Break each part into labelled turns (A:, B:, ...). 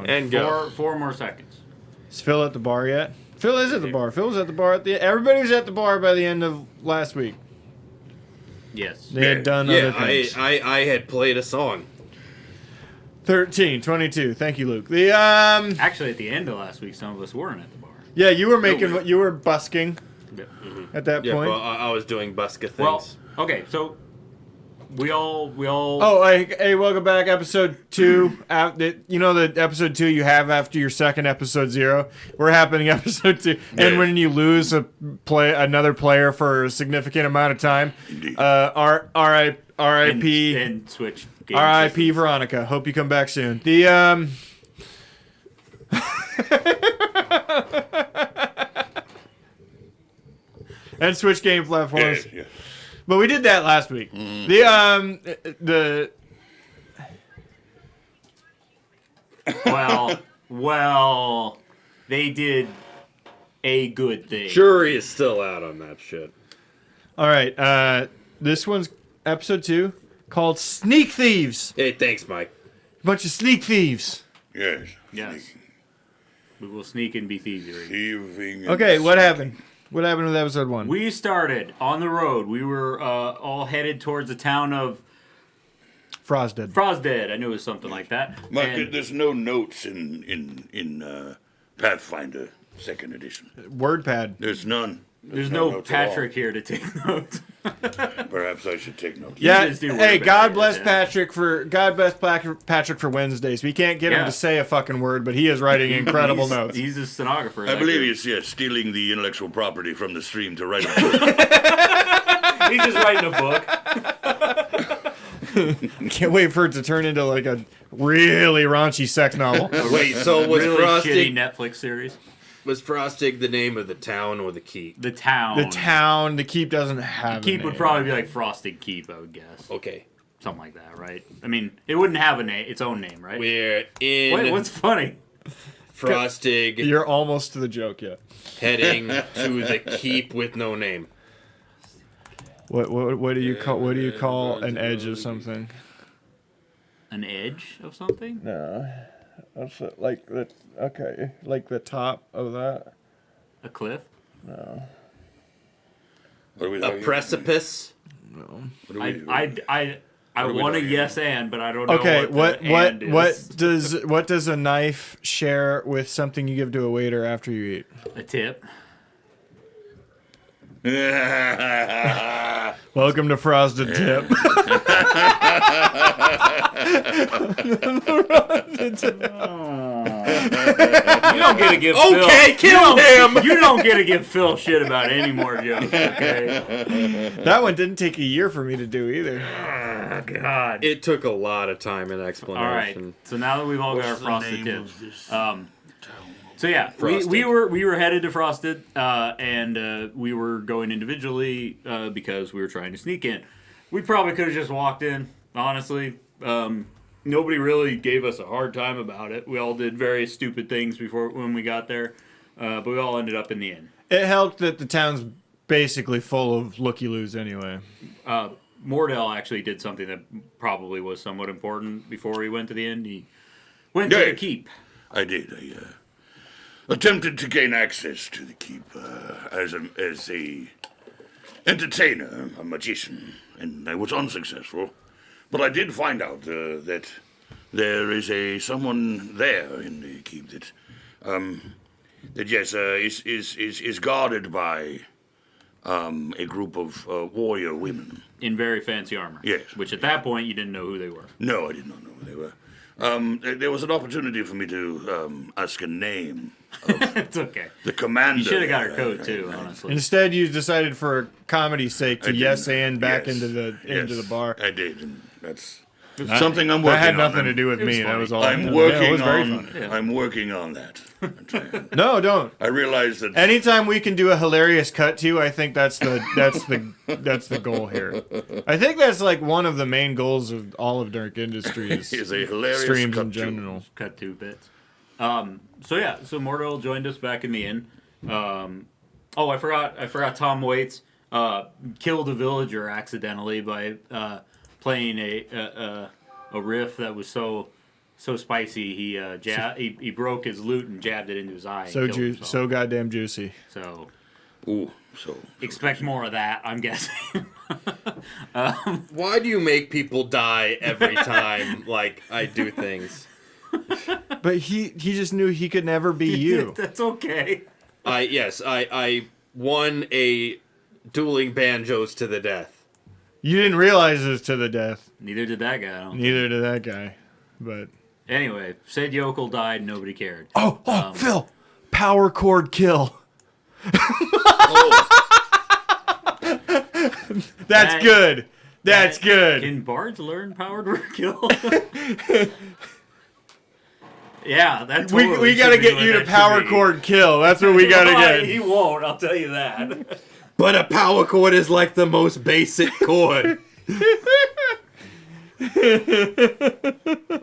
A: down.
B: And go.
C: 4 more seconds.
A: Is Phil at the bar yet? Phil is at the bar. Phil was at the bar at the. Everybody was at the bar by the end of last week.
C: Yes.
A: They had done other things.
B: I had played a song.
A: 13, 22. Thank you, Luke. The
C: Actually, at the end of last week, some of us weren't at the bar.
A: Yeah, you were making what you were busking
C: Yeah.
A: at that
B: Yeah,
A: point.
B: well, I was doing buska things.
C: Well, okay, so we all.
A: Oh, hey, welcome back, episode 2. You know the episode 2 you have after your second episode 0. We're happening episode 2, and when you lose another player for a significant amount of time, R.I.P.
C: and switch. game
A: R.I.P. Veronica. Hope you come back soon. The and switch game platforms.
D: Yeah.
A: But we did that last week.
C: Well, they did a good thing.
B: Jury is still out on that shit.
A: All right. This one's episode 2 called Sneak Thieves.
B: Hey, thanks, Mike.
A: Bunch of sneak thieves.
D: Yes.
C: Yes. We will sneak and be thievery.
D: Thieving.
A: Okay, what happened? What happened with episode 1?
C: We started on the road. We were all headed towards the town of
A: Frozden.
C: Frozden. I knew it was something like that.
D: Mike,
C: And
D: there's no notes in Pathfinder 2nd Edition.
A: WordPad.
D: There's none.
C: there's no
D: notes at all.
C: Patrick here to take notes.
D: Perhaps I should take notes.
A: Yeah.
C: just do
A: Hey,
C: WordPad,
A: God bless
C: yeah.
A: Patrick for Wednesdays. We can't get him
C: Yeah.
A: to say a fucking word, but he is writing incredible notes.
C: He's a stenographer.
D: I
C: That
D: believe
C: dude.
D: he's stealing the intellectual property from the stream to write a book.
C: He's just writing a book.
A: Can't wait for it to turn into like a really raunchy sex novel.
B: Wait, so was
C: Really
B: Frostig
C: shitty Netflix series.
B: the name of the town or the keep?
C: The town.
A: The town, the keep doesn't have
C: Keep
A: a
C: would
A: name.
C: probably be like Frosted Keep, I would guess.
B: Okay.
C: Something like that, right? I mean, it wouldn't have a name, its own name, right?
B: We're in
C: Wait, what's funny?
B: Frostig,
A: You're almost to the joke yet.
B: heading to the keep with no name.
A: What do you call an edge of something?
C: An edge of something?
A: No, that's like the like the top of that.
C: A cliff?
D: What are we
B: A
D: talking
B: precipice.
D: What are we,
C: I
B: are we
C: want a
B: doing?
C: yes and, but I don't know.
A: Okay,
C: what
A: what does a knife share with something you give to a waiter after you eat?
C: a tip?
A: Welcome to Frosted Tip.
C: You don't get to give
B: Okay,
C: Phil.
B: kill him.
C: You don't get to give Phil shit about any more jokes. Okay.
A: That one didn't take a year for me to do either.
C: Oh God.
B: It took a lot of time and explanation.
C: All right. So now that we've all got our frosted tips, so yeah,
B: Frosted.
C: we were headed to Frosted, and we were going individually because we were trying to sneak in. We probably could have just walked in, honestly. Nobody really gave us a hard time about it. We all did various stupid things when we got there, but we all ended up in the inn.
A: It helped that the town's basically full of looky-loos anyway.
C: Mordell actually did something that probably was somewhat important before he went to the inn. He went to the keep.
D: I did. I attempted to gain access to the keep as a entertainer, a magician, and I was unsuccessful. But I did find out that there is someone there in the keep that is guarded by a group of warrior women.
C: In very fancy armor.
D: Yes.
C: Which at that point you didn't know who they were.
D: No, I did not know who they were. There was an opportunity for me to ask a name.
C: It's okay.
D: The commander.
C: You should have got her coat too, honestly.
A: Instead, you decided for comedy's sake to
D: I did.
A: yes and back
D: Yes.
A: into the bar.
D: I did, and that's something I'm working on.
A: That had nothing to
D: I'm-
A: do with me. That was all.
D: I'm
A: Yeah, it
D: working
A: was very
D: on.
A: funny.
C: Yeah.
D: I'm working on that. I'm trying.
A: No, don't.
D: I realize that.
A: Anytime we can do a hilarious cut to, I think that's the goal here. I think that's like one of the main goals of all of Dark Industries
D: is a hilarious
A: streams
D: cut
A: in
D: to.
A: general.
C: Cut 2 bits. So Mordell joined us back in the inn. I forgot Tom Waits killed a villager accidentally by playing a riff that was so so spicy. He broke his lute and jabbed it into his eye.
A: So
C: and killed himself.
A: so goddamn juicy.
C: So
D: Ooh, so
C: expect more of that. I'm guessing.
B: Why do you make people die every time, like, I do things?
A: But he just knew he could never be you.
C: That's okay.
B: I won a dueling banjos to the death.
A: You didn't realize this to the death.
C: Neither did that guy. I don't
A: Neither did that guy. But
C: Anyway, said yokel died. Nobody cared.
A: Phil, power cord kill.
D: oh,
A: That's good. That's good.
C: Can bards learn powered word kill? Yeah, that's
A: We got to get you to power cord kill. That's what we got to get.
C: He won't. I'll tell you that.
B: But a power cord is like the most basic cord.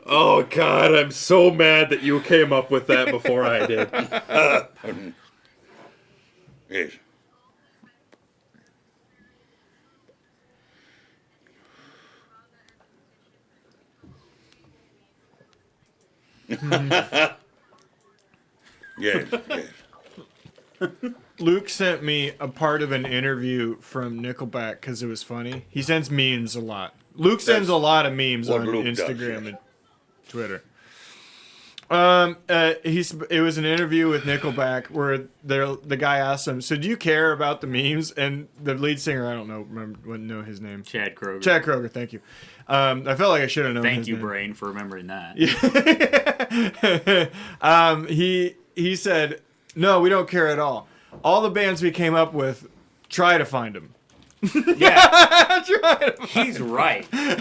B: Oh God, I'm so mad that you came up with that before I did.
D: yes. Yes, yes.
A: Luke sent me a part of an interview from Nickelback because it was funny. He sends memes a lot. Luke sends a lot of memes
D: what
A: on
D: Luke does,
A: Instagram
D: yes.
A: and Twitter. It was an interview with Nickelback where the guy asked him, "So do you care about the memes?" And the lead singer, I don't wouldn't know his name.
C: Chad Kroger.
A: Chad Kroger, thank you. I felt like I should have known.
C: Thank
A: his
C: you,
A: name.
C: brain, for remembering that.
A: He said, "No, we don't care at all. All the bands we came up with, try to find them."
C: Yeah, he's right.
A: They're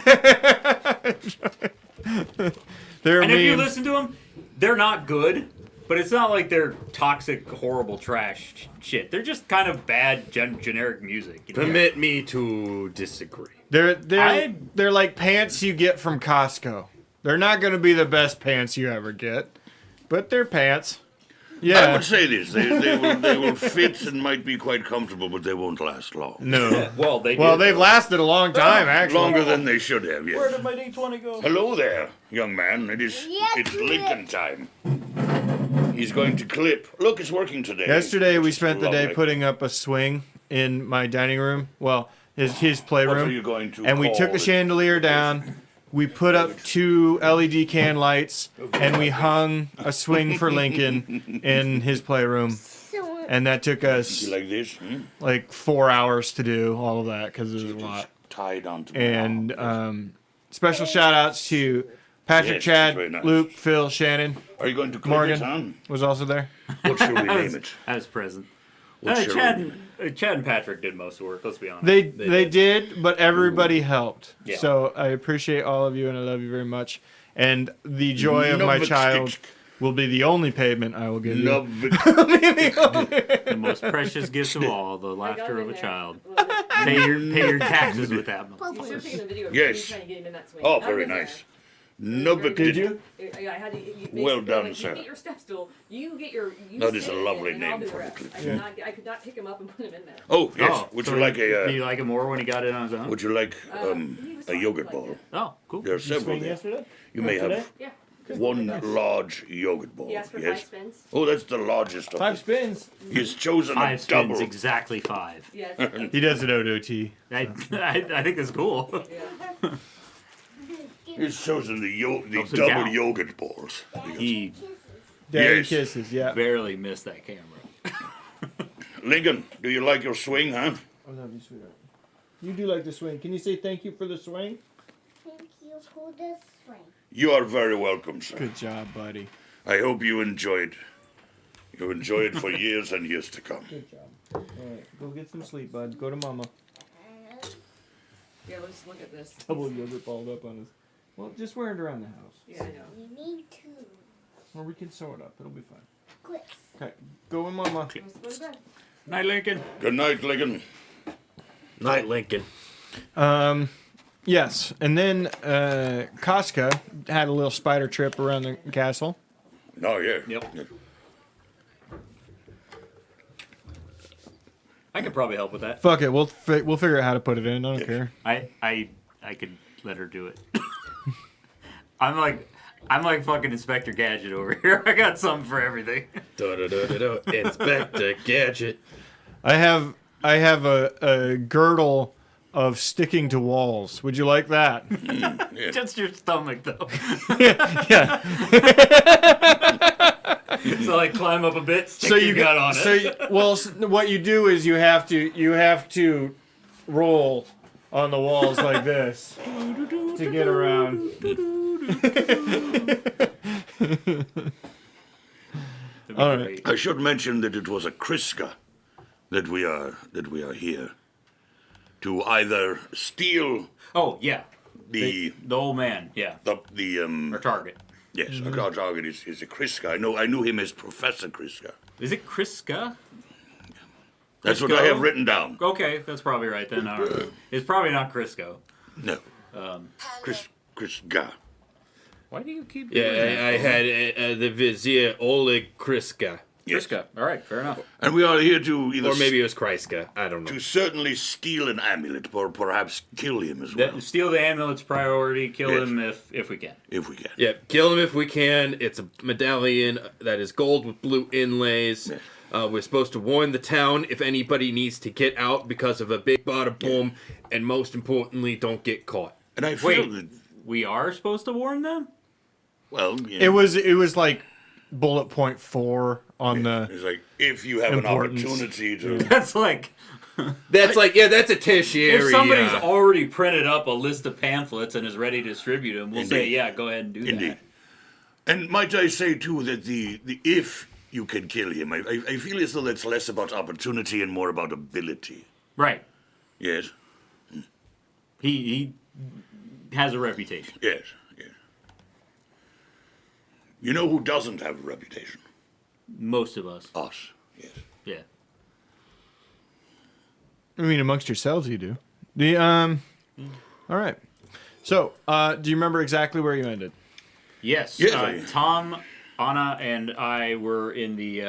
C: And if you
A: memes.
C: listen to them, they're not good, but it's not like they're toxic, horrible trash shit. They're just kind of bad, generic music. You know?
B: Permit me to disagree.
A: They're like pants you get from Costco. They're not going to be the best pants you ever get, but they're pants.
D: I
A: Yeah.
D: would say this: they will fit and might be quite comfortable, but they won't last long.
A: No.
C: Well, they
A: Well,
C: did.
A: they've lasted a long time, actually.
D: Longer than they should have. Yes.
C: Where did my D20 go?
D: Hello there, young man. It's Lincoln time. He's going to clip. Look, it's working today.
A: Yesterday, we
D: Which is
A: spent the day
D: lovely.
A: putting up a swing in my dining room. Well, his playroom.
D: What are you going to
A: And we
D: call
A: took the
D: it?
A: chandelier down. We put up 2 LED can lights, and we hung a swing for Lincoln in his playroom. And that took us
D: You like this?
A: like 4 hours to do all of that because it was a lot.
D: Tied onto.
A: And special shout outs to Patrick,
D: Yes,
A: Chad,
D: very nice.
A: Luke, Phil, Shannon
D: Are you going to clip
A: Morgan.
D: it on?
A: was also there.
D: What shall we name it?
C: I was present.
D: What shall we name it?
C: Chad and Patrick did most of the work, let's be honest.
A: They did, but everybody helped.
C: Yeah.
A: So I appreciate all of you and I love you very much. And the joy of my
D: Love it.
A: child will be the only payment I will give you.
D: Love it.
C: The most precious gift of all, the laughter of a child. Pay
E: You
C: your taxes with that.
E: should have taken a video of
D: Yes.
E: me trying to get him in that swing.
D: Oh,
E: I
D: very
E: was there.
D: nice. Novik
A: Did you?
E: I had to,
D: Well done,
E: like,
D: sir.
E: You get your step stool. You get your. You
D: That is
E: sit
D: a
E: in
D: lovely
E: and I'll
D: name
E: do the
D: for a
E: rest.
D: clip.
E: I could not pick him up and put him in there.
D: Oh yes. Would
C: so
D: you like
C: do
D: a?
C: you like it more when he got it on his own?
D: Would you like
E: He was
D: a
E: fine,
D: yogurt
E: like
D: bowl?
E: it.
C: Oh, cool.
D: There are several there. You may have
E: Yeah.
D: one large yogurt bowl.
E: He asked for 5
D: Yes.
E: spins.
D: Oh, that's the largest of
A: 5
D: them.
A: spins.
D: He's chosen
C: 5
D: a
C: spins,
D: double.
C: exactly 5.
E: Yeah.
A: He does it OT.
C: I think that's cool.
E: Yeah.
D: He's chosen the
C: Also
D: double
C: down.
D: yogurt bowls.
C: He
A: Daddy
D: Yes.
A: kisses, yeah.
C: barely missed that camera.
D: Lincoln, do you like your swing, huh?
A: I love you, sweetheart. You do like the swing. Can you say thank you for the swing?
F: Thank you for the swing.
D: You are very welcome, sir.
A: Good job, buddy.
D: I hope you enjoyed. You enjoy it for years and years to come.
A: Good job. All right, go get some sleep, bud. Go to mama.
E: Yeah, let's look at this.
A: Double yogurt balled up on us. Well, just wear it around the house.
E: Yeah, I know.
F: You need to
A: Or we can sew it up. It'll be fine.
F: quit.
A: Okay, go with mama.
E: Let's go to bed.
C: Night, Lincoln.
D: Good night, Lincoln.
B: Night, Lincoln.
A: Yes, and then Casca had a little spider trip around the castle.
D: Oh, yeah.
C: Yep.
D: Yeah.
C: I could probably help with that.
A: Fuck it, we'll figure out how to put it in. I don't care.
C: I could let her do it. I'm like, I'm like fucking Inspector Gadget over here. I got something for everything.
B: Inspector Gadget.
A: I have a girdle of sticking to walls. Would you like that?
D: Yeah.
C: Just your stomach, though.
A: Yeah.
C: So like climb up a bit, stick
A: So
C: your
A: you
C: gut on it.
A: what you do is you have to roll on the walls like this to get around. All right.
D: I should mention that it was a Kriska that we are here to either steal
C: Oh yeah,
D: the
C: the old man. Yeah,
D: the
C: our target.
D: yes, our target is a Kriska. I knew him as Professor Kriska.
C: Is it Kriska?
D: That's what
C: Crisco?
D: I have written down.
C: Okay, that's probably right then. All right. It's probably not Crisco.
D: No, Kriska.
C: Why do you keep
B: Yeah,
C: doing that?
B: I had the Vizier Oleg Kriska.
D: Yes.
C: Crisco. All right, fair enough.
D: And we are here to either
B: Or maybe it was Kryska. I don't know.
D: to certainly steal an amulet, or perhaps kill him as well,
C: Steal the amulet's priority. Kill
D: Yes.
C: him if we can.
D: if we can.
B: Yeah, kill him if we can. It's a medallion that is gold with blue inlays. We're supposed to warn the town if anybody needs to get out because of a big bada boom, and most importantly, don't get caught.
D: And I feel
C: Wait.
D: that,
C: We are supposed to warn them?
D: well,
A: It was like bullet point 4 on the.
D: it's like if you have
A: Importance.
D: an opportunity to.
C: That's like
B: That's that's a tertiary.
C: if somebody's already printed up a list of pamphlets and is ready to distribute them, we'll say,
D: Indeed.
C: yeah, go ahead and do
D: Indeed.
C: that.
D: And might I say too that the if you can kill him, I feel as though that's less about opportunity and more about ability.
C: Right.
D: Yes,
C: He has a reputation.
D: yes, yes. You know who doesn't have a reputation?
C: Most of us.
D: Us. Yes.
C: Yeah.
A: I mean, amongst yourselves, you do. All right. So, do you remember exactly where you ended?
C: Yes.
D: Yes,
C: Tom, Anna, and I were in the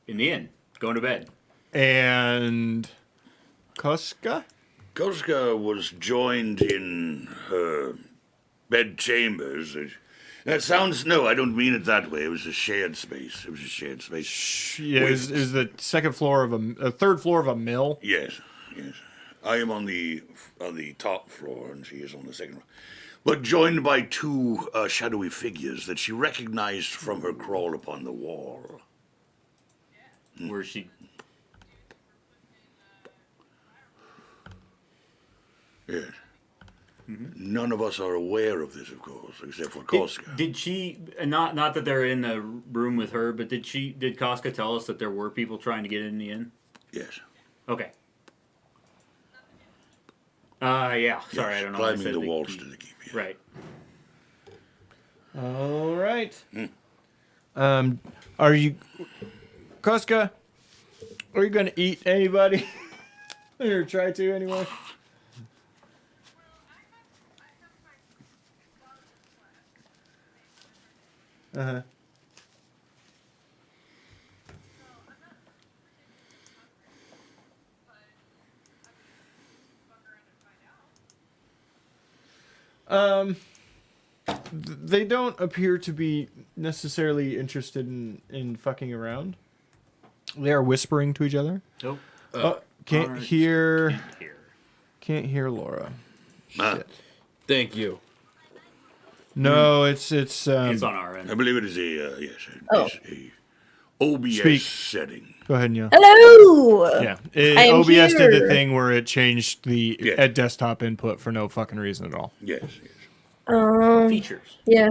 C: inn, going to bed.
A: And Koska?
D: Koska was joined in her bed chambers. That sounds, no, I don't mean it that way. It was a shared space.
A: Yeah, is the second floor of a third floor of a mill.
D: Yes, yes. I am on the top floor, and she is on the second floor. But joined by two shadowy figures that she recognized from her crawl upon the wall.
C: Where she.
D: Yes. None of us are aware of this, of course, except for Koska.
C: Did she not that they're in the room with her, but did Koska tell us that there were people trying to get in the inn?
D: Yes.
C: Okay. Yeah. Sorry,
D: Yes,
C: I don't know. why I
D: climbing
C: said
D: the
C: they-
D: walls to the keep. Yes.
C: Right.
A: All right. Are you, Koska? Are you gonna eat anybody? Or try to anyway. Uh-huh. They don't appear to be necessarily interested in fucking around. They are whispering to each other.
C: Nope.
A: Can't
C: Alright.
A: hear.
C: Here.
A: Can't hear Laura.
D: Ah,
B: Thank you.
A: No, it's
C: It's on our
D: I
C: end.
D: believe it is a
F: Oh.
D: a OBS
A: Speak.
D: setting.
A: Go ahead and yell.
F: Hello.
A: Yeah,
F: I am
A: OBS did the
F: here.
A: thing where it changed the
D: Yeah.
A: desktop input for no fucking reason at all.
D: Yes, yes.
C: Features.
F: Yeah.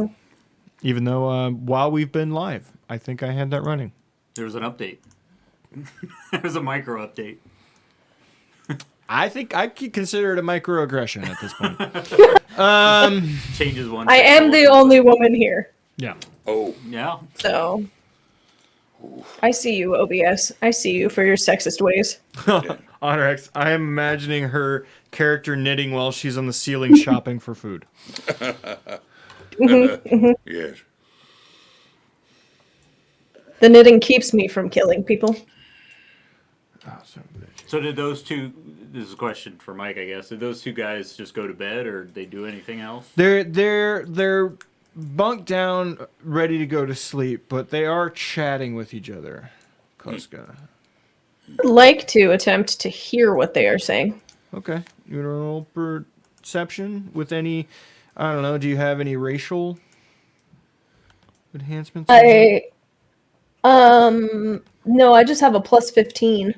A: Even though while we've been live, I think I had that running.
C: There was an update. There was a micro update.
A: I think I could consider it a microaggression at this point.
C: Changes one.
G: I am the only woman here,
A: Yeah.
D: Oh,
C: Yeah.
G: so I see you, OBS. I see you for your sexist ways.
A: Onyx, I am imagining her character knitting while she's on the ceiling shopping for food.
D: yes.
G: The knitting keeps me from killing people.
A: Oh, son of a bitch.
C: So did those two? This is a question for Mike, I guess. Did those two guys just go to bed, or did they do anything else?
A: They're bunk down, ready to go to sleep, but they are chatting with each other. Koska.
G: I'd like to attempt to hear what they are saying.
A: Okay. You want to roll perception with any, I don't know, do you have any racial enhancements?
G: No, I just have a plus 15,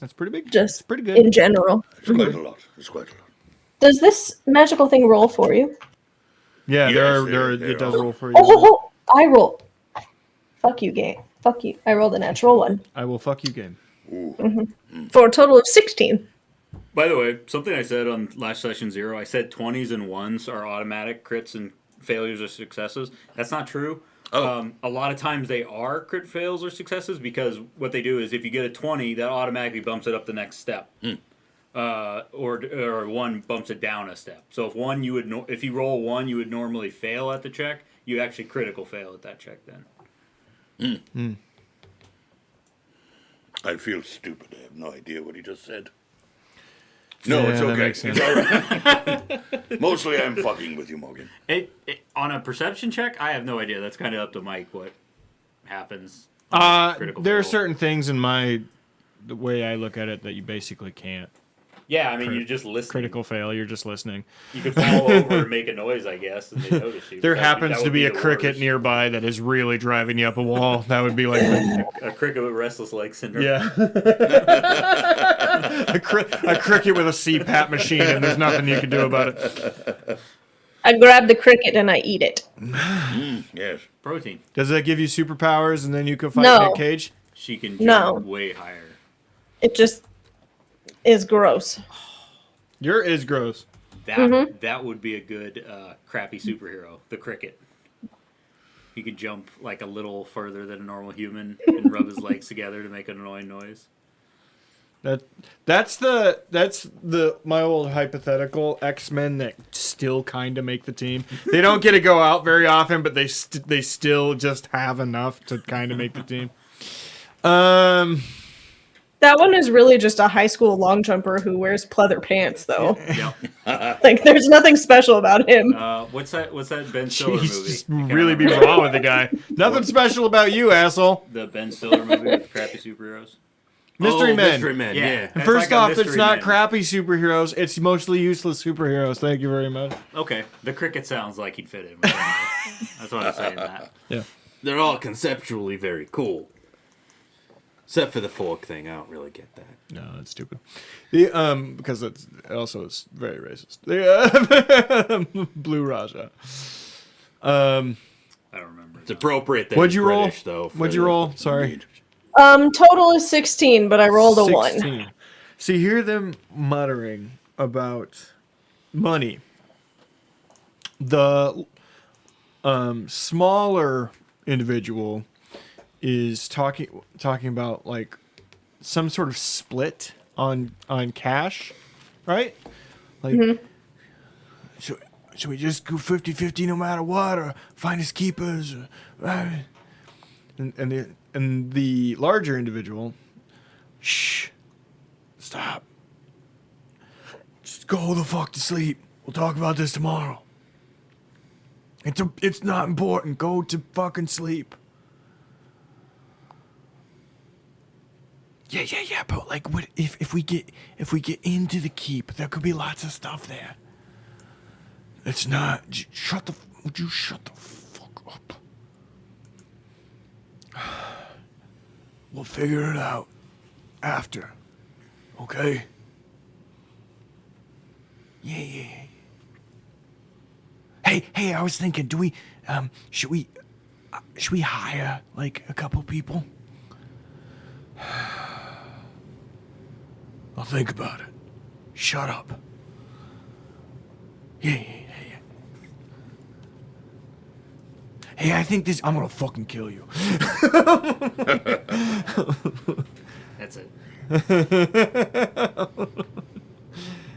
A: That's pretty big.
G: just
A: That's pretty good.
G: in general.
D: It's quite a lot. It's quite a lot.
G: Does this magical thing roll for you?
A: Yeah,
D: Yes,
A: it does roll for you.
G: Oh, I roll. Fuck you, game. Fuck you. I rolled a natural 1
A: I will fuck you game.
G: for a total of 16.
C: By the way, something I said on last session 0, I said 20s and 1s are automatic crits and failures or successes. That's not true.
D: Oh.
C: A lot of times they are crit fails or successes because what they do is if you get a 20, that automatically bumps it up the next step. Or 1 bumps it down a step. So if you roll 1, you would normally fail at the check. You actually critical fail at that check then.
D: I feel stupid. I have no idea what he just said. No,
A: Yeah,
D: it's
A: that
D: okay.
A: makes sense.
D: It's all right. Mostly I'm fucking with you, Morgan.
C: On a perception check, I have no idea. That's kind of up to Mike what happens. Critical
A: There are
C: fail.
A: certain things in the way I look at it that you basically can't.
C: Yeah, I mean, you're just listening.
A: Critical fail, you're just listening.
C: You could fall over and make a noise, I guess, and they notice you.
A: There
C: That
A: happens to
C: would
A: be a
C: the
A: cricket
C: worst.
A: nearby that is really driving you up a wall. That would be like
C: A cricket with restless leg syndrome.
A: yeah. a cricket with a CPAP machine, and there's nothing you can do about it.
G: I grab the cricket and I eat it.
D: Yes.
C: Protein.
A: Does that give you superpowers, and then you can fight
G: No.
A: Nick Cage?
C: She can
G: No.
C: jump way higher.
G: It just is gross.
A: Your is gross.
C: That would be a good crappy superhero. The cricket. He could jump like a little further than a normal human and rub his legs together to make an annoying noise.
A: That's my old hypothetical X-Men that still kind of make the team. They don't get to go out very often, but they still just have enough to kind of make the team.
G: That one is really just a high school long jumper who wears pleather pants, though.
C: Yeah.
G: Like, there's nothing special about him.
C: What's that Ben Stiller
A: Jeez,
C: movie?
A: just
C: I can't
A: really be
C: remember.
A: wrong with the guy. Nothing special about you, asshole.
C: The Ben Stiller movie with the crappy superheroes.
A: Mystery Men.
B: Mystery Men,
C: Yeah.
B: yeah.
C: That's
A: First
C: like a
A: off, it's
C: Mystery
A: not
C: Men.
A: crappy superheroes. It's mostly useless superheroes. Thank you very much.
C: Okay, the cricket sounds like he'd fit in. With that. That's what I'm saying. That.
A: Yeah.
B: They're all conceptually very cool. Except for the fork thing, I don't really get that.
A: No, that's stupid. Because it's very racist. The Blue Raja.
C: I don't remember.
B: It's appropriate that
A: What'd
B: it's
A: you roll?
B: British, though. for
A: What'd you
B: the-
A: roll? Sorry.
G: Total is 16, but I rolled a 1.
A: 16. So you hear them muttering about money. The smaller individual is talking about like some sort of split on cash, right? Like, should we just go 50-50 no matter what, or find his keepers? And the larger individual, shh, stop. Just go the fuck to sleep. We'll talk about this tomorrow. It's not important. Go to fucking sleep. Yeah. But like, what if we get into the keep? There could be lots of stuff there. It's not. Would you shut the fuck up? We'll figure it out after. Okay? Yeah. Hey, I was thinking, should we hire like a couple people? I'll think about it. Shut up. Yeah. Hey, I think I'm gonna fucking kill you.
C: That's it.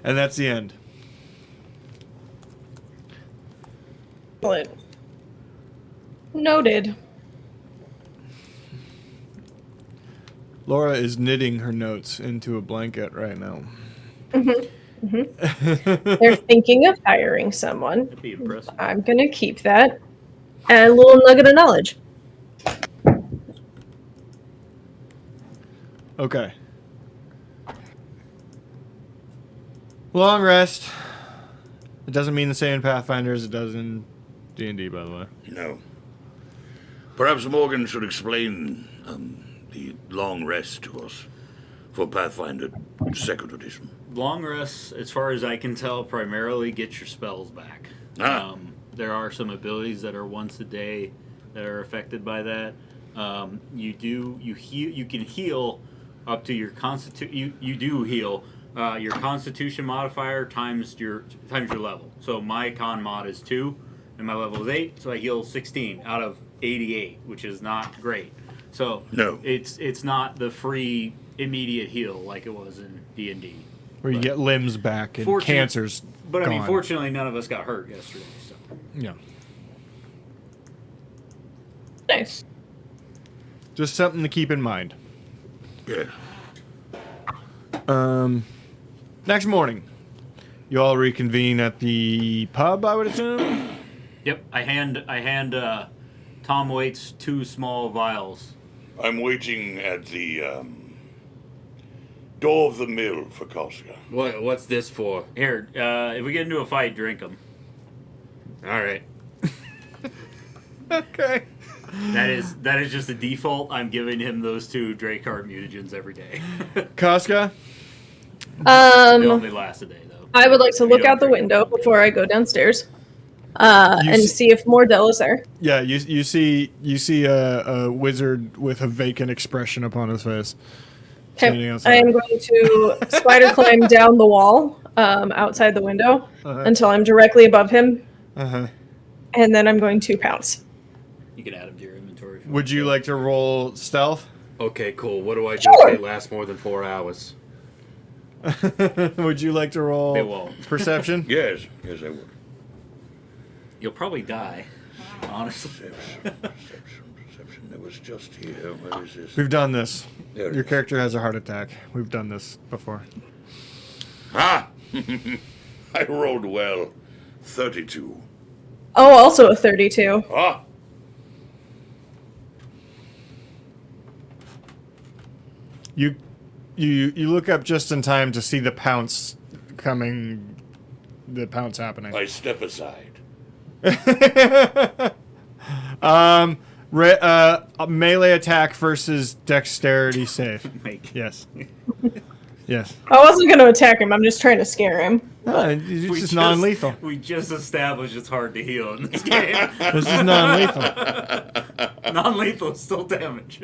A: And that's the end.
G: But noted.
A: Laura is knitting her notes into a blanket right now.
G: They're thinking of hiring someone.
C: That'd be impressive.
G: I'm going to keep that. And a little nugget of knowledge.
A: Okay. Long rest. It doesn't mean the same in Pathfinder as it does in D&D, by the way.
D: No. Perhaps Morgan should explain the long rest to us for Pathfinder 2nd edition.
C: Long rests, as far as I can tell, primarily get your spells back. There are some abilities that are once a day that are affected by that. You can heal up to your You do heal your Constitution modifier times your level. So my con mod is 2, and my level is 8, so I heal 16 out of 88, which is not great. So
D: No.
C: it's not the free immediate heal like it was in D&D.
A: Where you get limbs back and cancers
C: But I mean,
A: gone.
C: fortunately, none of us got hurt yesterday. So
A: Yeah.
G: Nice.
A: Just something to keep in mind.
D: Yeah.
A: Next morning, you all reconvene at the pub, I would assume?
C: yep, I hand Tom Waits 2 small vials.
D: I'm waiting at the door of the mill for Koska.
B: What's this for?
C: Here, if we get into a fight, drink them.
B: All right.
A: Okay.
C: That is just a default. I'm giving him those 2 Dracard mutagens every day.
A: Casca?
C: They only last a day though.
G: I would like to
C: If you
G: look
C: don't
G: out the
C: drink
G: window
C: them.
G: before I go downstairs
A: You
G: and
A: see-
G: see if Mordell is there.
A: Yeah, you see a wizard with a vacant expression upon his face. Standing
G: Okay.
A: outside.
G: I am going to spider climb down the wall outside the window until I'm directly above him,
A: Uh-huh.
G: and then I'm going to pounce.
C: You can add them to your inventory.
A: Would you like to roll stealth?
B: Okay, cool. What do I do
G: Sure.
B: if they last more than 4 hours?
A: Would you like to
C: They
A: roll
C: won't.
A: perception?
D: Yes, yes, I would.
C: You'll probably die. Honestly.
D: Perception. It was just here. Where is this?
A: We've done this.
D: There it
A: Your
D: is.
A: character has a heart attack. We've done this before.
D: Ah! I rolled well. 32.
G: Oh, also a 32.
D: Ah!
A: You look up just in time to see the pounce coming. The pounce happening.
D: I step aside.
A: A melee attack versus dexterity save.
C: Like,
A: Yes. Yes.
G: I wasn't going to attack him. I'm just trying to scare him.
A: No, it's just non-lethal.
C: We just established it's hard to heal in this game.
A: This is non-lethal.
C: Non-lethal is still damage.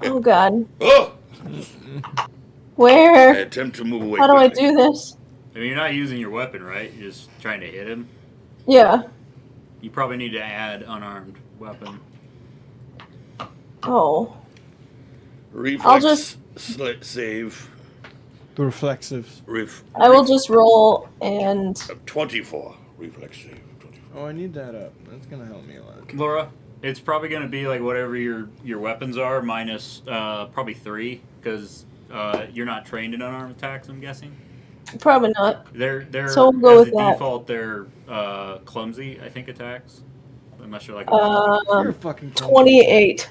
G: Oh, God.
D: Oh! I
G: Where?
D: attempt to move away.
G: How do I
D: quickly.
G: do this?
C: I mean, you're not using your weapon, right? You're just trying to hit him.
G: Yeah.
C: You probably need to add unarmed weapon.
G: Oh.
D: Reflex
G: just-
D: save.
A: The reflexive.
G: I will just roll and...
D: 24. Reflex save. 24.
A: Oh, I need that up. That's gonna help me a lot.
C: Laura, it's probably going to be like whatever your weapons are minus probably 3 because you're not trained in unarmed attacks. I'm guessing
G: Probably not.
C: they're
G: So we'll go
C: as
G: with
C: a
G: that.
C: default they're clumsy. I think attacks unless you're like
A: You're fucking
G: 28.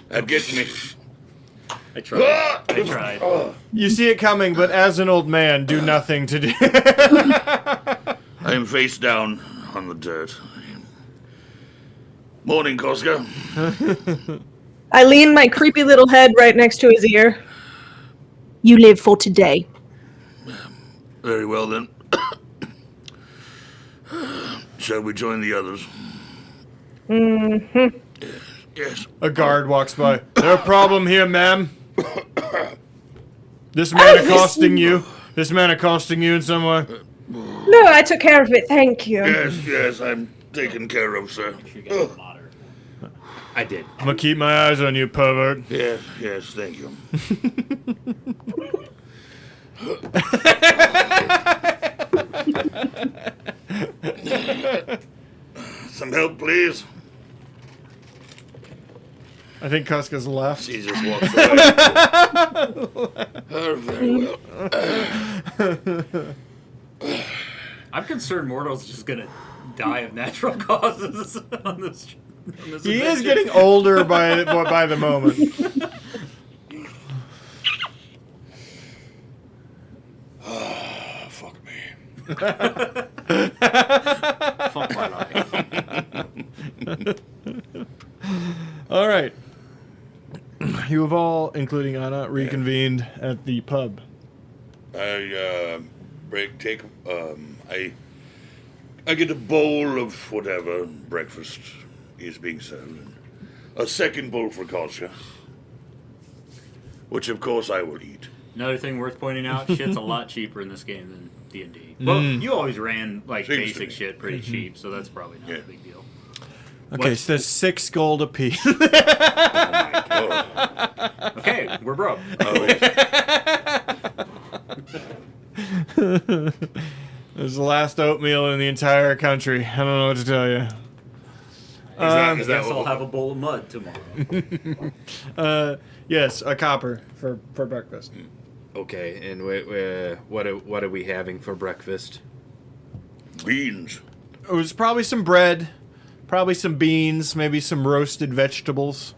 D: That gets me.
C: I tried. I tried.
A: You see it coming, but as an old man, do nothing to do.
D: I am face down on the dirt. Morning, Koska.
G: I lean my creepy little head right next to his ear. You live for today.
D: Very well then. Shall we join the others?
G: Mm-hmm.
D: Yes.
A: A guard walks by. No problem here, ma'am. This man accosting you. This man accosting you in some way.
G: No, I took care of it. Thank you.
D: Yes, I'm taken care of, sir.
C: You guys are moderate.
B: I did.
A: I'm gonna keep my eyes on you, pervert.
D: Yes, thank you. Some help, please.
A: I think Kuska's left.
D: Jesus walks away. Very well.
C: I'm concerned Mortal's just gonna die of natural causes on this.
A: He is getting older by the moment.
D: Fuck me.
C: Fuck my life.
A: All right. You have all, including Anna, reconvened at the pub.
D: I get a bowl of whatever breakfast is being served, and a second bowl for Kasia, which of course I will eat.
C: Another thing worth pointing out: shit's a lot cheaper in this game than D&D. Well, you always ran like
D: Seems to
C: basic
D: be.
C: shit pretty cheap, so that's probably not a big deal.
A: Okay, so that's 6 gold apiece.
D: Oh,
C: Okay, we're broke.
A: It was the last oatmeal in the entire country. I don't know what to tell you.
C: I guess I'll have a bowl of mud tomorrow.
A: Yes, a copper for breakfast.
B: Okay, and what are we having for breakfast?
D: beans.
A: It was probably some bread, probably some beans, maybe some roasted vegetables.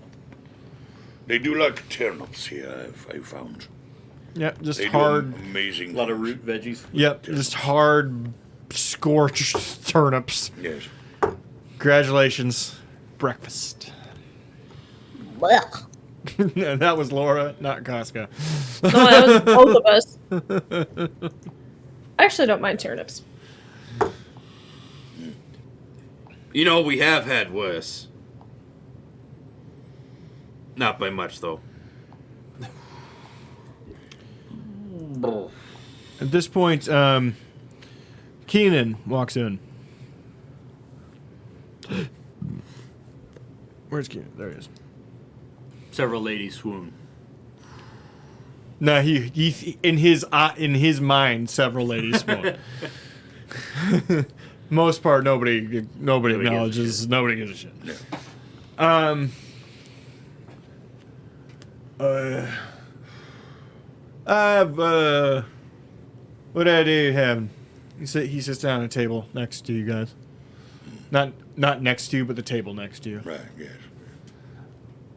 D: They do like turnips here, I found.
A: Yep, just
D: They
A: hard.
D: do amazing.
C: A lot of
D: things.
C: root veggies.
A: Yep, just hard, scorched turnips.
D: Yes.
A: Congratulations, breakfast.
G: Blech.
A: That was Laura, not Casca.
G: No, that was both of us. I actually don't mind turnips.
B: You know, we have had worse. Not by much, though.
A: At this point, Keenan walks in. Where's Keenan? There he is.
C: Several ladies swoon.
A: No, he in his mind, several ladies spoke. Most part, nobody
C: gives a
A: acknowledges. Nobody gives a shit. What idea you having? He sits down at a table next to you guys. Not next to you, but the table next to you.
D: Right, yes.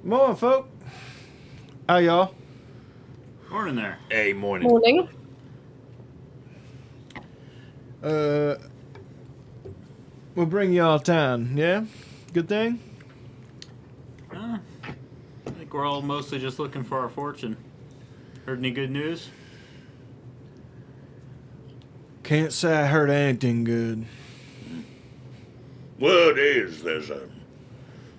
A: Morning, folk. How y'all?
C: Morning there.
B: Hey, morning.
G: Morning.
A: We'll bring y'all town, yeah? Good thing?
C: I think we're all mostly just looking for our fortune. Heard any good news?
A: Can't say I heard anything good.
D: Word is there's a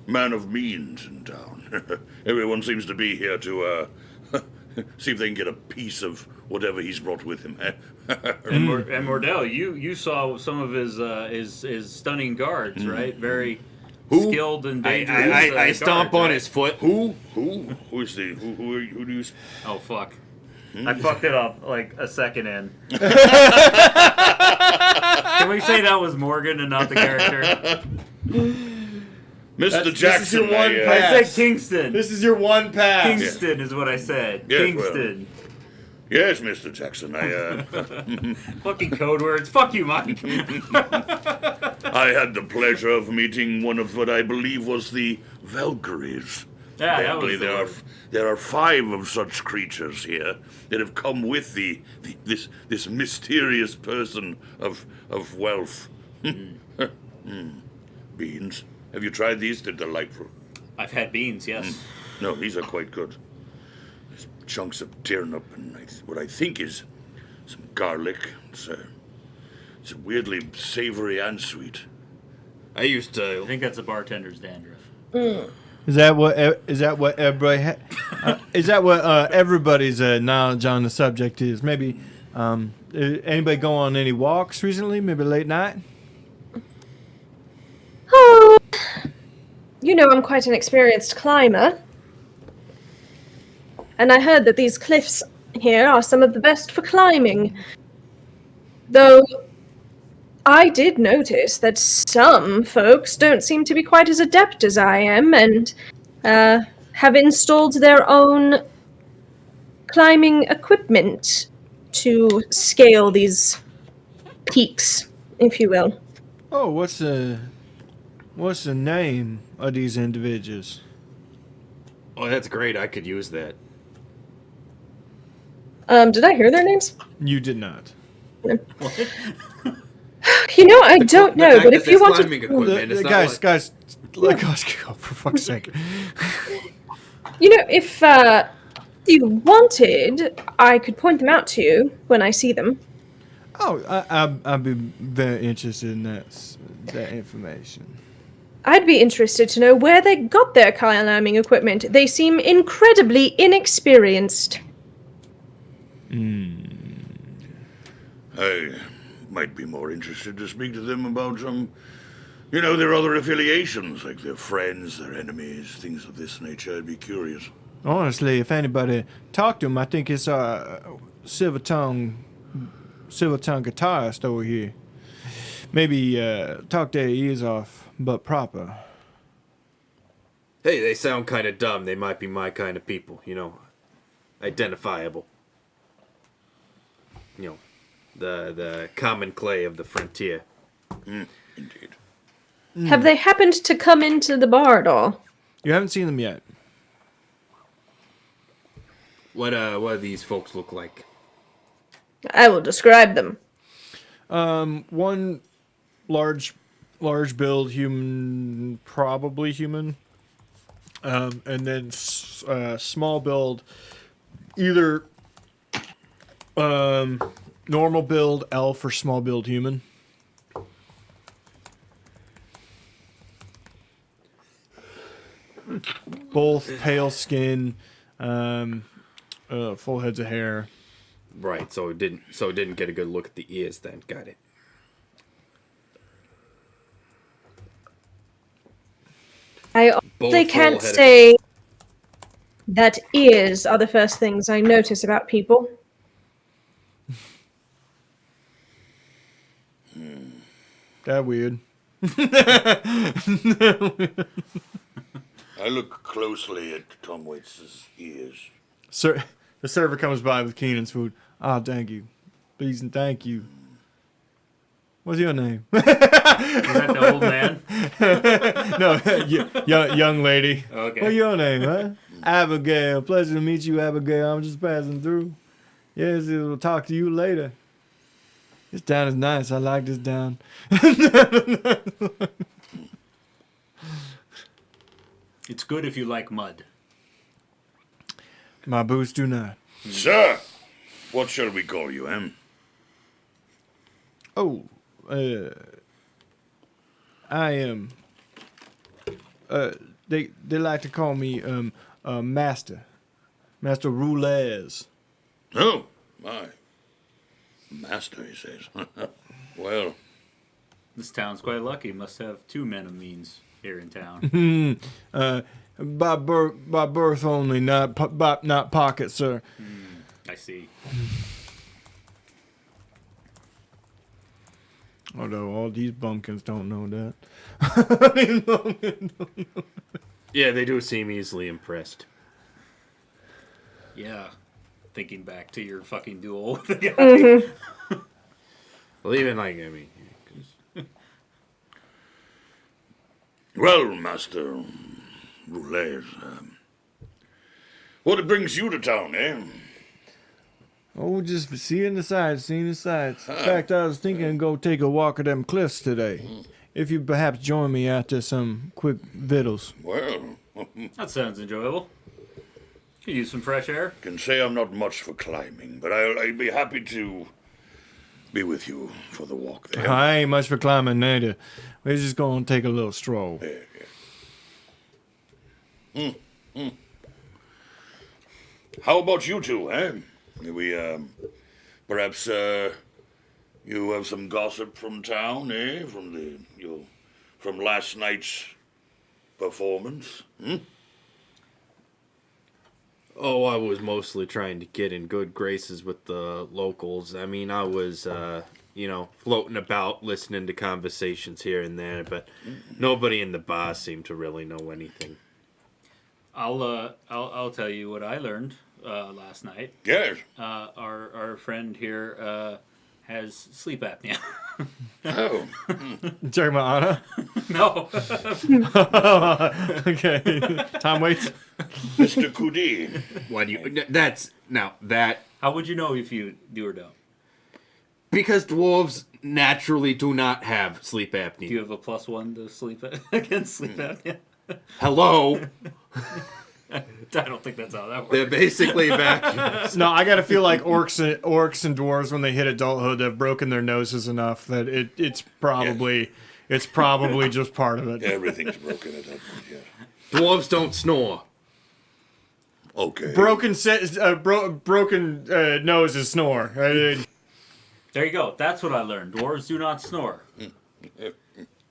D: man of means in town. Everyone seems to be here to see if they can get a piece of whatever he's brought with him.
C: And Mordell, you saw some of his stunning guards, right? Very skilled and dangerous.
B: I stomp
C: guards,
B: on
C: right?
B: his foot.
D: Who is the who do you?
C: Oh fuck! I fucked it up like a second in. Can we say that was Morgan and not the character?
D: Mr. Jackson.
A: this is your one
C: I
A: pass.
C: said Kingston.
A: This is your one pass.
C: Kingston is what I said.
D: Yes,
C: Kingston.
D: Yes, Mr. Jackson. I
C: Fucking code words. Fuck you, Mike.
D: I had the pleasure of meeting one of what I believe was the Valkyries.
C: Yeah, that
D: Apparently
C: was the word.
D: there are 5 of such creatures here that have come with this mysterious person of wealth. Beans. Have you tried these? They're delightful.
C: I've had beans, yes.
D: No, these are quite good. There's chunks of turnip and what I think is some garlic. It's weirdly savory and sweet.
B: I used
C: I
B: to.
C: think that's a bartender's dandruff.
A: Is that what everybody? Is that what everybody's knowledge on the subject is? Maybe anybody go on any walks recently? Maybe late night.
G: Oh, you know I'm quite an experienced climber. And I heard that these cliffs here are some of the best for climbing. Though I did notice that some folks don't seem to be quite as adept as I am, and have installed their own climbing equipment to scale these peaks, if you will.
A: Oh, what's the name of these individuals?
B: Oh, that's great. I could use that.
G: Did I hear their names?
A: You did not.
G: You know, I don't know, but if you want
B: climbing
G: to,
B: equipment, it's not
A: Guys,
B: like,
A: let us go for fuck's sake.
G: you know, if you wanted, I could point them out to you when I see them.
A: Oh, I'd be very interested in that information.
G: I'd be interested to know where they got their climbing equipment. They seem incredibly inexperienced.
D: I might be more interested to speak to them about their other affiliations, like their friends, their enemies, things of this nature. I'd be curious.
A: Honestly, if anybody talked to him, I think it's silver tongue guitarist over here. Maybe talk their ears off, but proper.
B: hey, they sound kind of dumb. They might be my kind of people, identifiable. The common clay of the frontier.
D: Indeed.
G: Have they happened to come into the bar at all?
A: You haven't seen them yet.
B: What do these folks look like?
G: I will describe them.
A: One large build human, probably human, and then small build, either normal build elf or small build human. Both pale skin, full heads of hair.
B: Right, so it didn't get a good look at the ears then. Got it.
G: I
B: Both
G: honestly can't
B: full-headed.
G: say that ears are the first things I notice about people.
A: That weird.
D: I look closely at Tom Waits' ears.
A: Sir, the server comes by with Keenan's food. Ah, thank you. Please and thank you. What's your name?
C: Is that the old man?
A: No, young lady.
C: Okay.
A: What's your name, huh? Abigail. Pleasure to meet you, Abigail. I'm just passing through. Yes, we'll talk to you later. This town is nice. I like this town.
C: It's good if you like mud.
A: My boots do not.
D: Sir, what shall we call you,
A: Oh, I am. They like to call me Master Roulez.
D: Oh, my. Master, he says. Well,
C: This town's quite lucky. Must have two men of means here in town.
A: By birth only, not pocket, sir.
C: I see.
A: Although all these bumpkins don't know that.
B: Yeah, they do seem easily impressed.
C: Yeah. Thinking back to your fucking duel with the guy.
B: Well, even
D: well, Master Roulez, what brings you to town,
A: Oh, just seeing the sights. In fact, I was thinking to go take a walk at them cliffs today. If you perhaps join me after some quick victuals.
D: Well,
C: That sounds enjoyable. Could use some fresh air.
D: can say I'm not much for climbing, but I'd be happy to be with you for the walk there.
A: I ain't much for climbing neither. We're just gonna take a little stroll.
D: How about you two, We, perhaps, you have some gossip from town, from last night's performance?
B: Oh, I was mostly trying to get in good graces with the locals. I mean, I was, floating about, listening to conversations here and there, but nobody in the bar seemed to really know anything.
C: I'll tell you what I learned last night.
D: Yes.
C: Our friend here has sleep apnea.
D: Oh.
A: You talking about Anna?
C: No.
A: Okay. Tom waits.
D: Mr. Kudi.
B: Why do you? That's now that
C: How would you know if you do or don't?
B: because dwarves naturally do not have sleep apnea.
C: Do you have a +1 to sleep against sleep apnea?
B: Hello,
C: I don't think that's how that
B: they're
C: works.
B: basically vacuums.
A: No, I gotta feel like orcs and dwarves when they hit adulthood have broken their noses enough that it's probably just part of it.
D: Everything's broken at that point, yeah.
B: Dwarves don't snore.
D: Okay.
A: Broken nose is snore.
C: There you go. That's what I learned. Dwarves do not snore.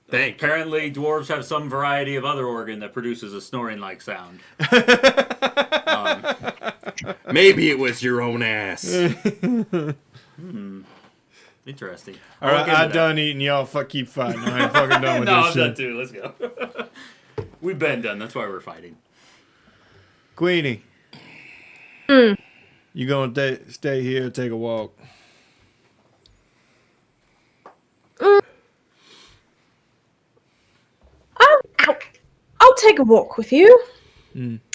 B: Thank you.
C: Apparently, dwarves have some variety of other organ that produces a snoring-like sound.
B: Maybe it was your own ass.
C: Interesting.
A: All right,
C: I'll get
A: I'm
C: into
A: done eating. Y'all keep fighting. I ain't fucking done
C: that.
A: with
C: No,
A: this
C: I'm done
A: shit.
C: too. Let's go. We've been done. That's why we're fighting.
A: Queenie, you gonna stay here, take a walk?
G: I'll take a walk with you.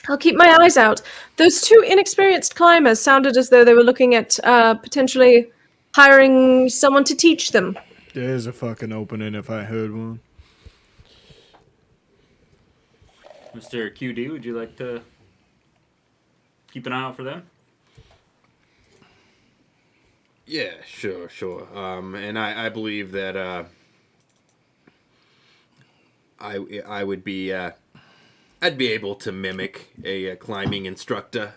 G: I'll keep my eyes out. Those two inexperienced climbers sounded as though they were looking at potentially hiring someone to teach them.
A: There's a fucking opening if I heard one.
C: Mr. QD, would you like to keep an eye out for them?
B: Yeah, sure. And I believe that I would be I'd be able to mimic a climbing instructor.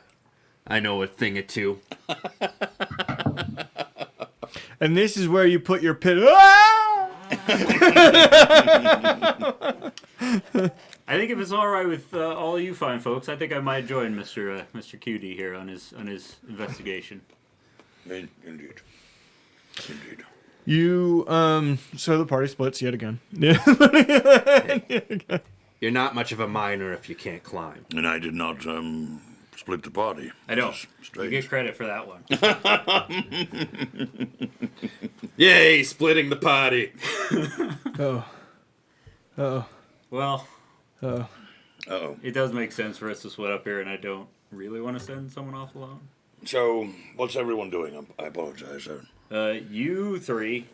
B: I know a thing or two.
A: And this is where you put your pit. Ah!
C: I think if it's all right with all of you fine folks, I think I might join Mr. QD here on his investigation.
D: Indeed.
A: You so the party splits yet again.
B: You're not much of a miner if you can't climb.
D: And I did not split the party.
C: I know.
D: Which is
C: You
D: strange.
C: get credit for that one.
B: Yay, splitting the party.
C: Well,
D: Uh-oh.
C: it does make sense for us to split up here, and I don't really want to send someone off alone.
D: So, what's everyone doing? I apologize.
C: You three,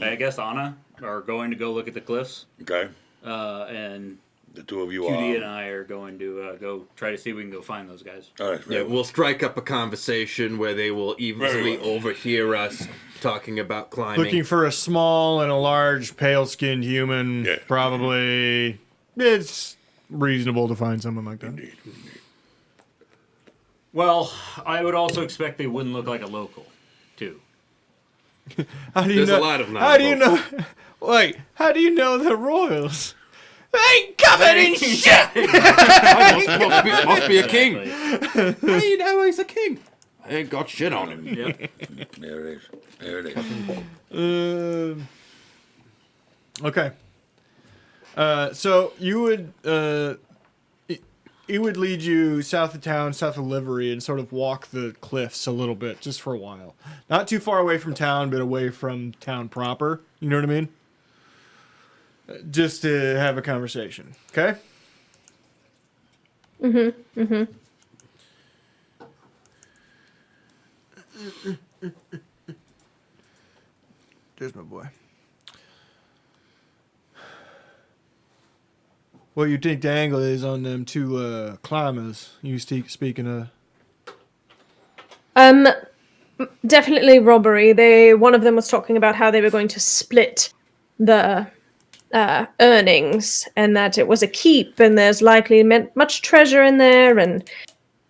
C: I guess Anna, are going to go look at the cliffs,
D: Okay.
C: and
D: The two of you
C: QD and
D: are.
C: I are going to go try to see if we can go find those guys.
D: All right.
B: Yeah, we'll strike up a conversation where they will easily
D: well.
B: overhear us talking about climbing.
A: Looking for a small and a large, pale-skinned human.
D: Yeah.
A: Probably, it's reasonable to find someone like that.
D: Indeed.
C: Well, I would also expect they wouldn't look like a local, too.
A: How do you
B: There's
A: know?
B: a lot of
A: How do you know? Wait, how do you know the royals? They covered in shit.
B: must be a king. How do you know he's a king? I ain't got shit on him.
C: Yep.
D: There it is. There it is.
A: Okay. So you would it would lead you south of town, south of Livery, and sort of walk the cliffs a little bit, just for a while. Not too far away from town, but away from town proper. You know what I mean? Just to have a conversation. Okay? There's my boy. What you think the angle is on them two climbers you speaking of?
G: Definitely robbery. One of them was talking about how they were going to split the earnings, and that it was a keep, and there's likely much treasure in there, and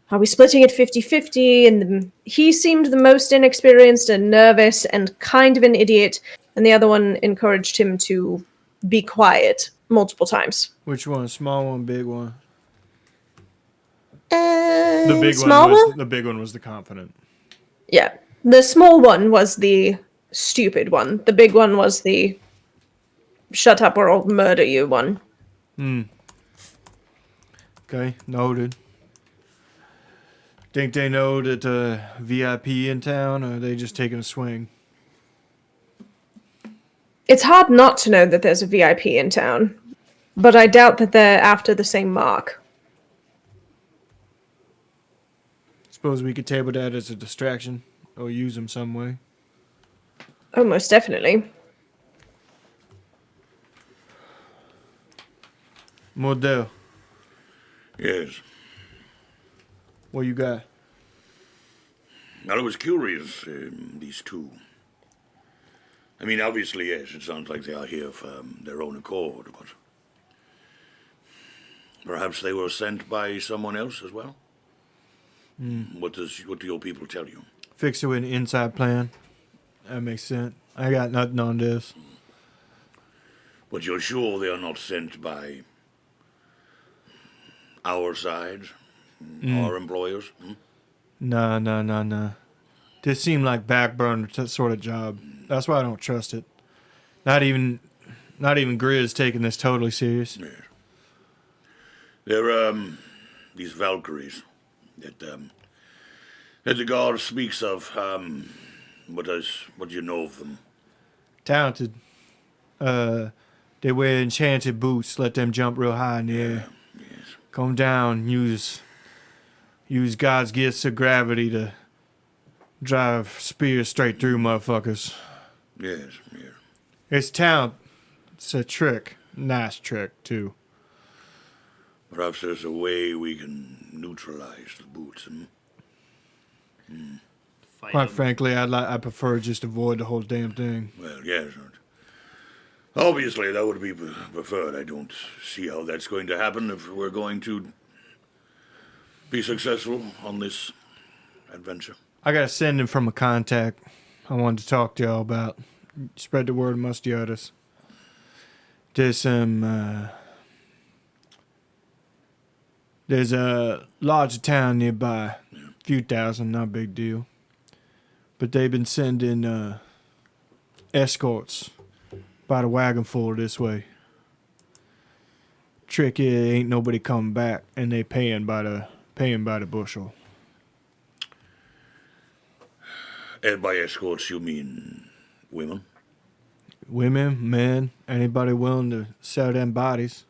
G: are we splitting it 50-50? And he seemed the most inexperienced and nervous and kind of an idiot, and the other one encouraged him to be quiet multiple times.
A: Which one? Small one, big one?
G: The
A: The big
G: small
A: one was
G: one?
A: the big one was the confident.
G: Yeah. The small one was the stupid one. The big one was the shut up or I'll murder you one.
A: Okay, noted. Think they know that VIP in town, or are they just taking a swing?
G: It's hard not to know that there's a VIP in town, but I doubt that they're after the same mark.
A: Suppose we could table that as a distraction, or use them some way.
G: Oh, most definitely.
A: Mordell,
D: Yes.
A: what you got?
D: Now, I was curious, these two. I mean, obviously, yes, it sounds like they are here for their own accord, but perhaps they were sent by someone else as well? What do your people tell you?
A: Fix it with an inside plan. That makes sense. I got nothing on this.
D: But you're sure they are not sent by our side, our employers?
A: Nah. This seemed like back burner sort of job. That's why I don't trust it. Not even Grizz taking this totally serious.
D: Yes. They're these Valkyries that the god speaks of. What do you know of them?
A: Talented. They wear enchanted boots. Let them jump real high in the air.
D: Yes.
A: Come down. Use God's gifts of gravity to drive spears straight through motherfuckers.
D: Yes.
A: It's talent. It's a trick. Nice trick too.
D: Perhaps there's a way we can neutralize the boots.
C: Fight
A: Quite
C: 'em.
A: frankly, I prefer just avoid the whole damn thing.
D: Well, yes. Obviously, that would be preferred. I don't see how that's going to happen if we're going to be successful on this adventure.
A: I got a sending from a contact I wanted to talk to y'all about. Spread the word amongst the others. There's a large town nearby. Few thousand, not a big deal. But they've been sending escorts by the wagon full this way. Trick is, ain't nobody coming back, and they paying by the bushel.
D: And by escorts, you mean women?
A: Women, men, anybody willing to sell them bodies.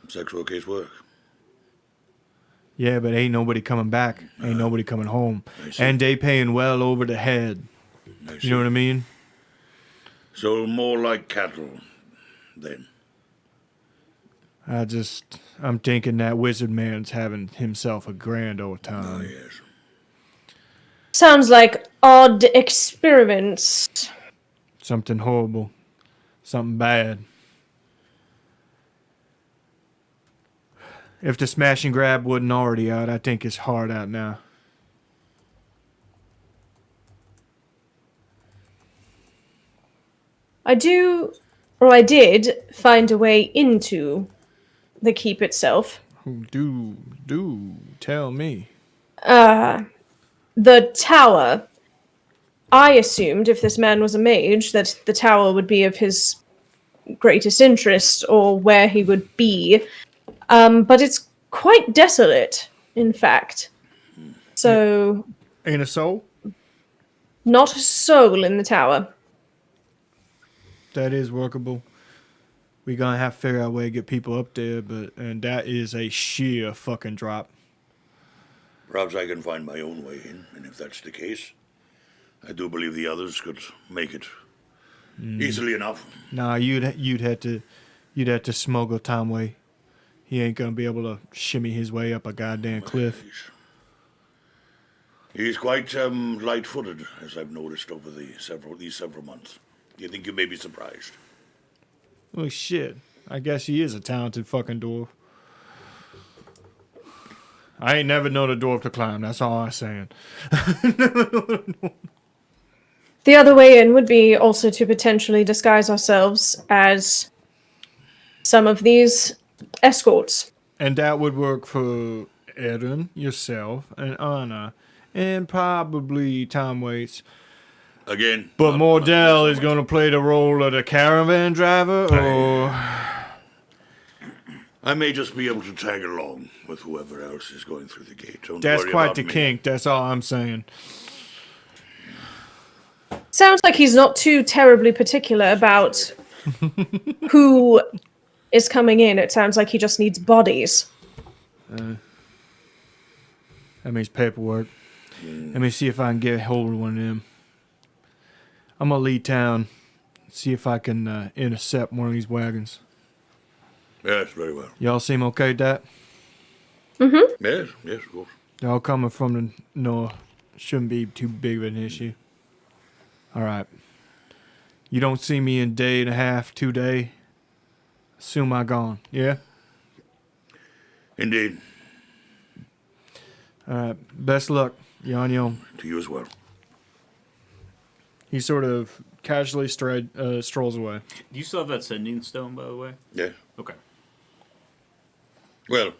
D: Sex work is work.
A: Yeah, but ain't nobody coming back. Ain't nobody coming home.
D: I see.
A: And they paying well over the head.
D: I
A: You know what I mean?
D: So more like cattle, then.
A: I'm thinking that wizard man's having himself a grand old
D: Ah,
A: time.
D: yes.
G: Sounds like odd experiments.
A: Something horrible. Something bad. If the smash and grab wasn't already out, I think it's hard out now.
G: I did find a way into the keep itself.
A: Do tell me.
G: The tower. I assumed if this man was a mage that the tower would be of his greatest interest or where he would be. But it's quite desolate, in fact. So,
A: Ain't a soul?
G: not a soul in the tower.
A: That is workable. We gonna have to figure out a way to get people up there, and that is a sheer fucking drop.
D: Perhaps I can find my own way in, and if that's the case, I do believe the others could make it easily enough.
A: Nah, you'd have to smuggle Tom way. He ain't gonna be able to shimmy his way up a goddamn cliff.
D: He's quite light-footed, as I've noticed over these several months. You think you may be surprised?
A: Oh shit! I guess he is a talented fucking dwarf. I ain't never known a dwarf to climb. That's all I'm saying.
G: The other way in would be also to potentially disguise ourselves as some of these escorts.
A: And that would work for Aaron, yourself, and Anna, and probably Tom Waits.
D: Again.
A: But Mordell is going to play the role of the caravan driver, or...
D: I may just be able to tag along with whoever else is going through the gate. Don't
A: That's
D: worry
A: quite
D: about
A: the
D: me.
A: kink. That's all I'm saying.
G: Sounds like he's not too terribly particular about who is coming in. It sounds like he just needs bodies.
A: That means paperwork. Let me see if I can get hold of one of them. I'm gonna leave town, see if I can intercept one of these wagons.
D: Yes, very well.
A: Y'all seem okay with that?
D: Yes, yes, of course.
A: Y'all coming from the north. Shouldn't be too big of an issue. Alright. You don't see me in day and a half, 2 day. Assume I gone, yeah?
D: Indeed.
A: Alright, best luck. You on your own.
D: To you as well.
A: He sort of casually strolls away.
C: Do you still have that sending stone, by the way?
D: Yeah.
C: Okay.
D: Well,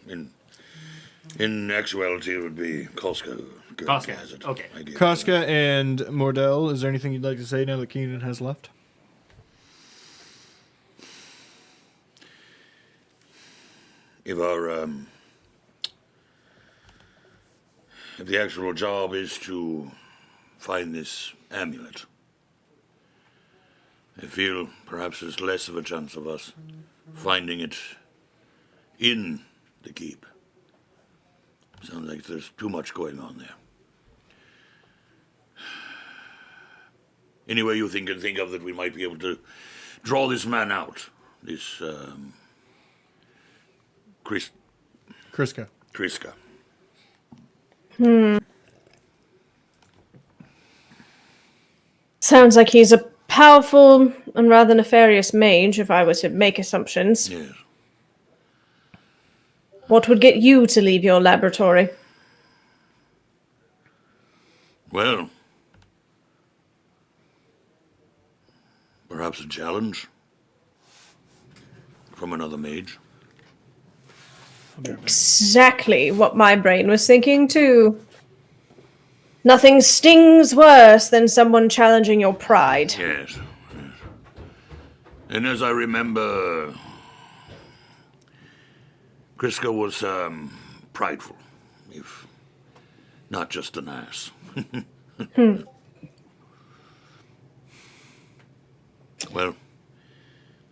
D: in actuality, it would be Koska. who
C: Koska,
D: has it.
C: okay.
D: I guess.
A: Koska and Mordell, is there anything you'd like to say now that Keenan has left?
D: If our if the actual job is to find this amulet, I feel perhaps there's less of a chance of us finding it in the keep. Sounds like there's too much going on there. Any way you think of that we might be able to draw this man out, this
A: Kriska.
D: Triska.
G: Sounds like he's a powerful and rather nefarious mage, if I were to make assumptions.
D: Yes.
G: What would get you to leave your laboratory?
D: Well, perhaps a challenge from another mage.
G: Exactly what my brain was thinking, too. Nothing stings worse than someone challenging your pride.
D: Yes. Yes. And as I remember, Kriska was prideful, if not just an ass. Well,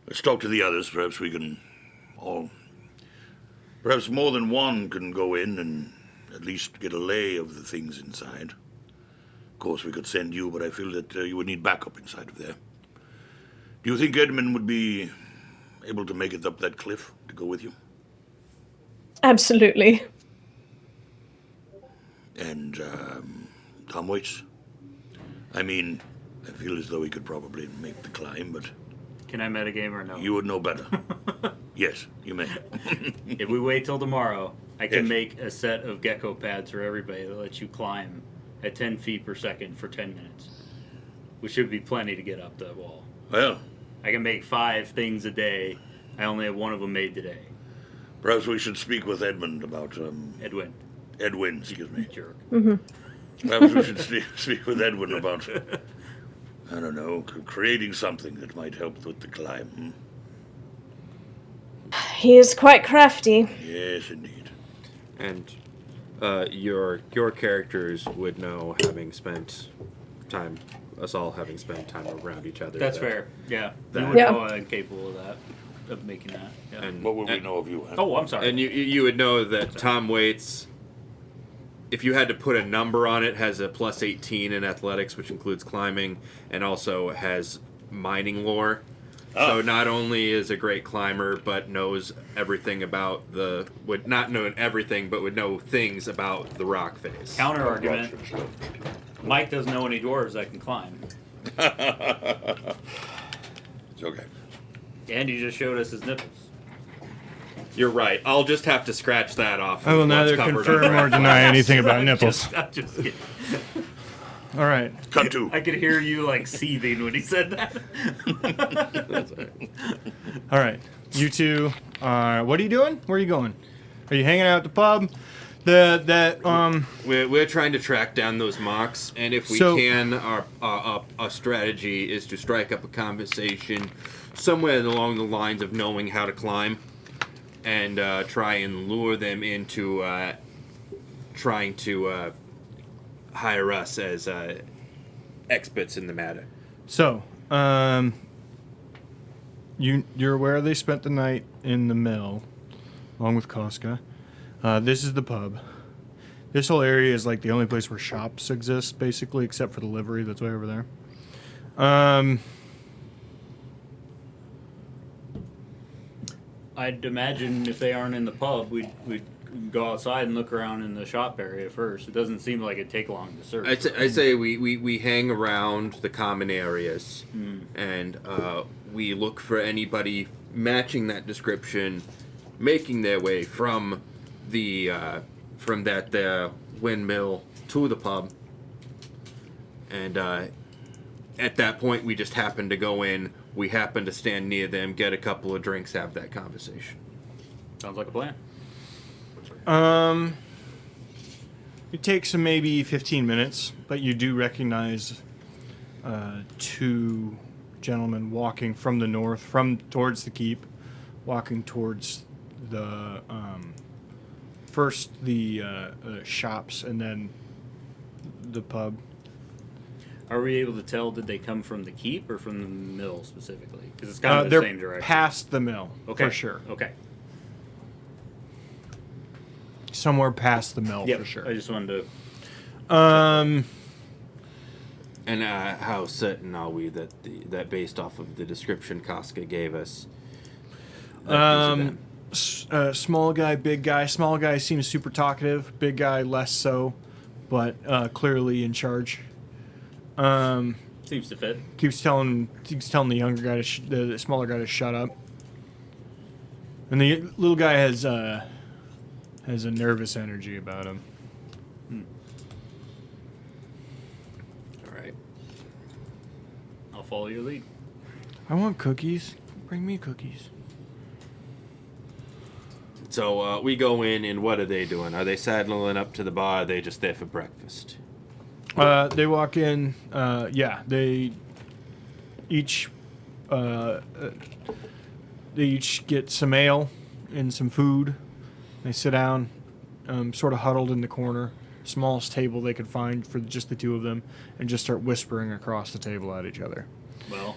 D: let's talk to the others. Perhaps we can all. Perhaps more than one can go in and at least get a lay of the things inside. Of course, we could send you, but I feel that you would need backup inside of there. Do you think Edmund would be able to make it up that cliff to go with you?
G: Absolutely.
D: And Tom Waits? I mean, I feel as though he could probably make the climb, but
C: Can I metagame or no?
D: you would know better. Yes, you may.
C: If we wait till tomorrow, I can
D: Yes.
C: make a set of gecko pads for everybody that lets you climb at 10 feet per second for 10 minutes. Which should be plenty to get up that wall.
D: Well,
C: I can make 5 things a day. I only have one of them made today.
D: perhaps we should speak with Edmund about
C: Edwin,
D: Edwin, excuse me.
C: jerk.
D: Perhaps we should speak with Edwin about, I don't know, creating something that might help with the climb. Hmm?
G: He is quite crafty.
D: Yes, indeed.
B: And your characters would know, having spent time, us all having spent time around each other.
C: That's
B: that-
C: fair. Yeah.
B: That-
C: You would
G: Yeah.
C: know I'm capable of that. Of making that. Yeah.
B: And
D: What would we know of you? Huh?
C: Oh, I'm sorry.
B: And you would know that Tom Waits, if you had to put a number on it, has a plus 18 in athletics, which includes climbing, and also has mining lore. So not only is a great climber, but knows everything about would not know everything, but would know things about the rock face.
C: Counter argument. Mike doesn't know any dwarves that can climb.
D: It's okay.
C: And he just showed us his nipples.
B: You're right. I'll just have to scratch that off.
A: I will
B: of what's
A: neither
B: covered
A: confirm
B: under
A: or deny anything about nipples.
C: I'm just kidding.
A: All right.
D: Cut to.
C: I could hear you like seething when he said that.
A: All right. You two are. What are you doing? Where are you going? Are you hanging out at the pub?
B: We're trying to track down those mocks, and if we
A: So-
B: can, our strategy is to strike up a conversation somewhere along the lines of knowing how to climb, and try and lure them into trying to hire us as experts in the matter.
A: So, you're aware they spent the night in the mill, along with Koska. This is the pub. This whole area is like the only place where shops exist, basically, except for the livery that's way over there.
C: I'd imagine if they aren't in the pub, we'd go outside and look around in the shop area first. It doesn't seem like it'd take long to search.
B: I say we hang around the common areas, and we look for anybody matching that description, making their way from that windmill to the pub. And at that point, we just happen to go in. We happen to stand near them, get a couple of drinks, have that conversation.
C: Sounds like a plan.
A: It takes maybe 15 minutes, but you do recognize two gentlemen walking from the north, towards the keep, walking towards the first the shops and then the pub.
C: Are we able to tell, did they come from the keep or from the mill specifically? Because it's kind of the
A: They're
C: same direction.
A: past the mill,
C: Okay.
A: for sure.
C: Okay.
A: Somewhere past the mill,
C: Yep.
A: for sure.
C: I just wanted to.
B: And how certain are we that that based off of the description Koska gave us?
A: Small guy, big guy. Small guy seems super talkative. Big guy less so, but clearly in charge.
C: Seems to fit.
A: Keeps telling the younger guy the smaller guy to shut up. And the little guy has a nervous energy about him.
B: All right.
C: I'll follow your lead.
A: I want cookies. Bring me cookies.
B: So we go in, and what are they doing? Are they saddling up to the bar? Or are they just there for breakfast?
A: They walk in. Yeah, they each get some ale and some food. They sit down, sort of huddled in the corner, smallest table they could find for just the two of them, and just start whispering across the table at each other.
C: Well,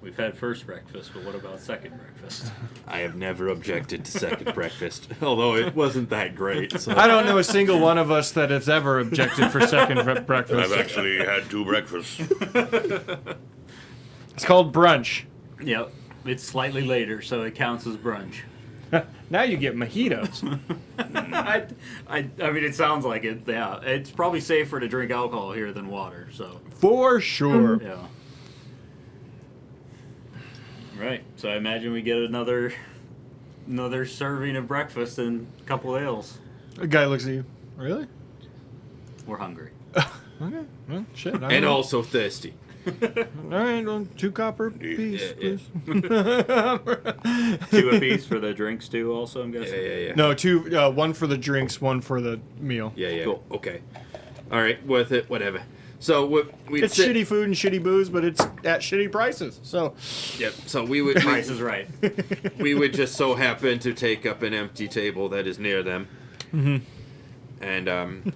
C: we've had first breakfast, but what about second breakfast?
B: I have never objected to second breakfast, although it wasn't that great. So.
A: I don't know a single one of us that has ever objected for second breakfast.
D: I've actually had 2 breakfasts.
A: It's called brunch.
C: Yep. It's slightly later, so it counts as brunch.
A: Now you get mojitos.
C: I mean, it sounds like it. Yeah, it's probably safer to drink alcohol here than water. So
A: For sure.
C: yeah. Right. So I imagine we get another serving of breakfast and a couple ales.
A: The guy looks at you. Really?
C: We're hungry.
A: Okay. Well, shit. I don't
B: And
A: know.
B: also thirsty.
A: All right, well, 2 copper piece,
B: Yeah,
A: please.
C: 2 apiece for the drinks too. Also, I'm guessing.
B: Yeah.
A: No, 2. 1 for the drinks, 1 for the meal.
B: Yeah.
C: Cool.
B: Okay. All right, worth it. Whatever. So we'd
A: It's shitty food and shitty booze, but it's at shitty prices. So,
B: Yep. So we would
C: Price is right.
B: we would just so happen to take up an empty table that is near them. Mm-hmm. And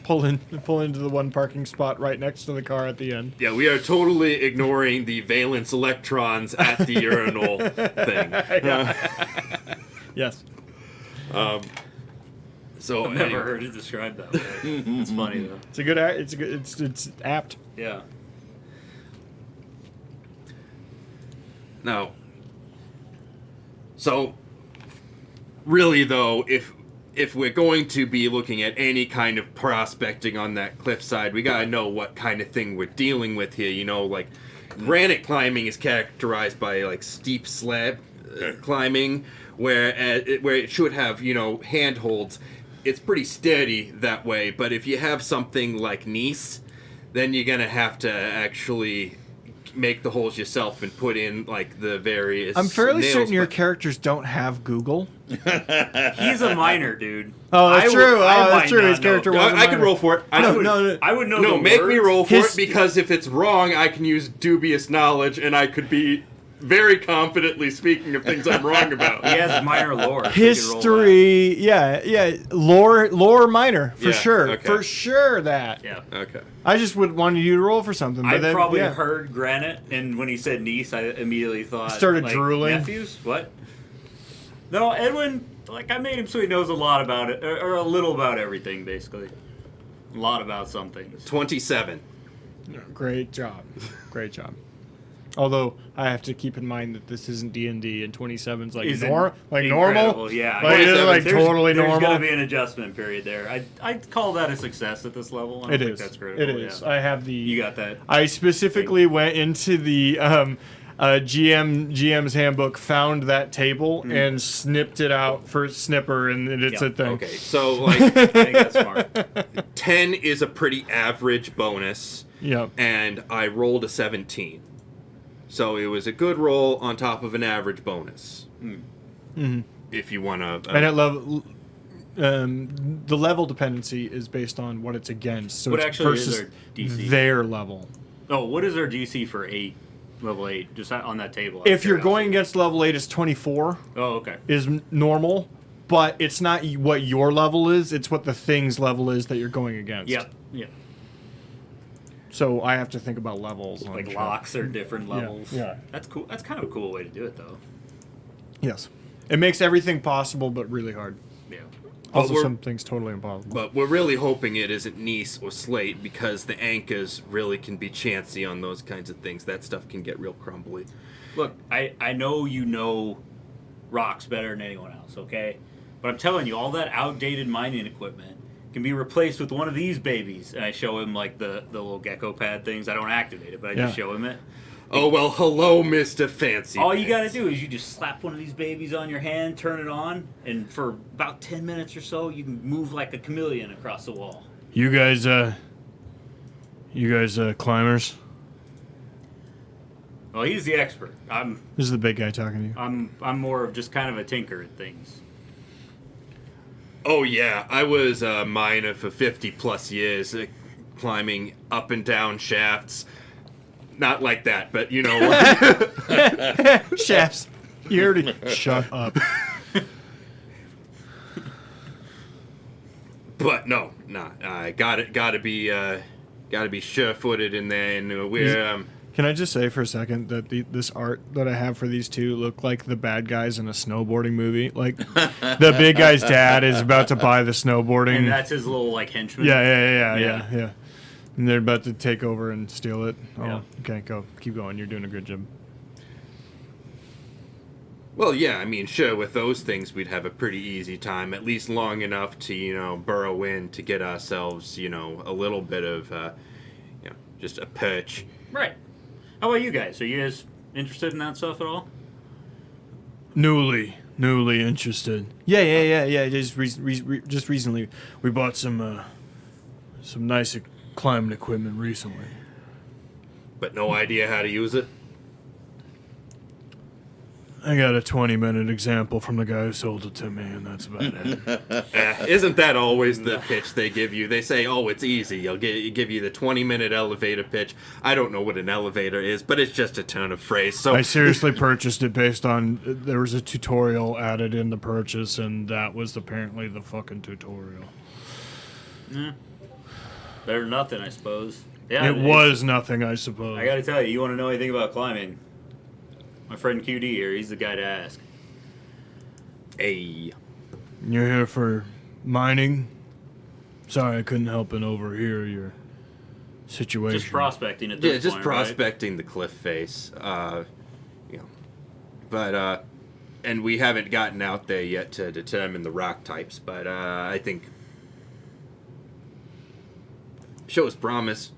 A: pull into the one parking spot right next to the car at the end.
B: yeah, we are totally ignoring the valence electrons at the urinal thing.
A: Yes.
B: So
C: I've never
B: anyway.
C: heard it described that way. It's funny though.
A: It's a good. It's apt.
C: Yeah.
B: No. So, really though, if we're going to be looking at any kind of prospecting on that cliffside, we gotta know what kind of thing we're dealing with here. You know, like granite climbing is characterized by like steep slab climbing, where it should have handholds. It's pretty steady that way. But if you have something like gneiss, then you're gonna have to actually make the holes yourself and put in like the various.
A: I'm fairly
B: nails,
A: certain your
B: but-
A: characters don't have Google.
C: He's a minor, dude.
A: Oh, that's true. That's true.
C: might
A: His
C: not
A: character
C: know.
A: was.
B: I can roll for it. I
A: No,
B: would-
A: no.
C: I would know.
B: No,
C: the
B: make me
C: words.
B: roll for
A: His-
B: it because if it's wrong, I can use dubious knowledge and I could be very confidently speaking of things I'm wrong about.
C: He has minor lore. so he can roll
A: History, yeah, lore minor for
B: Yeah,
A: sure,
B: okay.
A: for sure that.
C: that. Yeah.
B: Okay.
A: I just would want you to roll for something. But
C: I
A: then,
C: probably
A: yeah.
C: heard granite, and when he said niece, I immediately thought
A: Started
C: like,
A: drooling.
C: Nephews? What? No, Edwin. Like I made him so he knows a lot about it, or a little about everything, basically. A lot about some things.
B: 27.
A: Great job, great job. Although I have to keep in mind that this isn't D&D, and 27's like
C: Isn't
A: normal,
C: incredible, yeah.
A: like it's
B: 27,
A: like
C: There's-
A: totally
C: There's
A: normal.
C: gonna be an adjustment period there. I'd call that a success at this level. I
A: It
C: don't think
A: is.
C: that's critical.
A: It is.
C: Yeah.
A: I have the.
C: You got that.
A: I specifically went into the GM's handbook, found that table, and snipped it out for snipper, and it's
C: Yeah,
A: a thing.
B: Okay, so like
C: I think that's smart.
B: 10 is a pretty average bonus,
A: Yep.
B: and I rolled a 17. So it was a good roll on top of an average bonus. If you want to.
A: And at level, the level dependency is based on what it's against. So
C: What
A: it's
C: actually is
A: versus
C: our DC?
A: their level.
C: Oh, what is our DC for level 8? Just on that table.
A: If you're going against level 8, it's 24
C: Oh, okay.
A: is normal, but it's not what your level is. It's what the thing's level is that you're going against.
C: Yep. Yep.
A: So I have to think about levels. on
C: Like
A: shit.
C: locks are different levels.
A: yeah.
C: That's cool. That's kind of a cool way to do it, though.
A: Yes. It makes everything possible, but really hard.
C: Yeah.
A: Also,
B: we're-
A: some things totally impossible.
B: But we're really hoping it isn't Nice or Slate because the Ankas really can be chancy on those kinds of things. That stuff can get real crumbly.
C: Look, I know you know rocks better than anyone else, okay? But I'm telling you, all that outdated mining equipment can be replaced with one of these babies. And I show him like the little gecko pad things. I don't activate it, but I just
A: Yeah.
C: show him it.
B: Oh, well, hello, Mr. Fancy.
C: All you gotta do is you just slap one of these babies on your hand, turn it on, and for about 10 minutes or so, you can move like a chameleon across the wall.
A: You guys, climbers?
C: Well, he's the expert. I'm
A: This is the big guy talking to you.
C: I'm more of just kind of a tinker at things.
B: Oh, yeah. I was a miner for 50 plus years, climbing up and down shafts. Not like that, but you know.
A: Chefs. You already shut up.
B: But no, I gotta be sure-footed in there, and we're
A: Can I just say for a second that this art that I have for these two look like the bad guys in a snowboarding movie? Like, the big guy's dad is about to buy the snowboarding.
C: And that's his little like henchman.
A: Yeah. And they're about to take over and steal it. Oh,
C: Yeah.
A: okay, go. Keep going. You're doing a good job.
B: well, yeah. I mean, sure, with those things, we'd have a pretty easy time, at least long enough to burrow in to get ourselves a little bit of just a perch.
C: Right. How about you guys? Are you guys interested in that stuff at all?
A: Newly interested. Yeah. Just recently, we bought some nice climbing equipment recently.
B: But no idea how to use it.
A: I got a 20-minute example from the guy who sold it to me, and that's about it.
B: Isn't that always the pitch they give you? They say, "Oh, it's easy. Give you the 20-minute elevator pitch." I don't know what an elevator is, but it's just a turn of phrase. So
A: I seriously purchased it based on there was a tutorial added in the purchase, and that was apparently the fucking tutorial.
C: Better than nothing, I suppose. Yeah,
A: It was nothing, I suppose.
C: I gotta tell you, you want to know anything about climbing? My friend QD here, he's the guy to ask.
B: hey,
A: You're here for mining? Sorry, I couldn't help but overhear your situation.
C: Just prospecting at this
B: yeah, just
C: point, right?
B: prospecting the cliff face. But and we haven't gotten out there yet to determine the rock types. But I think shows promise.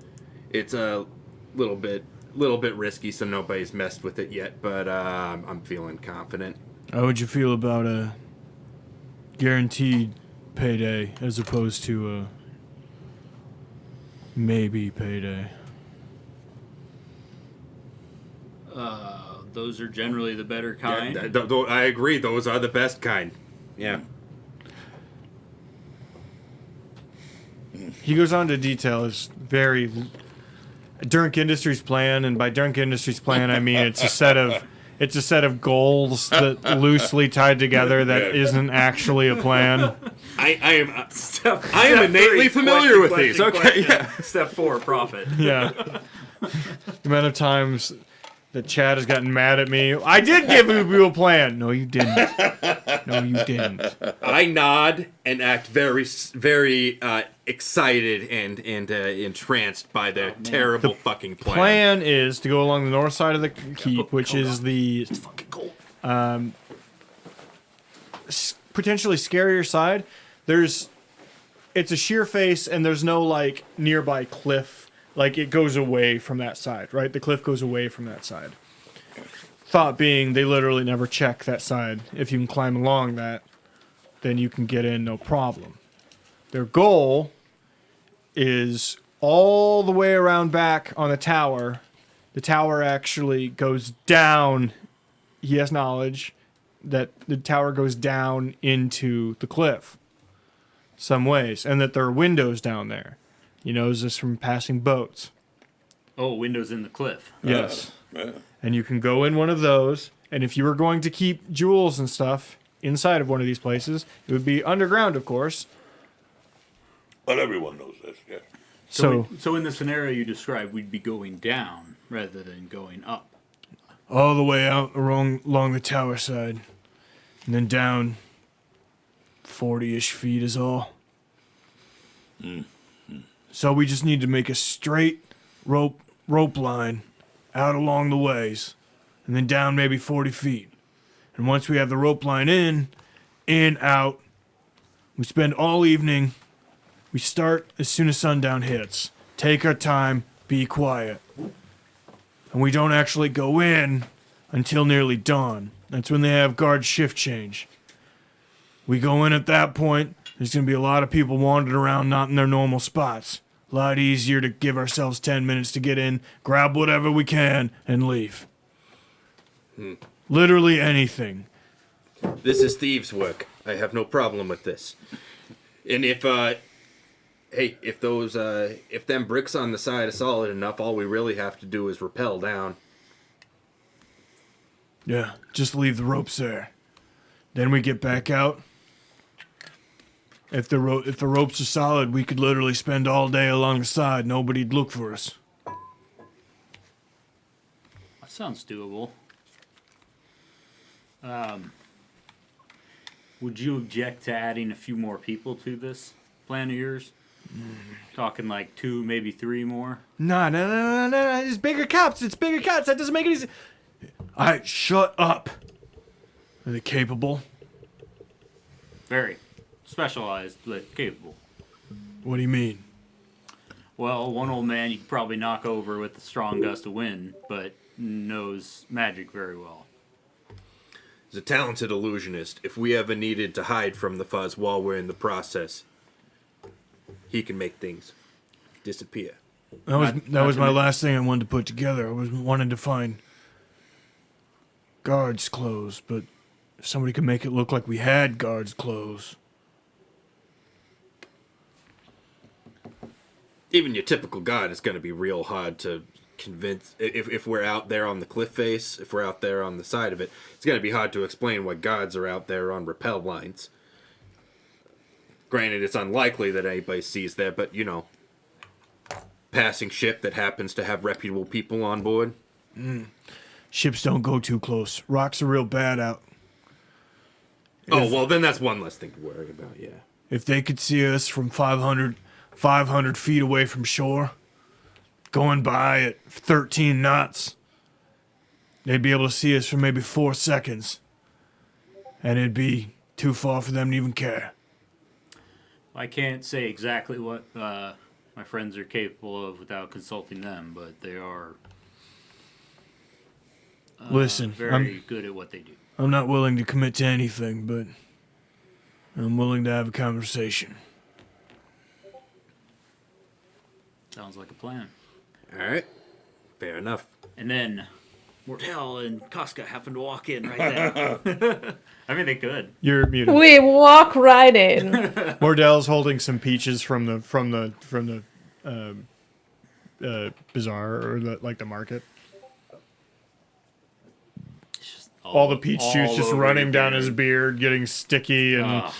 B: It's a little bit risky, so nobody's messed with it yet. But I'm feeling confident.
A: How would you feel about a guaranteed payday as opposed to a maybe payday?
C: Those are generally the better kind.
B: Yeah, I agree. Those are the best kind. Yeah.
A: He goes on to detail his very Dunk Industries plan, and by Dunk Industries plan I mean it's a set of It's a set of goals that loosely tied together that isn't actually a plan.
B: I am
C: Step
B: innately
C: 3,
B: familiar with
C: question,
B: these.
C: question,
B: Okay,
C: question. Step 4, profit.
A: Yeah. The amount of times that Chad has gotten mad at me. I did give you a plan. No, you didn't. No, you didn't.
B: I nod and act very, very excited and entranced by their terrible fucking plan.
A: Plan is to go along the north side of the keep, which is the potentially scarier side. It's a sheer face, and there's no like nearby cliff. Like it goes away from that side, right? The cliff goes away from that side. Thought being, they literally never check that side. If you can climb along that, then you can get in no problem. Their goal is all the way around back on the tower. The tower actually goes down. He has knowledge that the tower goes down into the cliff some ways, and that there are windows down there. He knows this from passing boats.
C: Oh, windows in the cliff.
A: Yes. And you can go in one of those, and if you were going to keep jewels and stuff inside of one of these places, it would be underground, of course.
D: But everyone knows this, yeah.
A: So
C: So in the scenario you described, we'd be going down rather than going up.
A: all the way out along the tower side, and then down 40-ish feet is all. So we just need to make a straight rope line out along the ways, and then down maybe 40 feet. And once we have the rope line in, out, we spend all evening. We start as soon as sundown hits. Take our time, be quiet. And we don't actually go in until nearly dawn. That's when they have guard shift change. We go in at that point. There's going to be a lot of people wandering around not in their normal spots. A lot easier to give ourselves 10 minutes to get in, grab whatever we can, and leave. Literally anything.
B: This is thieves' work. I have no problem with this. And if them bricks on the side are solid enough, all we really have to do is rappel down.
A: Yeah, just leave the ropes there. Then we get back out. If the ropes are solid, we could literally spend all day along the side. Nobody'd look for us.
C: That sounds doable. Would you object to adding a few more people to this plan of yours? Talking like 2, maybe 3 more?
A: No. It's bigger cops. It's bigger cops. That doesn't make any sense. All right, shut up. Are they capable?
C: Very. Specialized, but capable.
A: What do you mean?
C: Well, one old man you could probably knock over with a strong gust of wind, but knows magic very well.
B: He's a talented illusionist. If we ever needed to hide from the fuzz while we're in the process, he can make things disappear.
A: That was my last thing I wanted to put together. I was wanting to find guards' clothes, but if somebody could make it look like we had guards' clothes.
B: Even your typical guard is going to be real hard to convince. If we're out there on the cliff face, if we're out there on the side of it, it's going to be hard to explain why guards are out there on rappel lines. Granted, it's unlikely that anybody sees that, but passing ship that happens to have reputable people on board.
A: Ships don't go too close. Rocks are real bad out.
B: Oh, well, then that's one less thing to worry about, yeah.
A: If they could see us from 500 feet away from shore, going by at 13 knots, they'd be able to see us for maybe 4 seconds. And it'd be too far for them to even care.
C: I can't say exactly what my friends are capable of without consulting them, but they are
A: Listen,
C: very good at what they do.
A: I'm not willing to commit to anything, but I'm willing to have a conversation.
C: Sounds like a plan.
B: All right. Fair enough.
C: And then Mortel and Casca happen to walk in right there. I mean, they could.
A: You're muted.
G: We walk right in.
A: Mordell's holding some peaches from the bazaar or the market. all the peach juice
C: all
A: just
C: over
A: running
C: your
A: down
C: beard.
A: his beard, getting sticky, and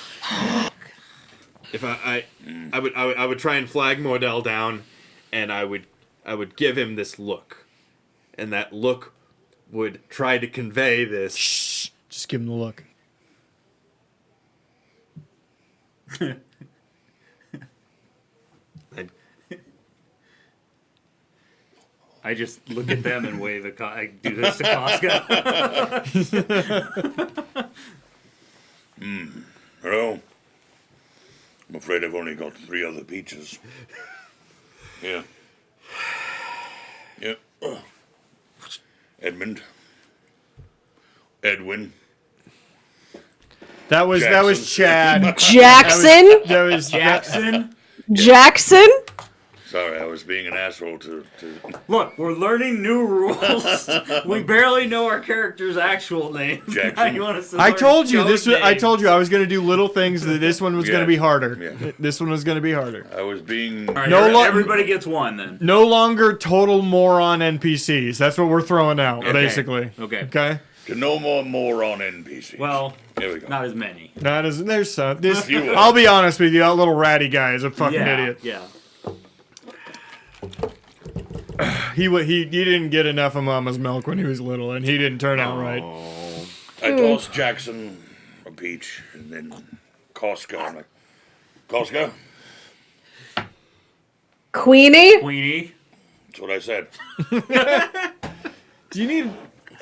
B: If I would try and flag Mordell down, and I would give him this look, and that look would try to convey this.
A: shh, just give him the look.
B: I'd-
C: I just look at them and wave a. I do this to Casca.
D: Well, I'm afraid I've only got 3 other peaches. Yeah. Yeah. Edmund. Edwin.
A: That was Chad.
G: Jackson?
A: That was
C: Jackson.
G: Jackson?
D: Sorry, I was being an asshole to
C: Look, we're learning new rules. We barely know our character's actual name.
D: Jackson.
C: Now you want us to
A: I
C: learn
A: told you
C: code
A: this. I
C: names.
A: told you I was going to do little things. That this one was going
D: Yeah.
A: to be harder.
D: Yeah.
A: This one was going to be harder.
D: I was being...
C: All right,
A: No lo-
C: everybody gets one then.
A: No longer total moron NPCs. That's what we're throwing out, basically.
C: Okay.
A: Okay.
D: To no more moron NPCs.
C: Well,
D: There we go.
C: not as many.
A: Not as there's some. This.
D: Few.
A: I'll be honest with you. That little ratty guy is a fucking
C: Yeah.
A: idiot.
C: Yeah.
A: He didn't get enough of Mama's milk when he was little, and he didn't turn out right.
D: I tossed Jackson a peach, and then Casca. I'm like, Casca?
G: Queenie?
C: Queenie.
D: That's what I said.
A: Do you need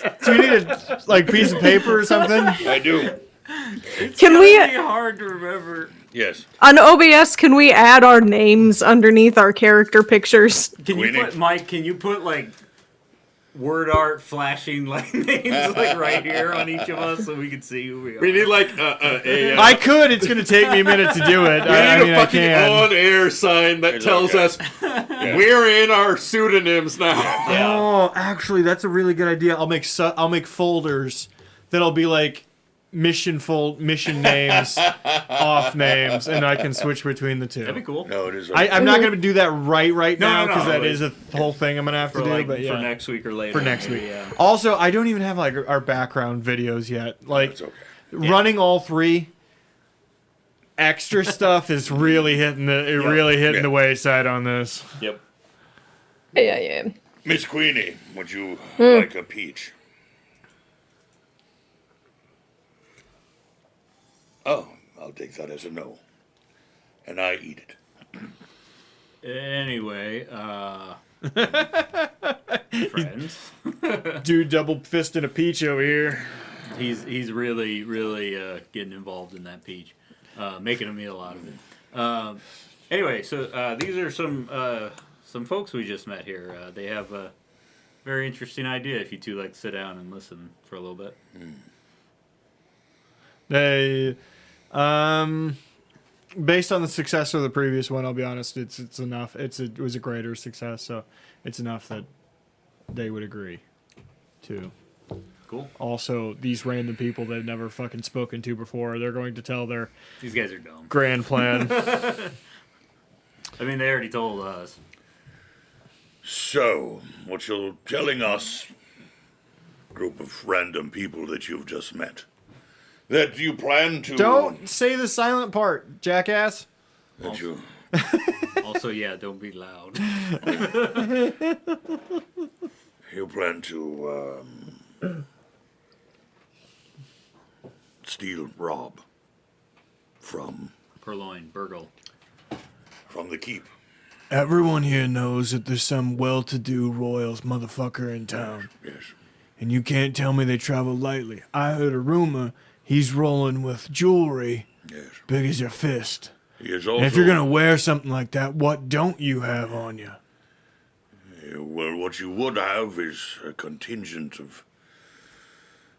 A: a like piece of paper or something?
D: I do.
G: Can
C: It's
G: we,
C: gonna be hard to remember.
D: Yes.
G: on OBS, can we add our names underneath our character pictures?
C: Can you
D: Queenie.
C: put Mike? Can you put like word art flashing like names like right here on each of us so we can see who we are?
B: We need like a
A: I could. It's gonna take me a minute to do it.
B: we
A: I
B: need
A: mean,
B: a
A: I
B: fucking
A: can.
B: on-air sign that
D: It's
B: tells
D: okay.
B: us we're in our pseudonyms now.
A: Oh, actually, that's a really good idea. I'll make folders that'll be like mission names, off names, and I can switch between the two.
C: That'd be cool.
D: No, it is.
A: I'm not gonna do that right
C: No,
A: now
C: no,
A: because
C: no,
A: that
C: like-
A: is a whole thing I'm gonna have to
C: For
A: do.
C: like
A: But yeah,
C: for next week or later.
A: for next week.
C: Yeah.
A: Also, I don't even have like our background videos yet. Like
D: It's okay.
A: running all 3. Extra stuff is really hitting
D: Yeah.
A: the wayside on this.
C: Yep.
G: Yeah.
D: Miss Queenie, would you like a peach? Oh, I'll take that as a no. And I eat it.
C: Anyway, friends.
A: Dude, double fisting a peach over here.
C: He's really getting involved in that peach, making a meal out of it. Anyway, so these are some folks we just met here. They have a very interesting idea. If you two like to sit down and listen for a little bit.
A: They, based on the success of the previous one, I'll be honest, it's enough. It was a greater success, so it's enough that they would agree to.
C: Cool.
A: Also, these random people they've never fucking spoken to before, they're going to tell their
C: These guys are dumb.
A: grand plan.
C: I mean, they already told us.
D: So, what you're telling us, group of random people that you've just met, that you plan to...
A: Don't say the silent part, jackass.
D: That you...
C: Also, yeah, don't be loud.
D: You plan to, rob from
C: Burgle.
D: the keep.
A: Everyone here knows that there's some well-to-do royals motherfucker in town.
D: Yes.
A: And you can't tell me they travel lightly. I heard a rumor he's rolling with jewelry
D: Yes.
A: big as your fist.
D: He is also...
A: And if you're gonna wear something like that, what don't you have on you?
D: Well, what you would have is a contingent of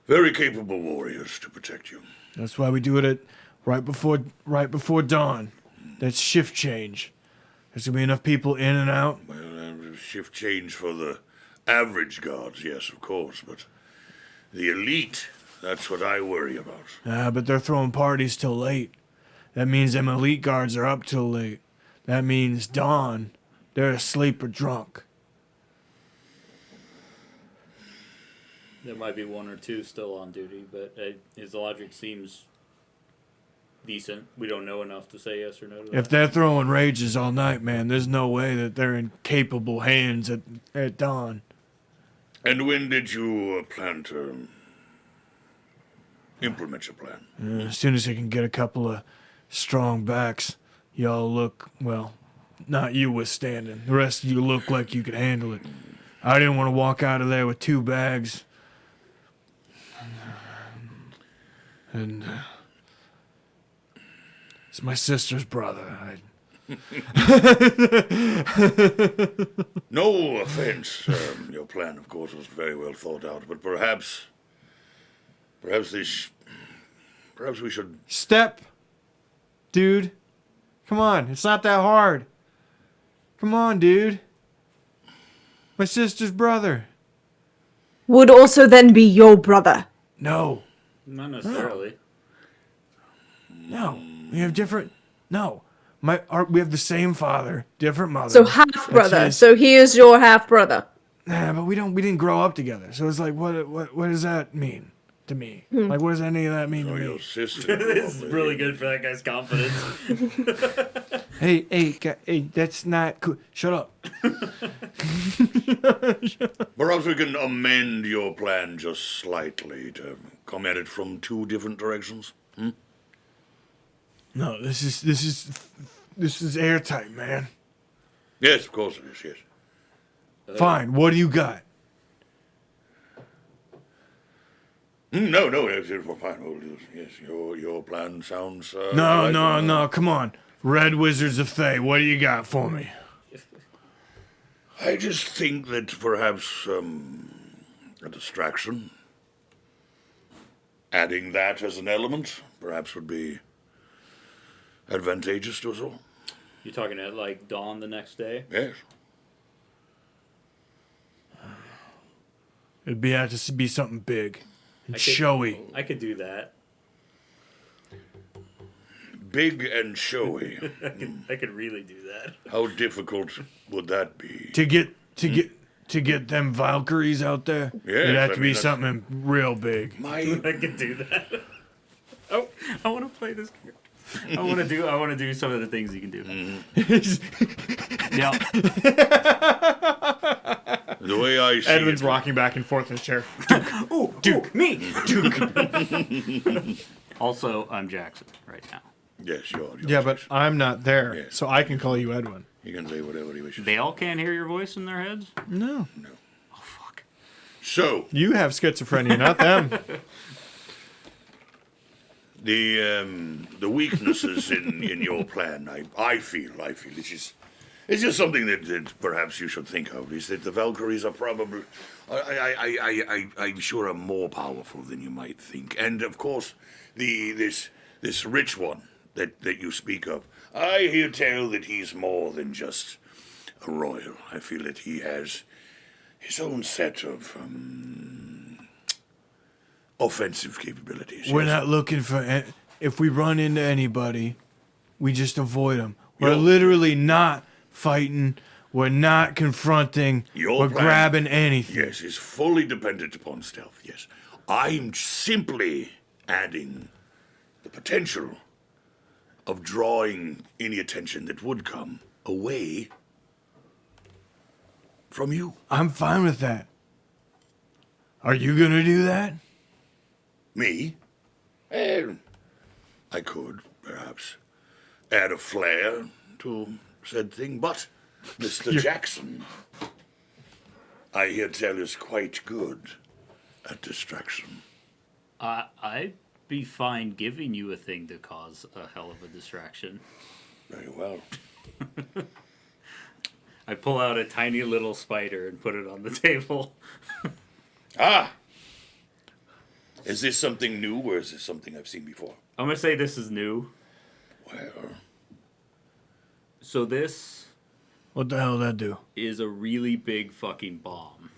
D: very capable warriors to protect you.
A: That's why we do it at right before dawn. That's shift change. There's gonna be enough people in and out.
D: Well, shift change for the average guards, yes, of course, but the elite, that's what I worry about.
A: But they're throwing parties till late. That means them elite guards are up till late. That means dawn, they're asleep or drunk.
C: There might be one or two still on duty, but his logic seems decent. We don't know enough to say yes or no to that.
A: If they're throwing rages all night, man, there's no way that they're in capable hands at dawn.
D: And when did you plan to implement your plan?
A: As soon as I can get a couple of strong backs, y'all look, well, not you withstanding. The rest of you look like you could handle it. I didn't want to walk out of there with 2 bags. And it's my sister's brother.
D: No offense. Your plan, of course, was very well thought out, but perhaps we should.
A: Step, dude. Come on, it's not that hard. Come on, dude. My sister's brother.
G: Would also then be your brother.
A: No,
C: Not necessarily.
A: no. We have different. No, we have the same father, different mother.
G: So half
A: That's
G: brother.
A: his.
G: So he is your half brother.
A: Nah, but we didn't grow up together. So it's like, what does that mean to me? Like, what does any of that mean to
D: Oh,
A: me?
D: your sister.
C: This is really good for that guy's confidence.
A: Hey, that's not cool. Shut up.
D: Perhaps we can amend your plan just slightly to come at it from 2 different directions.
A: No, this is airtight, man.
D: Yes, of course it is. Yes.
A: Fine. What do you got?
D: No, it's fine. Well, yes, your plan sounds.
A: No. Come on, Red Wizards of Thay. What do you got for me?
D: I just think that perhaps a distraction, adding that as an element, perhaps would be advantageous to us all.
C: You're talking at like dawn the next day?
D: Yes.
A: It'd have to be something big and showy.
C: I could do that.
D: Big and showy.
C: I could really do that.
D: How difficult would that be?
A: To get them Valkyries out there,
D: Yes,
A: it'd have
D: I
A: to
D: mean,
A: be
D: that's-
A: something real big.
C: I could do that. Oh, I want to play this game. I want to do some of the things you can do. Yeah.
D: The way I see
A: Edwin's
D: it,
A: rocking back and forth in his chair.
C: Ooh, Duke, me. Duke. Also, I'm Jackson right now.
D: yes, you're
A: Yeah, but I'm not there,
D: Yes.
A: so I can call you Edwin.
D: you can say whatever you wish.
C: They all can't hear your voice in their heads?
A: No,
C: Oh, fuck.
D: So
A: you have schizophrenia, not them.
D: the weaknesses in your plan, I feel it's just something that perhaps you should think of. Is that the Valkyries are probably, I'm sure, are more powerful than you might think, and of course, this rich one that you speak of. I hear tell that he's more than just a royal. I feel that he has his own set of offensive capabilities.
A: We're
D: yes.
A: not looking for. If we run into anybody, we just avoid them. We're
D: Your-
A: literally not fighting. We're not confronting.
D: Your
A: We're
D: plan-
A: grabbing anything.
D: Yes, is fully dependent upon stealth, yes. I'm simply adding the potential of drawing any attention that would come away from you.
A: I'm fine with that. Are you gonna do that?
D: Me? I could, perhaps, add a flair to said thing, but Mr. Jackson, I hear tell, is quite good at distraction.
C: I'd be fine giving you a thing to cause a hell of a distraction.
D: Very well.
C: I pull out a tiny little spider and put it on the table.
D: Ah! Is this something new, or is this something I've seen before?
C: I'm going to say this is new.
D: Well,
C: So this
A: What the hell did that do?
C: is a really big fucking bomb.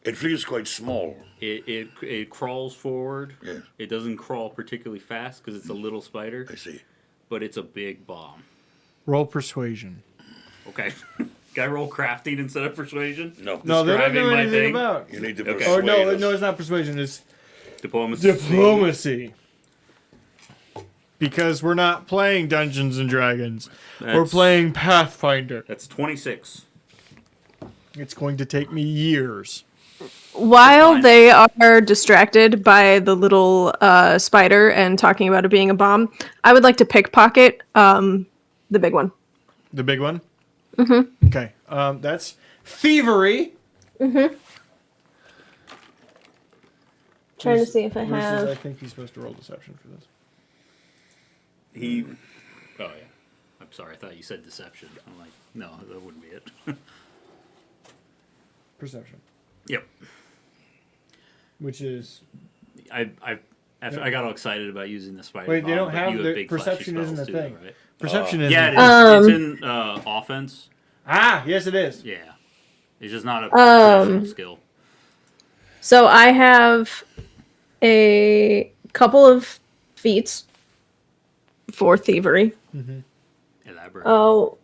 D: it feels quite small.
C: It crawls forward.
D: Yes.
C: It doesn't crawl particularly fast because it's a little spider,
D: I see.
C: but it's a big bomb.
A: Roll persuasion.
C: Okay. Can I roll crafting instead of persuasion?
D: No.
A: No, they don't
C: Describing
A: know
C: my
A: anything
C: thing?
A: about.
D: You need to
C: Okay.
D: persuade
A: Oh no,
D: us.
A: no, it's not persuasion. It's
C: Diplomacy.
A: diplomacy. Because we're not playing Dungeons and Dragons. We're
C: That's-
A: playing Pathfinder.
C: That's 26.
A: It's going to take me years.
G: While
C: fine.
G: they are distracted by the little spider and talking about it being a bomb, I would like to pickpocket the big one.
A: The big one? Mm-hmm. Okay. That's thievery.
G: Trying to see if I
A: Versus, I
G: have.
A: think he's supposed to roll deception for this.
C: He. Oh, yeah. I'm sorry. I thought you said deception. I'm like, no, that wouldn't be it.
A: Perception.
C: Yep.
A: Which is...
C: I got all excited about using the spider.
A: Wait, they don't
C: bomb, but
A: have
C: you
A: the-
C: big flashy
A: perception isn't
C: spells
A: a
C: too,
A: thing.
C: right?
A: Perception is...
C: Yeah, it is. It's in offense.
A: Ah, yes it is.
C: Yeah. It's just not a traditional skill.
G: So I have a couple of feats for thievery.
C: Elaborate.
G: Oh,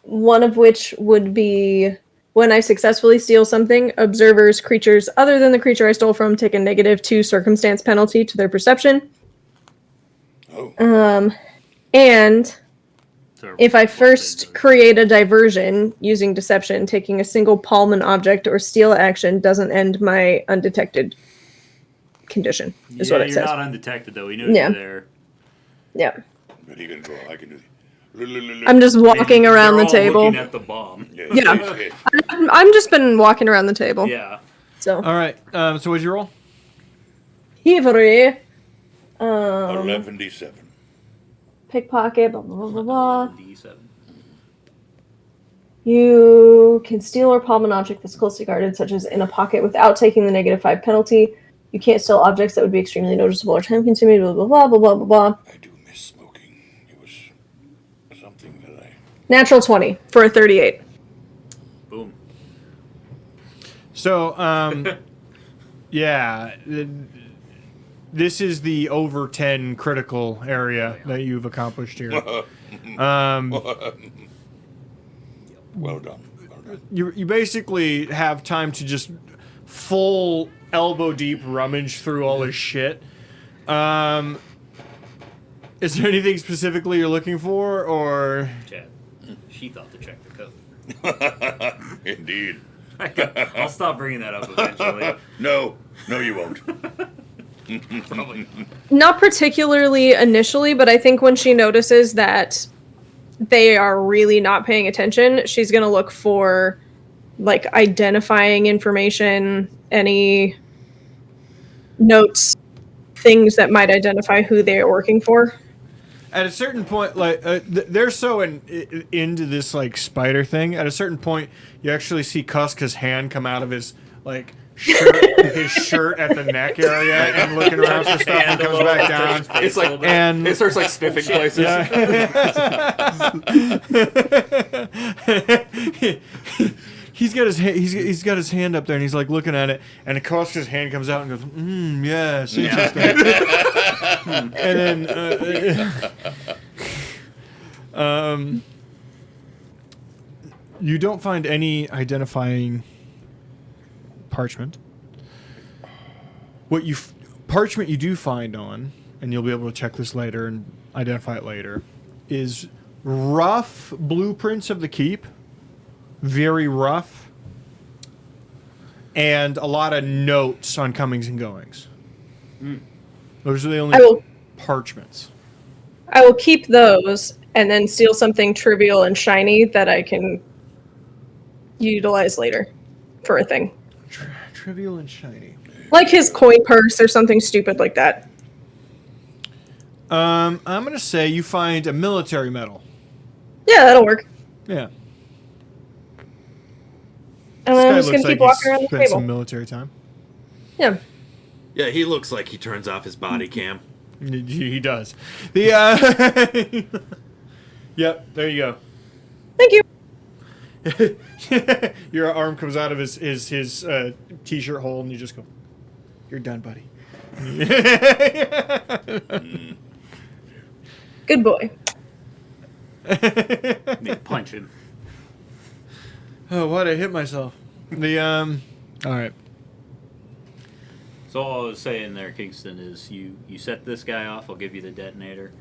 G: one of which would be when I successfully steal something, observers, creatures other than the creature I stole from take a -2 circumstance penalty to their perception.
D: Oh.
G: And
C: So
G: if I
C: what
G: first
C: they do.
G: create a diversion using deception, taking a single palm an object or steal action doesn't end my undetected condition, is
C: yeah,
G: what it
C: you're
G: says.
C: not undetected though. We knew
G: Yeah.
C: you were there.
G: Yeah.
D: But he can draw. I can do it.
G: I'm just walking
C: They're
G: around the
C: all
G: table.
C: looking at the bomb.
G: Yeah.
D: Okay.
G: I'm just been walking around the table.
C: Yeah.
G: So
A: All right. So what'd you roll?
G: thievery,
D: 11d7.
G: pickpocket, blah blah blah blah blah.
C: D7.
G: You can steal or palm an object that's closely guarded, such as in a pocket, without taking the -5 penalty. You can't steal objects that would be extremely noticeable or time-consuming. Blah blah blah blah blah blah blah.
D: I do miss smoking. It was something that I...
G: Natural 20 for a 38.
C: Boom.
A: So, yeah. This is the over 10 critical area that you've accomplished here.
D: Well done. Well done.
A: You basically have time to just full elbow deep rummage through all his shit. Is there anything specifically you're looking for, or
C: Chad. She thought to check the code.
D: Indeed.
C: I'll stop bringing that up eventually.
D: No. No, you won't.
C: Probably not.
G: Not particularly initially, but I think when she notices that they are really not paying attention, she's going to look for like identifying information, any notes, things that might identify who they are working for.
A: at a certain point, like they're so into this like spider thing. At a certain point, you actually see Kuska's hand come out of his like shirt at the neck area and looking around for stuff and comes back down.
B: It's like
A: And
B: it starts like sniffing places.
A: He's got he's got his hand up there and he's like looking at it, and Kuska's hand comes out and goes, yes, interesting. And then you don't find any identifying parchment. What parchment you do find on, and you'll be able to check this later and identify it later, is rough blueprints of the keep. Very rough. And a lot of notes on comings and goings. Those are the only parchments.
G: I will keep those and then steal something trivial and shiny that I can utilize later for a thing.
A: Trivial and shiny.
G: Like his coin purse or something stupid like that.
A: I'm going to say you find a military medal.
G: Yeah, that'll work.
A: Yeah.
G: And
A: This
G: then
A: guy
G: I'm just going
A: looks
G: to keep
A: like
G: walking
A: he's
G: around the
A: spent some
G: table.
A: military time.
G: Yeah.
B: Yeah, he looks like he turns off his body cam.
A: He does. The Yep, there you go.
G: Thank you.
A: Your arm comes out of his t-shirt hole, and you just go, "You're done, buddy."
G: Good boy.
C: Need to punch him.
A: Oh, why'd I hit myself? All right.
C: So all I was saying there, Kingston, is you set this guy off. I'll give you the detonator.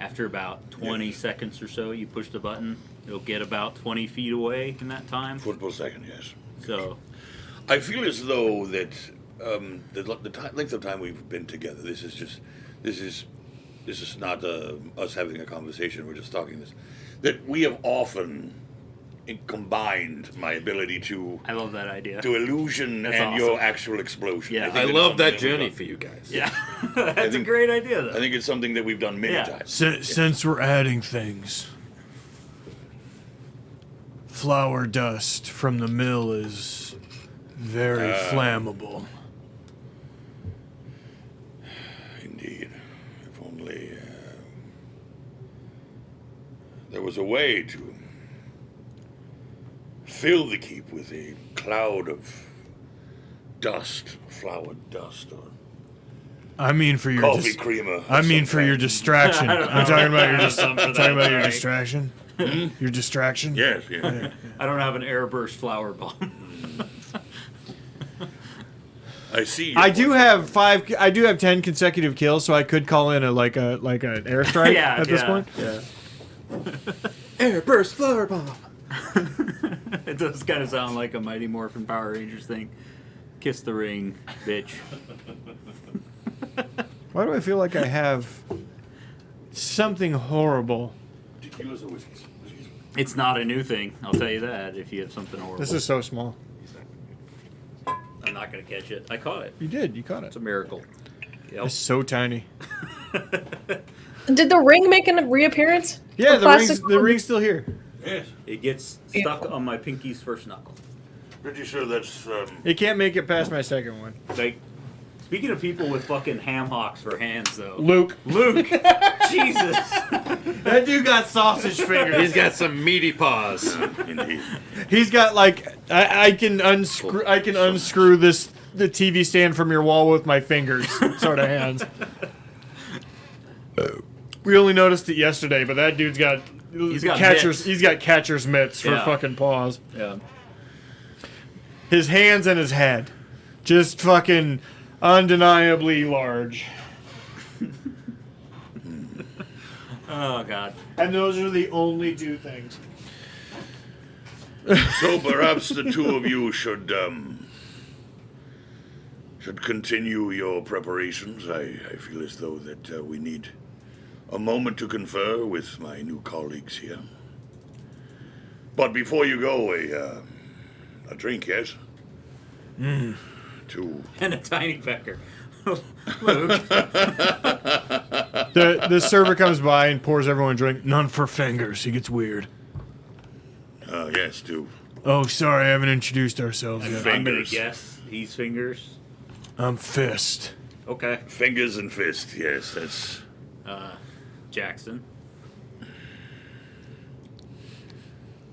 C: After about 20 seconds or so, you push the button. It'll get about 20 feet away in that time.
D: Foot per second, yes.
C: So
D: I feel as though that the length of time we've been together. This is not us having a conversation. We're just talking this. That we have often combined my ability to
C: I love that idea.
D: illusion
C: That's
D: and
C: awesome.
D: your actual explosion.
C: Yeah.
D: think
B: I
D: that's
B: love
D: something
B: that
D: we've
B: journey
D: done-
B: for you guys.
C: Yeah, that's a
D: think-
C: great idea, though.
D: I think it's something that we've done many
C: Yeah.
D: times.
A: Since we're adding things, flour dust from the mill is very flammable.
D: Indeed. If only there was a way to fill the keep with a cloud of dust, flour dust, or
A: I mean, for your
D: coffee creamer. of
A: I mean,
D: some
A: for your
D: kind.
A: distraction.
C: I don't know.
A: I'm talking about your
C: I don't know for
A: talking
C: that,
A: about your
C: sorry.
A: distraction. Your distraction.
D: Yes, yes.
C: I don't have an airburst flower bomb.
D: I see. your
A: I do
D: point.
A: have 5. I do have 10 consecutive kills, so I could call in like an airstrike
C: Yeah,
A: at this
C: yeah.
A: point.
C: Yeah.
B: Airburst flower bomb.
C: It does kind of sound like a Mighty Morphin Power Rangers thing. Kiss the ring, bitch.
A: Why do I feel like I have something horrible?
D: Tequilas or whiskeys? Whiskeys.
C: It's not a new thing, I'll tell you that, if you have something horrible.
A: This is so small.
C: I'm not going to catch it. I caught it.
A: You did. You caught it.
C: It's a miracle. Yep.
A: It's so tiny.
G: Did the ring make a reappearance?
A: Yeah,
G: The plastic
A: the
G: one?
A: ring's still here.
D: Yes.
C: It gets stuck on my pinky's first knuckle.
D: Pretty sure that's.
A: It can't make it past my second one.
C: Like, speaking of people with fucking ham hocks for hands, though.
A: Luke.
C: Jesus.
A: That dude got sausage fingers.
B: He's got some meaty paws.
D: Indeed.
A: He's got like I can unscrew the TV stand from your wall with my fingers, sort of hands. We only noticed it yesterday, but that dude's got
C: got
A: catcher's
C: mitts.
A: he's got catcher's mitts for
C: Yeah.
A: fucking paws.
C: Yeah.
A: His hands and his head, just fucking undeniably large.
C: Oh, God.
A: And those are the only two things.
D: So perhaps the two of you should continue your preparations. I feel as though that we need a moment to confer with my new colleagues here. But before you go, a drink, yes? To
C: And a tiny pecker. Luke.
A: The server comes by and pours everyone a drink. None for fingers. He gets weird.
D: yes, to
A: Oh, sorry, I haven't introduced ourselves yet.
C: I'm going to
D: Fingers.
C: guess he's fingers.
A: I'm Fist.
C: Okay.
D: fingers and fist. Yes, that's
C: Jackson.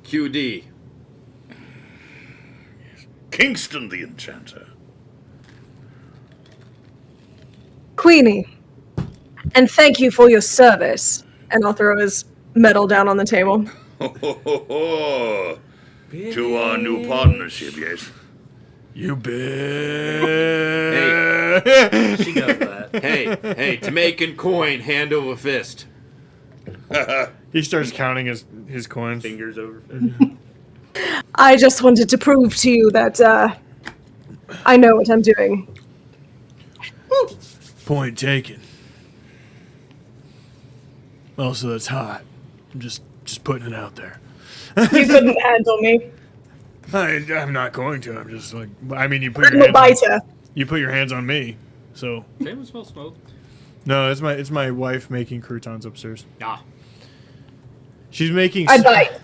B: QD.
D: Kingston the Enchanter.
G: Queenie. And thank you for your service. And I'll throw his medal down on the table.
D: Ho, ho, ho, ho. To our new partnership, yes.
A: You bitch.
C: She does that.
B: Hey, to make and coin, hand over fist.
A: He starts counting his coins.
C: Fingers over.
G: I just wanted to prove to you that I know what I'm doing.
A: Point taken. Also, that's hot. I'm just putting it out there.
G: You couldn't handle me.
A: I'm not going to. I'm just like, I mean, you put
G: I'm
A: your
G: a
A: hands
G: biter.
A: you put your hands on me. So
B: Anyone smell smoke?
A: no, it's my wife making croutons upstairs.
C: Ah.
A: She's making
G: I bite.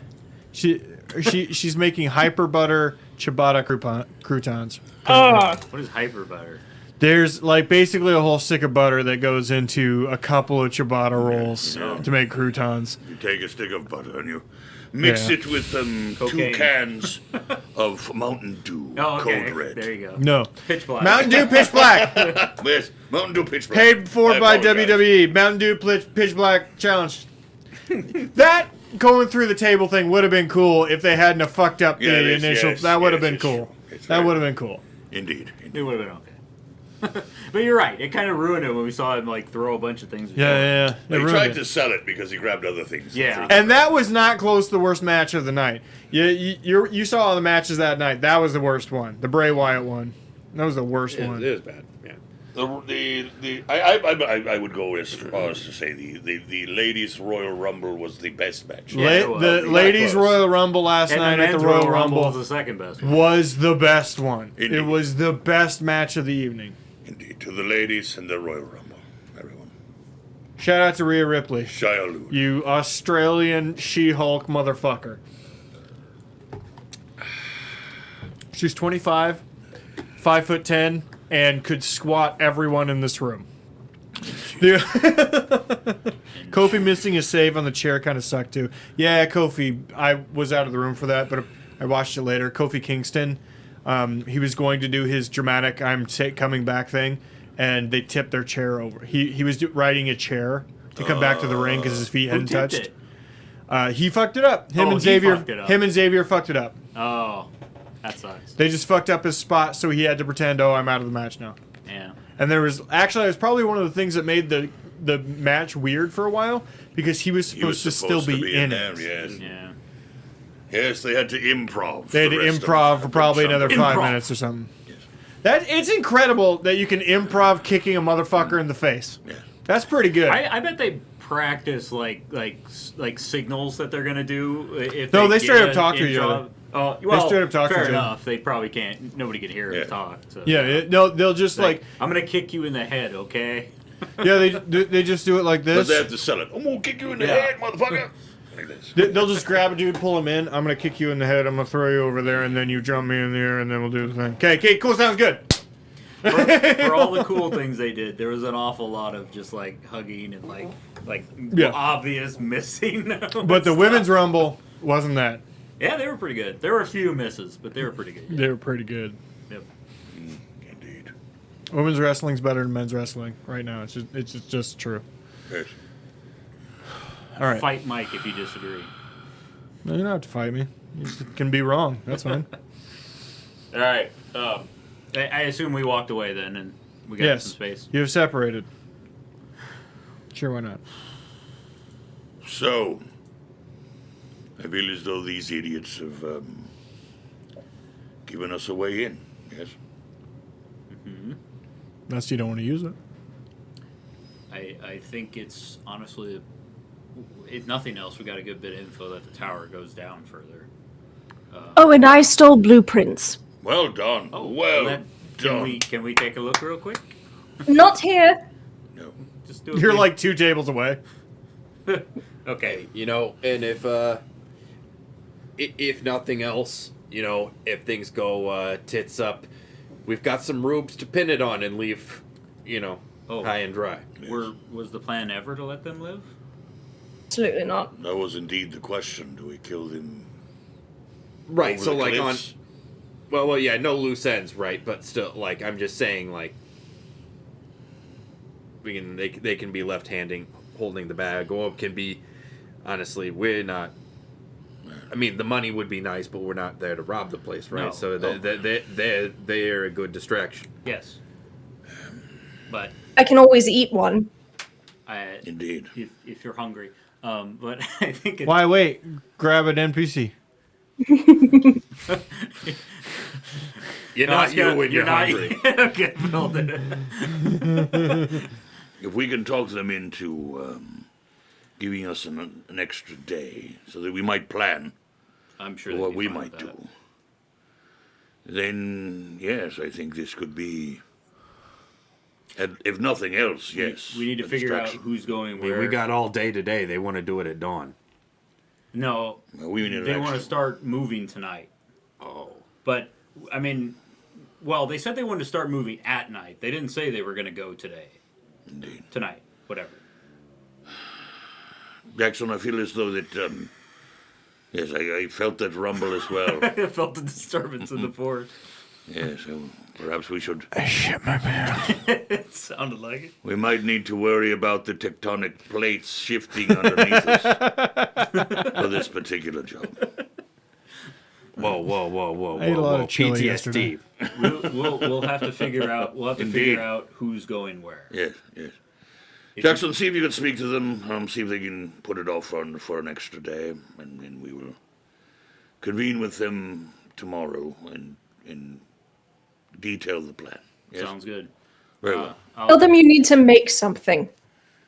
A: she's making hyper butter ciabatta croutons.
C: What is hyper butter?
A: There's like basically a whole stick of butter that goes into a couple of ciabatta rolls
D: Yeah.
A: to make croutons.
D: You take a stick of butter and you mix
A: Yeah.
D: it with 2
C: Cocaine.
D: cans of Mountain Dew,
C: Oh, okay.
D: Code Red.
C: There you go.
A: No.
C: Pitch black.
A: Mountain Dew Pitch Black.
D: Yes, Mountain Dew Pitch Black.
A: Paid for
D: I
A: by
D: apologize.
A: WWE. Mountain Dew Pitch Black Challenge. That going through the table thing would have been cool if they hadn't have fucked up
D: Yeah,
A: the
D: yes,
A: initial.
D: yes,
A: that would have
D: yes,
A: been
D: it's
A: cool.
D: true. It's
A: That
D: very-
A: would have been cool.
D: Indeed.
C: It would have been okay. But you're right. It kind of ruined it when we saw him like throw a bunch of things.
A: Yeah. It
D: He
A: ruined
D: tried
A: it.
D: to sell it because he grabbed other things.
C: Yeah.
A: And that was not close to the worst match of the night. You saw all the matches that night. That was the worst one. The Bray Wyatt one. That was the worst
B: It
A: one.
B: was bad. Yeah.
D: I would go as far as to say the ladies' Royal Rumble was the best match.
C: Yeah, it was.
A: The
C: Not
A: ladies
B: close.
A: Royal Rumble last
C: And
A: night
C: the
A: at the
C: men's
A: Royal
C: was
A: Rumble
C: the second best one.
A: was the best one.
D: Indeed.
A: It was the best match of the evening.
D: Indeed, to the ladies and the Royal Rumble, everyone.
A: Shout out to Rhea Ripley.
D: Shia LaBeouf.
A: You Australian She-Hulk motherfucker. She's 25, 5'10", and could squat everyone in this room. Dude. Kofi missing his save on the chair kind of sucked too. Yeah, Kofi. I was out of the room for that, but I watched it later. Kofi Kingston. He was going to do his dramatic coming back thing, and they tipped their chair over. He was riding a chair to come back to the ring because his feet
C: Who
A: hadn't
C: tipped
A: touched.
C: it?
A: He fucked it up. Him
C: Oh,
A: and
C: he
A: Xavier.
C: fucked it up.
A: Him and Xavier fucked it up.
C: Oh, that sucks.
A: They just fucked up his spot, so he had to pretend, "Oh, I'm out of the match now."
C: Yeah.
A: And there was actually, it was probably one of the things that made the match weird for a while because he was
D: He was
A: supposed to still be in
D: there,
A: it.
D: yes.
C: Yeah.
D: Yes, they had to improv.
A: They had
D: the
A: to
D: rest of
A: improv
D: it.
A: for probably another
C: Improv.
A: 5 minutes or something. That it's incredible that you can improv kicking a motherfucker in the face.
D: Yeah.
A: That's pretty good.
C: I bet they practice like signals that they're gonna do. If
A: No, they
C: get
A: straight up
C: an
A: talk to each
C: intro-
A: other.
C: Oh, well,
A: straight up talk to
C: fair
A: each other.
C: enough. They probably can't. Nobody can hear
D: Yeah.
C: them talk. So.
A: No, they'll just like
C: I'm gonna kick you in the head, okay?
A: they just do it like
D: But
A: this.
D: they have to sell it. I'm gonna kick you in the
C: Yeah.
D: head, motherfucker. Like this.
A: They'll just grab a dude, pull him in. I'm gonna kick you in the head. I'm gonna throw you over there, and then you jump me in the air, and then we'll do the thing. Okay, cool. Sounds good.
C: For all the cool things they did, there was an awful lot of just like hugging and like
A: Yeah.
C: obvious missing.
A: But the women's rumble wasn't that.
C: Yeah, they were pretty good. There were a few misses, but they were pretty good.
A: They were pretty good.
C: Yep.
D: Indeed.
A: Women's wrestling's better than men's wrestling right now. It's just true.
D: Yes.
A: All right.
C: Fight Mike if you disagree.
A: No, you don't have to fight me. You just can be wrong. That's fine.
C: All right. I assume we walked away then, and we got
A: Yes.
C: some space.
A: You have separated. Sure, why not?
D: So, I feel as though these idiots have given us a way in. Yes.
A: Unless you don't want to use it.
C: I think it's honestly, if nothing else, we got a good bit of info that the tower goes down further.
G: Oh, and I stole blueprints.
D: Well done. well
C: then
D: done.
C: can we take a look real quick?
G: Not here.
D: No.
C: Just do a
A: You're
C: quick-
A: like 2 tables away.
C: okay.
B: You know, and if nothing else, you know, if things go tits up, we've got some rubes to pin it on and leave, you know, high and dry.
C: Was the plan ever to let them live?
G: Absolutely not.
D: That was indeed the question. Do we kill them?
B: Right.
D: over
B: So
D: the
B: like
D: cliffs?
B: well, yeah, no loose ends, right? But still, like, I'm just saying, like, they can be left holding the bag, or it can be, honestly, we're not. I mean, the money would be nice, but we're not there to rob the place, right?
C: No.
B: So they're a good distraction.
C: Yes. But
G: I can always eat one.
D: Indeed.
C: if you're hungry, but I think it's,
A: Why wait? Grab an NPC.
B: You're
C: No,
B: not
C: it's
B: you
C: gonna-
B: when you're
C: not-
B: hungry.
C: okay, build it.
D: If we can talk them into giving us an extra day so that we might plan
C: I'm sure
D: for
C: they'd
D: what
C: be
D: we
C: fine
D: might
C: with that.
D: do, then yes, I think this could be, and if nothing else, yes.
C: We need to
D: a
C: figure out
D: distraction.
C: who's going
B: I mean,
C: where.
B: we got all day today. They want to do it at dawn.
C: No,
D: Well, we need an
C: they want to
D: extra-
C: start moving tonight.
B: Oh.
C: But I mean, well, they said they wanted to start moving at night. They didn't say they were going to go today,
D: Indeed.
C: tonight, whatever.
D: Jackson, I feel as though that, yes, I felt that rumble as well.
C: I felt the disturbance in the force.
D: Yes, perhaps we should.
A: I shit my pants.
C: It sounded like it.
D: We might need to worry about the tectonic plates shifting underneath us for this particular job.
B: Whoa.
A: I ate a lot of chili yesterday.
C: We'll have to figure out. We'll have to
D: Indeed.
C: figure out who's going where.
D: Yes. Jackson, see if you can speak to them. See if they can put it off for an extra day, and we will convene with them tomorrow and detail the plan. Yes?
C: Sounds good.
D: Very well.
G: Tell them you need to make something.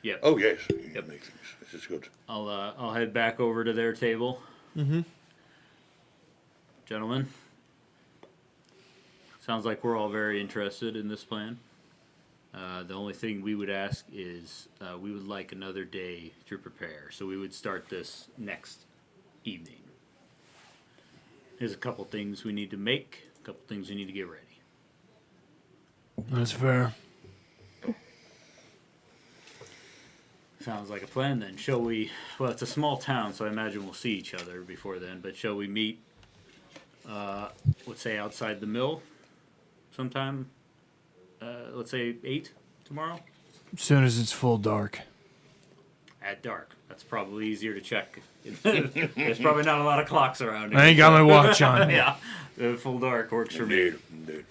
C: Yep.
D: Oh yes. Yep. Makes things. This is good.
C: I'll head back over to their table. Mm-hmm. Gentlemen, sounds like we're all very interested in this plan. The only thing we would ask is we would like another day to prepare. So we would start this next evening. There's a couple things we need to make, a couple things we need to get ready.
A: That's fair.
C: Sounds like a plan then. Shall we? Well, it's a small town, so I imagine we'll see each other before then. But shall we meet, let's say, outside the mill sometime? Let's say 8 tomorrow?
A: As soon as it's full dark.
C: At dark. That's probably easier to check. There's probably not a lot of clocks around here.
A: I ain't got my watch on.
C: Yeah, full dark works for me.
D: Indeed.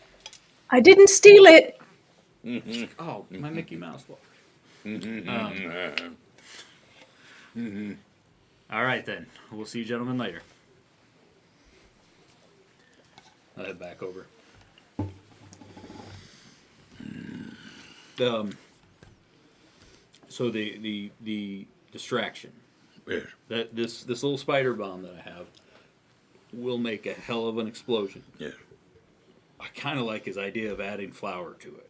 G: I didn't steal it.
C: Oh, my Mickey Mouse watch. All right, then. We'll see you gentlemen later. I'll head back over. So the distraction.
D: Yes.
C: That this little spider bomb that I have will make a hell of an explosion.
D: Yes.
C: I kind of like his idea of adding flour to it.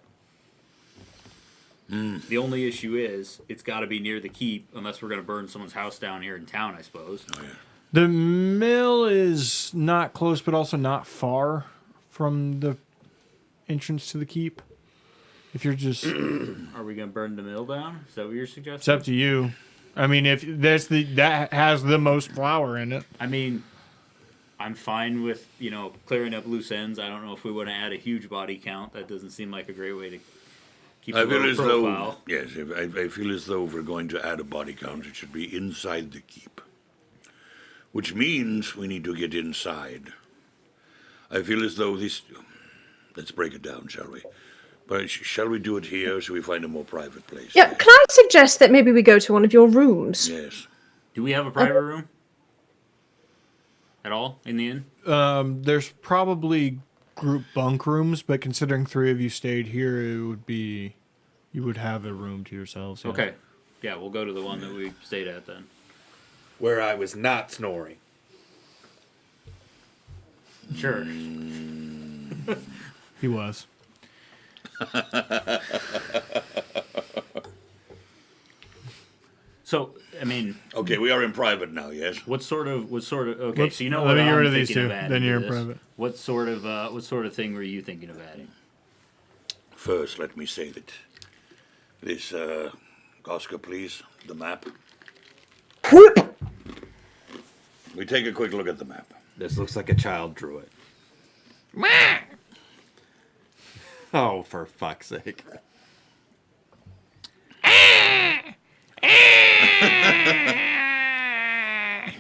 C: The only issue is it's got to be near the keep, unless we're going to burn someone's house down here in town, I suppose.
D: Oh yeah.
A: The mill is not close, but also not far from the entrance to the keep. If you're just,
C: Are we going to burn the mill down? Is that what you're
A: it's
C: suggesting?
A: up to you. I mean, if that has the most flour in it.
C: I mean, I'm fine with, clearing up loose ends. I don't know if we want to add a huge body count. That doesn't seem like a great way to keep a
D: I feel
C: low
D: as
C: profile.
D: though yes. I feel as though if we're going to add a body count, it should be inside the keep, which means we need to get inside. I feel as though this. Let's break it down, shall we? But shall we do it here, or shall we find a more private place?
G: Yeah, can I suggest that maybe we go to one of your rooms?
D: Yes.
C: Do we have a private room? At all in the inn?
A: There's probably group bunk rooms, but considering 3 of you stayed here, you would have a room to yourselves. Yeah.
C: Okay. Yeah, we'll go to the one that we stayed at then.
B: Where I was not snoring.
C: Sure.
A: He was.
C: So, I mean,
D: Okay, we are in private now. Yes.
C: what sort of? Okay,
A: Let's-
C: so you know
A: let
C: what
A: me get
C: I'm
A: rid of these
C: thinking
A: two,
C: of adding
A: then
C: to
A: you're in
C: this.
A: private.
C: What sort of thing were you thinking of adding?
D: First, let me say that this, Oscar, please, the map. We take a quick look at the map.
B: This looks like a child drew it. Oh, for fuck's sake.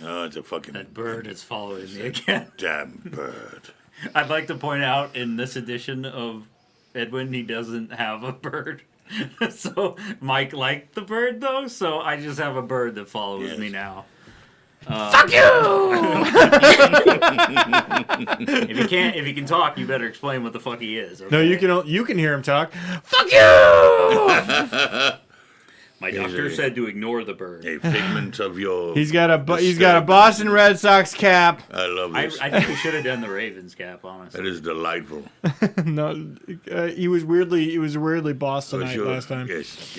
D: Oh, it's a fucking
C: That bird is following me again.
D: damn bird.
C: I'd like to point out in this edition of Edwin, he doesn't have a bird. So Mike liked the bird though, so I just have a bird that follows
D: Yes.
C: me now.
A: Fuck you!
C: If he can talk, you better explain what the fuck he is. Okay?
A: No, you can hear him talk. Fuck you!
C: My doctor said to ignore the bird.
D: A figment of your.
A: He's got a Boston Red Sox cap.
D: I love
C: I
D: this.
C: think we should have done the Ravens cap, honestly.
D: That is delightful.
A: No, he was weirdly Bostonite
D: Sure.
A: last time.
D: Yes.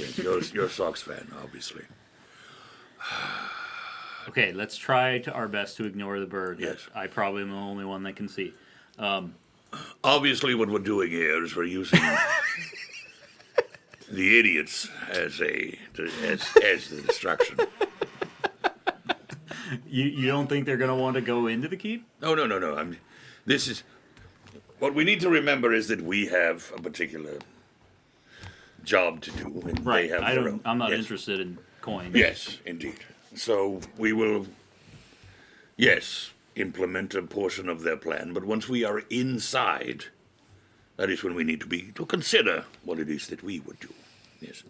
D: You're a Sox fan, obviously.
C: Okay, let's try our best to ignore the bird.
D: Yes.
C: That I probably am the only one that can see.
D: Obviously, what we're doing here is we're using the idiots as the distraction.
C: You don't think they're gonna want to go into the keep?
D: No. what we need to remember is that we have a particular job to do, and
C: Right.
D: they have their own.
C: I'm not
D: Yes.
C: interested in coins.
D: Yes, indeed. So we will, yes, implement a portion of their plan. But once we are inside, that is when we need to consider what it is that we would do. Yes,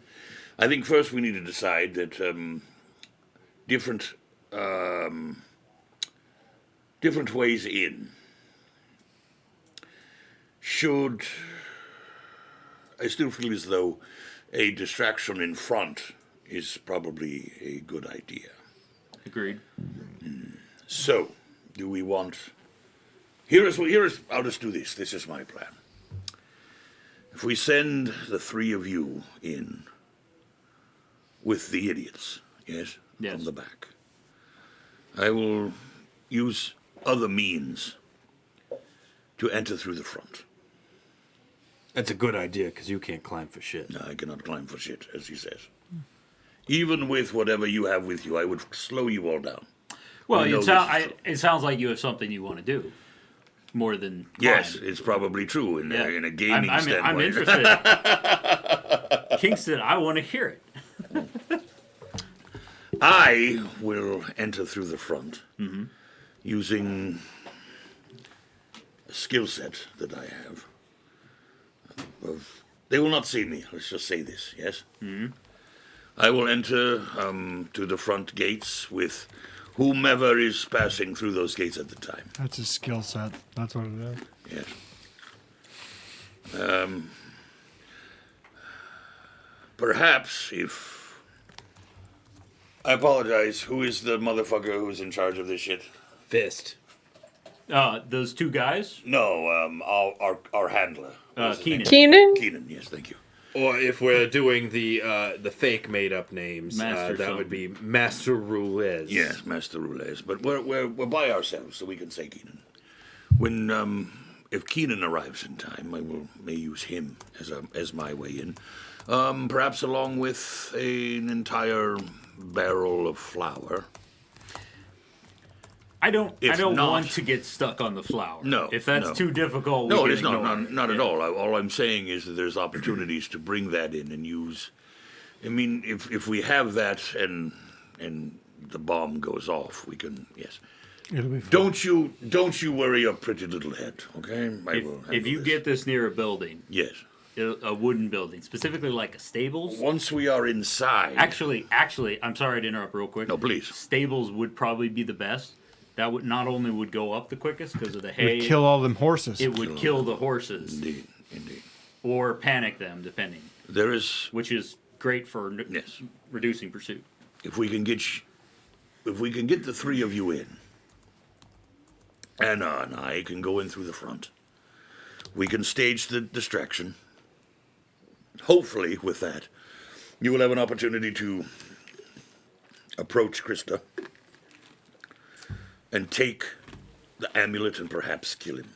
D: I think first we need to decide that different different ways in should. I still feel as though a distraction in front is probably a good idea.
C: Agreed.
D: So, do we want? I'll just do this. This is my plan. If we send the three of you in with the idiots, yes,
C: Yes.
D: from the back, I will use other means to enter through the front.
A: That's a good idea because you can't climb for shit.
D: No, I cannot climb for shit, as he says. Even with whatever you have with you, I would slow you all down.
C: Well,
D: I know
C: it sounds like you have something you want to do more than
D: Yes,
C: climb.
D: it's probably true in a gaming
C: I'm
D: standpoint.
C: interested. Kingston, I want to hear it.
D: I will enter through the front using a skill set that I have. They will not see me. Let's just say this. Yes. I will enter to the front gates with whomever is passing through those gates at the time.
A: That's a skill set. That's what it is.
D: Yes. Perhaps if I apologize, who is the motherfucker who's in charge of this shit?
B: Fist.
C: Those two guys,
D: No, our handler. What's his name?
C: Keenan.
G: Keenan?
D: Keenan, yes, thank you.
B: Or if we're doing the fake made up names,
C: Master
B: that would be Master Rules.
D: Yes, Master Roulez, but we're by ourselves, so we can say Keenan. When if Keenan arrives in time, may use him as my way in, perhaps along with an entire barrel of flour.
C: I don't
D: If not-
C: want to get stuck on the flower.
D: No,
C: If that's
D: no.
C: too difficult,
D: No,
C: we
D: it is
C: can
D: not.
C: ignore
D: Not
C: it.
D: at all. All I'm saying is that there's opportunities to bring that in and use. I mean, if we have that and the bomb goes off, we can. Yes.
A: It'll be fun.
D: Don't you worry your pretty little head. Okay. I will
C: If
D: handle
C: you
D: this.
C: get this near a building,
D: Yes.
C: a wooden building, specifically like a stables.
D: Once we are inside.
C: Actually, I'm sorry to interrupt real quick.
D: No, please.
C: Stables would probably be the best. That would not only would go up the quickest because of the
A: It
C: hay.
A: would kill all them horses.
C: It would kill the horses
D: Indeed.
C: or panic them, depending,
D: There is.
C: which is great for
D: Yes.
C: reducing pursuit.
D: If we can get the three of you in, Anna and I can go in through the front. We can stage the distraction. Hopefully, with that, you will have an opportunity to approach Krista and take the amulet and perhaps kill him.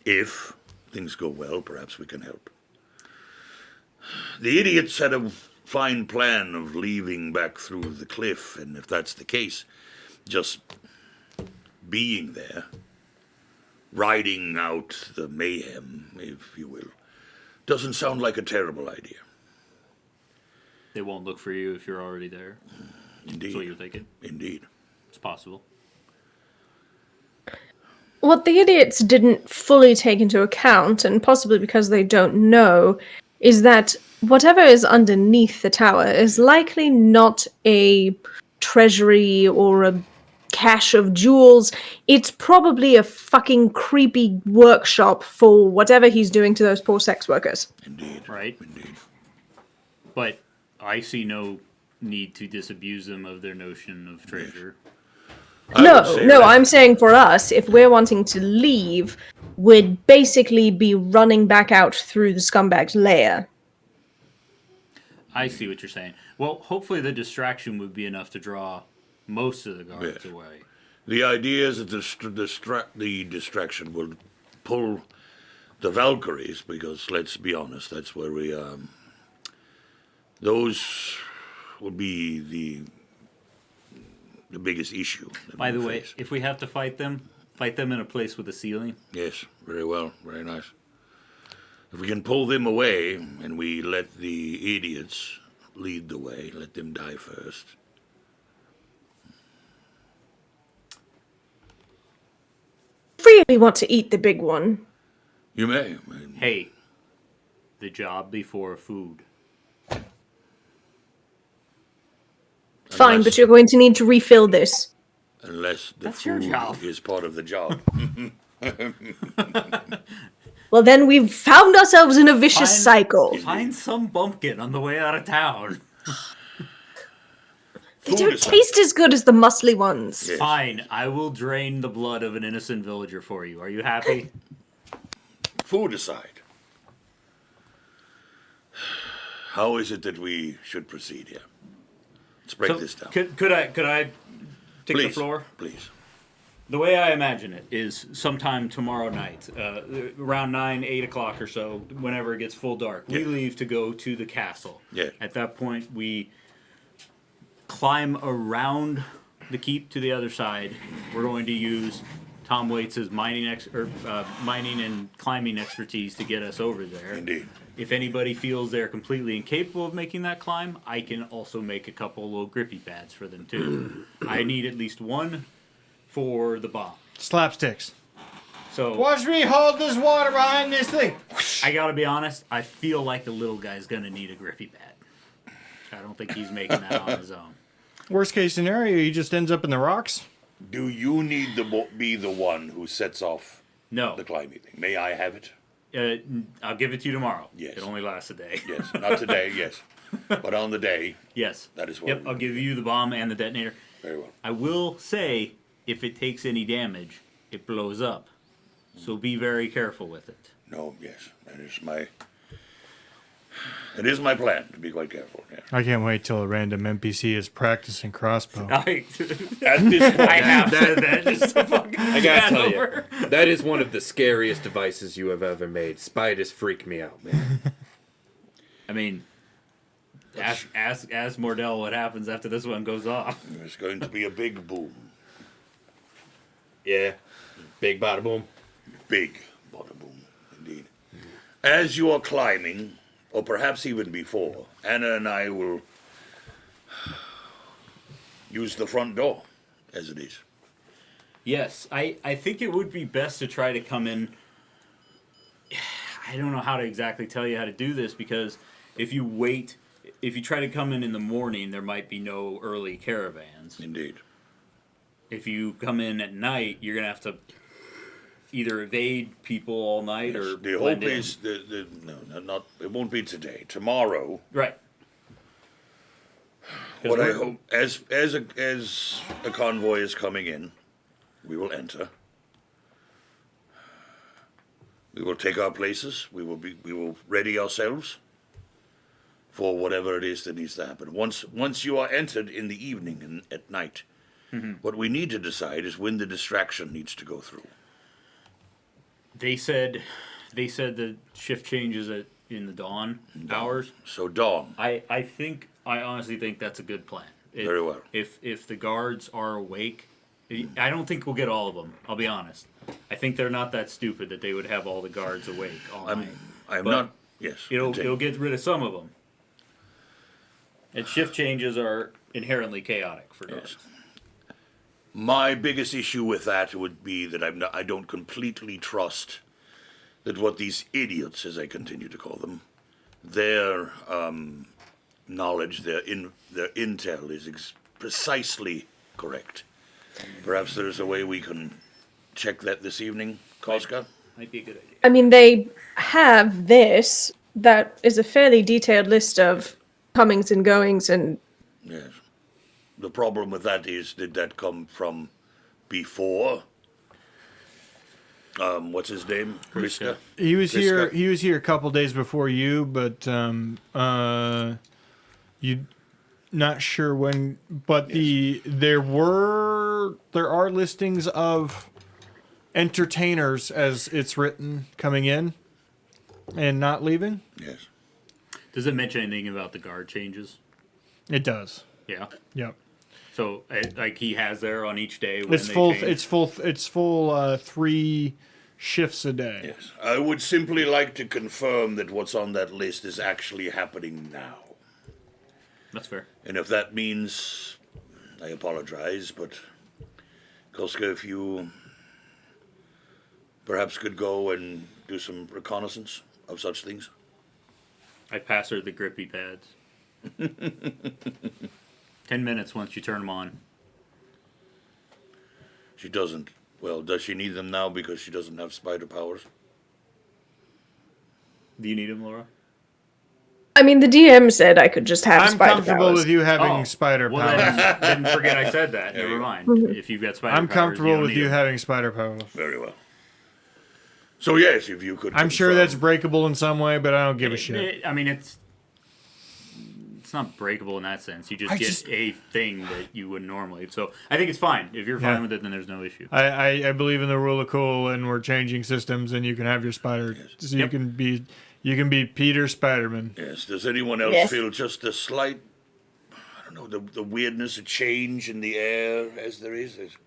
D: If things go well, perhaps we can help. The idiots had a fine plan of leaving back through the cliff, and if that's the case, just being there, riding out the mayhem, if you will, doesn't sound like a terrible idea.
C: They won't look for you if you're already there. That's what you're
D: Indeed.
C: thinking.
D: Indeed.
C: It's possible.
G: What the idiots didn't fully take into account, and possibly because they don't know, is that whatever is underneath the tower is likely not a treasury or a cache of jewels. It's probably a fucking creepy workshop for whatever he's doing to those poor sex workers.
D: Indeed.
C: Right.
D: Indeed.
C: But I see no need to disabuse them of their notion of treasure.
D: I
G: No,
D: would say
G: no,
D: that-
G: I'm saying for us, if we're wanting to leave, we'd basically be running back out through the scumbag's lair.
C: I see what you're saying. Well, hopefully the distraction would be enough to draw most of the guards
D: Yeah.
C: away.
D: The idea is that the distraction will pull the Valkyries, because let's be honest, that's where we those will be the biggest issue. that
C: By the
D: we'll
C: way,
D: face.
C: if we have to fight them, Fight them in a place with a ceiling.
D: Yes, very well, very nice. If we can pull them away and we let the idiots lead the way, let them die first.
G: Really want to eat the big one.
D: You may.
C: Hey, the job before food.
G: Fine,
D: Unless-
G: but you're going to need to refill this.
D: Unless the
C: That's your
D: food
C: job.
D: is part of the job.
G: Well, then we've found ourselves in a vicious cycle.
C: Find some bumpkin on the way out of town.
G: They
D: Food
G: don't
D: is-
G: taste as good as the muscly ones.
D: Yes.
C: Fine, I will drain the blood of an innocent villager for you. Are you happy?
D: Food aside, how is it that we should proceed here? Let's break this down.
C: Could I take
D: Please,
C: the floor?
D: please.
C: The way I imagine it is sometime tomorrow night, around 9, 8 o'clock or so, whenever it gets full dark, we
D: Yeah.
C: leave to go to the castle.
D: Yeah.
C: At that point, we climb around the keep to the other side. We're going to use Tom Waits' mining and climbing expertise to get us over there.
D: Indeed.
C: If anybody feels they're completely incapable of making that climb, I can also make a couple little grippy pads for them too. I need at least one for the bomb.
A: Slapsticks.
C: So
A: Watch me hold this water behind this thing.
C: I gotta be honest, I feel like the little guy's gonna need a grippy pad. I don't think he's making that on his own.
A: Worst case scenario, he just ends up in the rocks.
D: Do you need to be the one who sets off
C: No,
D: the climbing thing? May I have it?
C: I'll give it to you tomorrow.
D: Yes.
C: It only lasts a day.
D: Yes. Not today, yes. But on the day,
C: Yes.
D: that is what
C: Yep,
D: we
C: I'll give you the bomb and the detonator.
D: very well.
C: I will say, if it takes any damage, it blows up. So be very careful with it.
D: No, yes. It is my plan to be quite careful. Yeah.
A: I can't wait till a random NPC is practicing crossbow.
C: I,
D: At this point,
C: I have said that just to fucking
B: I gotta
C: get
B: tell
C: over.
B: you, that is one of the scariest devices you have ever made. Spiders freak me out, man.
C: I mean, ask Mordell what happens after this one goes off.
D: there's going to be a big boom.
B: Yeah. Big bada boom.
D: Big bada boom, indeed. As you are climbing, or perhaps even before, Anna and I will use the front door as it is.
C: Yes, I think it would be best to try to come in. I don't know how to exactly tell you how to do this because if you try to come in the morning, there might be no early caravans.
D: Indeed.
C: If you come in at night, you're gonna have to either evade people all night or
D: The
C: blend
D: hope
C: in.
D: is not. It won't be today. Tomorrow.
C: Right. 'Cause
D: What I
C: we're-
D: hope, as a convoy is coming in, we will enter. We will take our places. We will ready ourselves for whatever it is that needs to happen. Once you are entered in the evening and at night, what we need to decide is when the distraction needs to go through.
C: They said the shift changes in the dawn hours.
D: So dawn.
C: I honestly think that's a good plan.
D: Very well.
C: If the guards are awake, I don't think we'll get all of them. I'll be honest. I think they're not that stupid that they would have all the guards awake all night.
D: I'm
C: But
D: not. Yes.
C: It'll
D: continue.
C: get rid of some of them. And shift changes are inherently chaotic for guards.
D: My biggest issue with that would be that I don't completely trust that what these idiots, as I continue to call them, their knowledge, their intel is precisely correct. Perhaps there's a way we can check that this evening, Koska?
C: Might be a good idea.
G: I mean, they have this that is a fairly detailed list of comings and goings and
D: Yes. The problem with that is, did that come from before? What's his name? Krista?
A: He was here.
D: Krista?
A: He was here a couple days before you, but you not sure when. But there are listings of entertainers as it's written coming in and not leaving.
D: Yes.
C: Does it mention anything about the guard changes?
A: It does.
C: Yeah.
A: Yep.
C: So, like, he has there on each day when
A: It's
C: they
A: full.
C: change?
A: It's full. 3 shifts a day.
D: Yes. I would simply like to confirm that what's on that list is actually happening now.
C: That's fair.
D: And if that means, I apologize, but Kolska, if you perhaps could go and do some reconnaissance of such things.
C: I pass her the grippy pads. 10 minutes once you turn them on.
D: She doesn't. Well, does she need them now because she doesn't have spider powers?
C: Do you need them, Laura?
G: I mean, the DM said I could just have
A: I'm
G: spider
A: comfortable
G: powers.
A: with you having
C: Oh,
A: spider
C: well,
A: powers.
C: then forget I said that.
D: There
C: Never
D: you go.
C: mind.
G: Mm-hmm.
C: If you've got spider
A: I'm
C: powers,
A: comfortable
C: don't
A: with
C: need
A: you
C: them.
A: having spider powers.
D: Very well. So yes, if you could.
A: I'm sure
D: confirm-
A: that's breakable in some way, but I don't give a shit.
C: I mean, it's not breakable in that sense. You just
A: I
C: get
A: just-
C: a thing that you would normally. So I think it's fine. If you're
A: Yeah.
C: fine with it, then there's no issue.
A: I believe in the rule of cool, and we're changing systems, and you can have your spider. So
C: Yep.
A: you can be Peter Spiderman.
D: Yes. Does anyone else
G: Yes.
D: feel just a slight, I don't know, the weirdness, a change in the air as there is? There's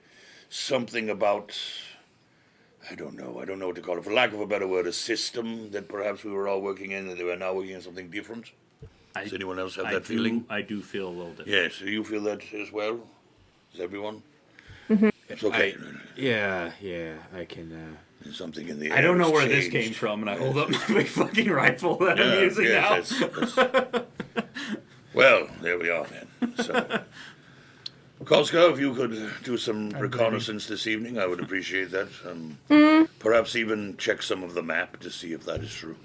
D: something about, I don't know what to call it, for lack of a better word, a system that perhaps we were all working in, and they were now working in something different? Does anyone else have that feeling?
C: I do feel a little different.
D: Yes. Do you feel that as well? Does everyone? It's okay.
B: Yeah, I can.
D: There's something in the air.
C: I don't know
D: has
C: where this
D: changed.
C: came from, and I hold up my big fucking rifle that
D: Yeah,
C: I'm using now.
D: yes, that's- well, there we are then. So, Kolska, if you could do some reconnaissance this evening, I would appreciate that. Perhaps even check some of the map to see if that is true.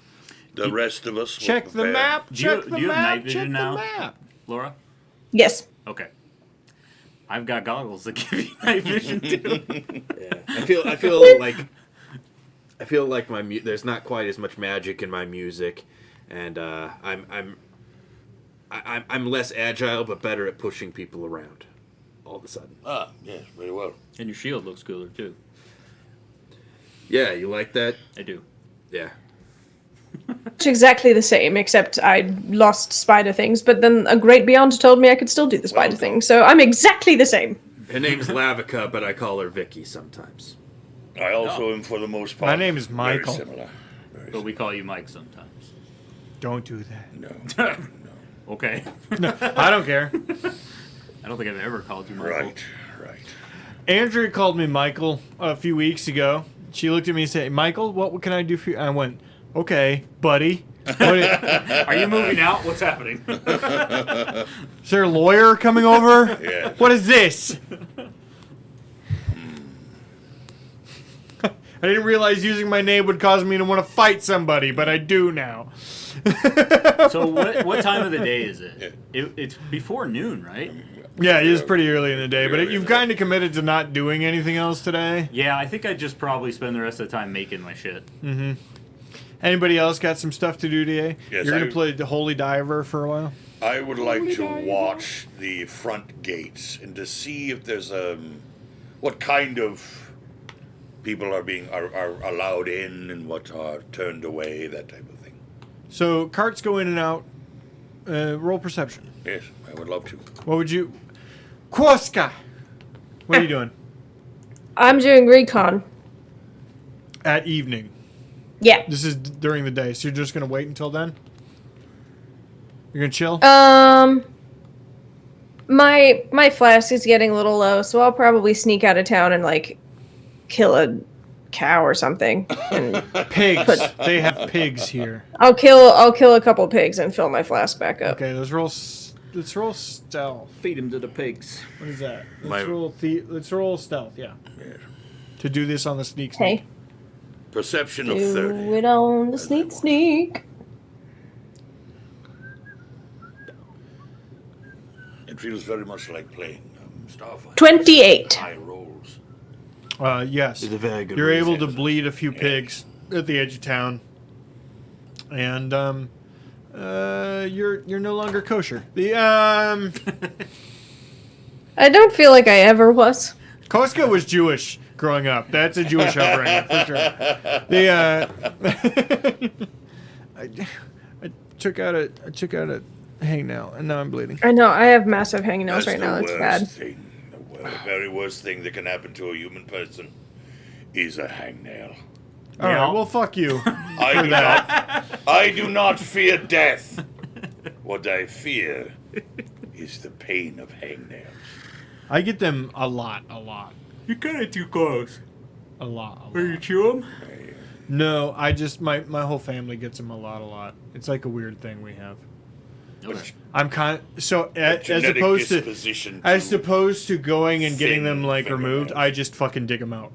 D: The rest of us will
A: Check the
D: prepare.
A: map.
C: Do you-
A: Check the
C: do you have
A: map.
C: night
A: Check
C: vision
A: the
C: now?
A: map.
C: Laura?
G: Yes.
C: Okay. I've got goggles that give you night vision too.
B: Yeah, I feel like my there's not quite as much magic in my music, and I'm less agile but better at pushing people around. All of a sudden.
D: Ah, yes, very well.
C: And your shield looks cooler too.
B: Yeah, you like that?
C: I do.
B: Yeah.
G: It's exactly the same, except I lost spider things, but then a great beyond told me I could still do the spider thing, so I'm exactly the same.
B: Her name's Lavica, but I call her Vicky sometimes.
D: I also am, for the most part,
A: My name is Michael.
D: Very similar. Very
C: But we call you Mike sometimes.
A: Don't do that.
D: No.
C: Okay.
A: I don't care.
C: I don't think I've ever called you Michael.
D: Right.
A: Andrea called me Michael a few weeks ago. She looked at me and said, "Michael, what can I do for you?" I went, "Okay, buddy."
C: Are you moving out? What's happening?
A: Is there a lawyer coming over?
D: Yes.
A: What is this? I didn't realize using my name would cause me to want to fight somebody, but I do now.
C: So what time of the day is it? It's before noon, right?
A: Yeah, it is pretty early in the day, but
D: Early in
A: you've
D: the day.
A: kind of committed to not doing anything else today.
C: Yeah, I think I'd just probably spend the rest of the time making my shit.
A: Anybody else got some stuff to do today?
D: Yes,
A: You're going
D: I-
A: to play the Holy Diver for a while?
D: I would like to watch the front gates and to see if there's what kind of people are allowed in and what are turned away, that type of thing.
A: So carts go in and out. Roll perception.
D: Yes, I would love to.
A: What would you... Kwoska! What are you doing?
G: I'm doing recon.
A: At evening.
G: Yeah.
A: This is during the day, so you're just going to wait until then? You're going to chill?
G: My flask is getting a little low, so I'll probably sneak out of town and like kill a cow or something. And
A: Pigs. They have pigs here.
G: I'll kill a couple pigs and fill my flask back up.
A: Okay, let's roll stealth.
C: Feed him to the pigs.
A: What is that?
D: My-
A: Let's roll stealth, yeah.
D: Yes.
A: To do this on the sneak.
G: Hey,
D: Perception of
G: do
D: 30.
G: it on the
D: As I
G: sneak.
D: It feels very much like playing Starfighter.
G: 28.
D: High rolls.
A: Yes.
B: It's a very good
A: You're able to
B: reason.
A: bleed a few pigs at the edge of town. And you're no longer kosher. The
G: I don't feel like I ever was.
A: Koska was Jewish growing up. That's a Jewish upbringing for sure. I took out a hangnail, and now I'm bleeding.
G: I know, I have massive hangnails
D: That's
G: right now.
D: the
G: It's
D: worst
G: bad.
D: thing. The very worst thing that can happen to a human person is a hangnail.
A: All
C: Yeah.
A: right, well, fuck you.
D: I do not fear death. What I fear is the pain of hangnails.
A: I get them a lot.
C: You're kind of too close.
A: A lot.
C: Are you chew them?
A: No, I just my whole family gets them a lot. It's like a weird thing we have.
C: Okay.
A: I'm kind of, so as
D: Genetic
A: opposed to
D: disposition
A: as opposed to going and getting them
D: thin
A: like removed,
D: fingernails.
A: I just fucking dig them out.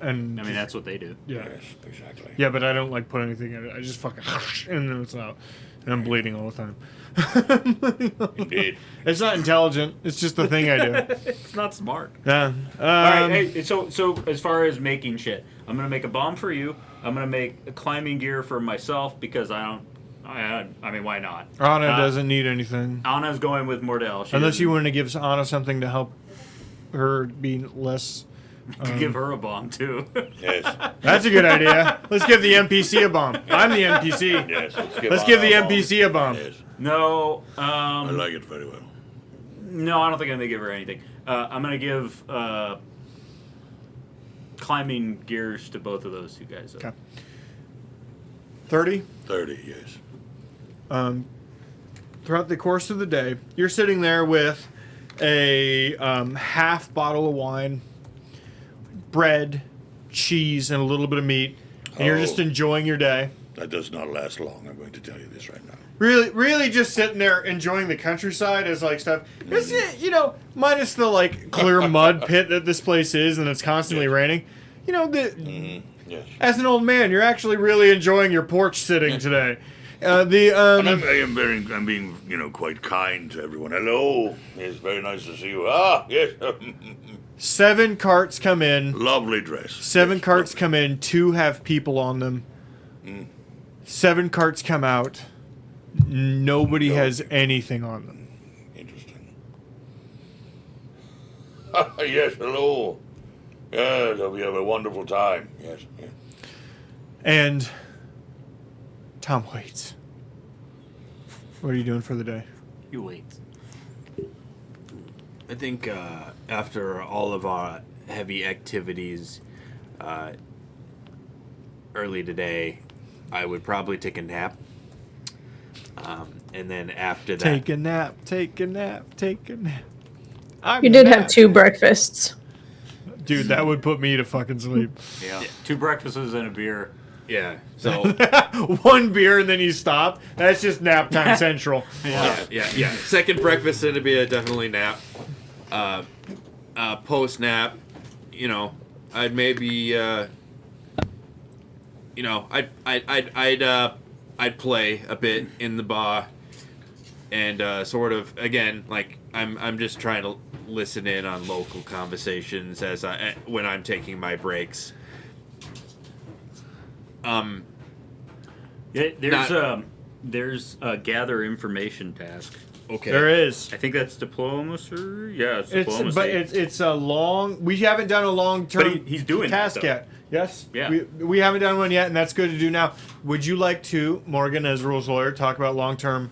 A: And
C: I mean, that's what they do.
A: yeah.
D: Yes, exactly.
A: Yeah, but I don't like put anything in it. I just fucking and then it's out. And I'm bleeding all the time.
D: Indeed.
A: It's not intelligent. It's just the thing I do.
C: It's not smart.
A: Yeah.
C: All right. Hey, so as far as making shit, I'm gonna make a bomb for you. I'm gonna make a climbing gear for myself because I don't. I mean, why not?
A: Anna doesn't need anything.
C: Anna's going with Mordell. She
A: Unless
C: doesn't-
A: you want to give Anna something to help her be less.
C: give her a bomb too.
D: Yes.
A: That's a good idea. Let's give the NPC a bomb. I'm the NPC.
D: Yes.
A: Let's give the
D: Anna a bomb.
A: NPC a bomb.
D: Yes.
C: No.
D: I like it very well.
C: No, I don't think I'm gonna give her anything. I'm gonna give climbing gears to both of those two guys.
A: Okay. 30.
D: 30 years.
A: Throughout the course of the day, you're sitting there with a half bottle of wine, bread, cheese, and a little bit of meat, and you're just
D: Oh.
A: enjoying your day.
D: That does not last long. I'm going to tell you this right now.
A: Really just sitting there enjoying the countryside as like stuff. It's, minus the like clear mud pit that this place is, and it's constantly raining.
D: Yes.
A: As an old man, you're actually really enjoying your porch sitting today.
D: And I'm being, quite kind to everyone. Hello. It's very nice to see you. Ah, yes.
A: 7 carts come in.
D: Lovely dress.
A: 7
D: Yes,
A: carts
D: lovely.
A: come in. 2 have people on them. 7 carts come out. Nobody has anything on them.
D: Interesting. Yes, hello. Yes, hope you have a wonderful time. Yes. Yes.
A: And Tom waits. What are you doing for the day?
C: You wait.
B: I think after all of our heavy activities early today, I would probably take a nap. And then after that...
A: Take a nap, take a nap, take a nap. I'm
G: You did
A: nap.
G: have 2 breakfasts.
A: Dude, that would put me to fucking sleep.
C: Yeah. 2 breakfasts and a beer.
B: Yeah, so...
A: 1 beer and then you stop. That's just nap time central.
B: Yeah. Second breakfast and a beer, definitely nap. Post nap, I'd maybe, I'd play a bit in the bar, and sort of again, like I'm just trying to listen in on local conversations when I'm taking my breaks.
C: Yeah, there's a gather information task.
B: Okay.
A: There is.
C: I think that's diplomacy. Yeah, it's
A: It's
C: diplomacy.
A: but it's a long. We haven't done a long term.
C: But he's doing that,
A: task
C: though.
A: yet. Yes.
C: Yeah.
A: We haven't done one yet, and that's good to do now. Would you like to, Morgan, as rules lawyer, talk about long term?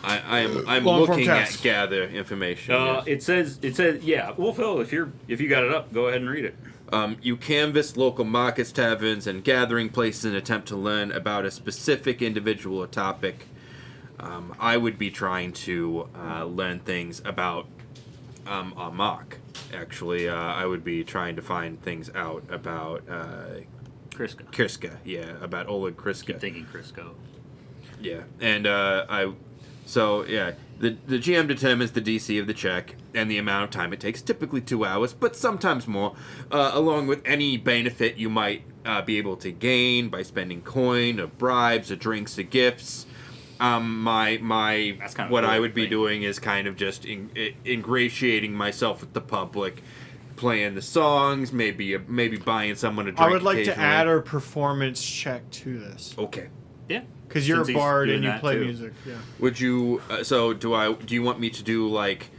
B: I'm
A: Long-form
B: looking
A: text.
B: at gather information. Yes.
C: It says yeah. Well, Phil, if you got it up, go ahead and read it.
B: You canvass local markets, taverns, and gathering places in an attempt to learn about a specific individual or topic. I would be trying to learn things about Mark. Actually, I would be trying to find things out about
C: Kriska.
B: Kriska. Yeah, about Oleg Kriska.
C: Keep thinking Crisco.
B: Yeah, and the GM determines the DC of the check and the amount of time it takes, typically 2 hours, but sometimes more, along with any benefit you might be able to gain by spending coin or bribes or drinks or gifts. My
C: That's kind of
B: what
C: cool
B: I would be
C: thing.
B: doing is kind of just ingratiating myself with the public, playing the songs, maybe buying someone a drink.
A: I would like to
B: occasionally.
A: add a performance check to this
B: Okay.
C: Yeah.
A: because you're
C: Since
A: a
C: he's
A: bard
C: doing
A: and you
C: that,
A: play
C: too.
A: music. Yeah.
B: Would you? Do you want me to do like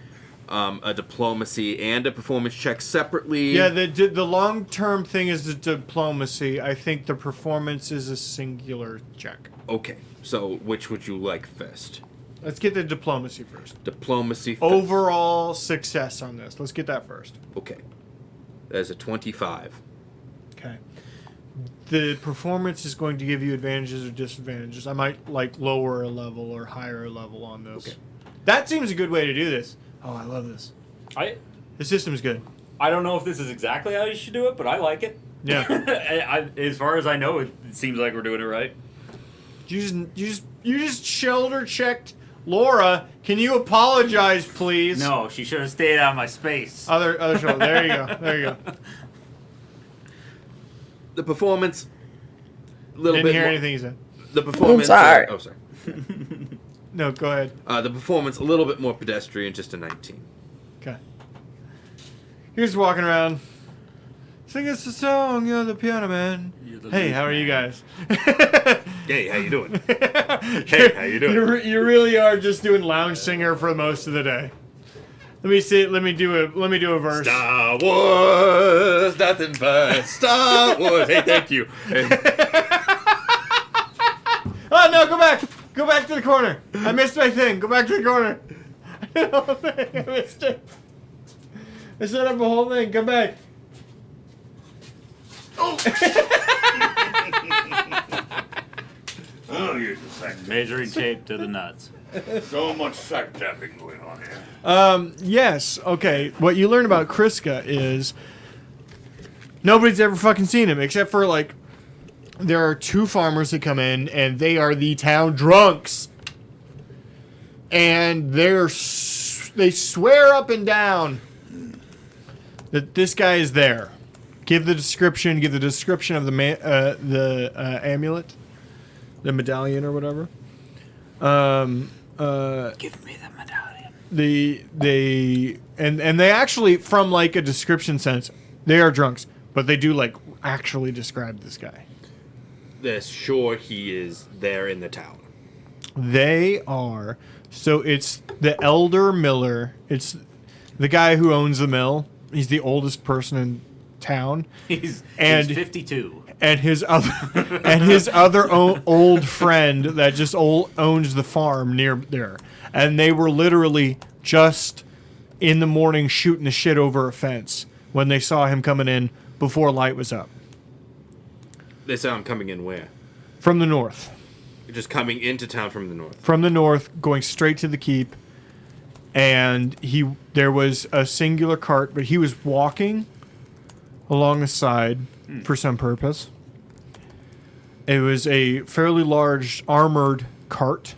B: a diplomacy and a performance check separately?
A: Yeah. The long term thing is the diplomacy. I think the performance is a singular check.
B: Okay. So which would you like first?
A: Let's get the diplomacy first.
B: Diplomacy.
A: Overall success on this. Let's get that first.
B: Okay. There's a 25.
A: Okay. The performance is going to give you advantages or disadvantages. I might like lower a level or higher a level on this.
B: Okay.
A: That seems a good way to do this. Oh, I love this. The system's good.
C: I don't know if this is exactly how you should do it, but I like it.
A: Yeah.
C: As far as I know, it seems like we're doing it right.
A: You just shoulder checked Laura. Can you apologize, please?
C: No, she should have stayed out of my space.
A: Other shoulder. There you go. There you go.
B: The performance. A little
A: Didn't
B: bit
A: hear
B: more,
A: anything you said.
B: The performance.
G: sorry.
B: Oh, sorry.
A: No, go ahead.
B: The performance a little bit more pedestrian, just a 19.
A: Okay. You're just walking around. Sing us a song, you're the piano man. Hey, how are you guys?
B: Hey, how you doing? Hey, how you doing?
A: You really are just doing lounge singer for most of the day. Let me see. Let me do a verse.
B: Star Wars, nothing but Star Wars. Hey, thank you. Hey,
A: Oh no! Go back. Go back to the corner. I missed my thing. Go back to the corner. I missed it. I set up a whole thing. Come back.
D: Oh, you're the sack.
C: Measuring tape to the nuts.
D: So much sack tapping going on here.
A: Yes. Okay. What you learn about Kriska is nobody's ever fucking seen him except for like there are two farmers that come in and they are the town drunks, and they swear up and down that this guy is there. Give the description. Give the description of the amulet, the medallion or whatever.
C: Give me the medallion.
A: They actually, from like a description sense, they are drunks, but they do like actually describe this guy.
B: they're sure he is there in the town.
A: They are. So it's the elder miller. It's the guy who owns the mill. He's the oldest person in town.
C: He's 52.
A: And his other old friend that just owns the farm near there. And they were literally just in the morning shooting the shit over a fence when they saw him coming in before light was up.
B: They saw him coming in where?
A: From the north.
B: Just coming into town from the north.
A: From the north, going straight to the keep. And there was a singular cart, but he was walking along the side for some purpose. It was a fairly large armored cart.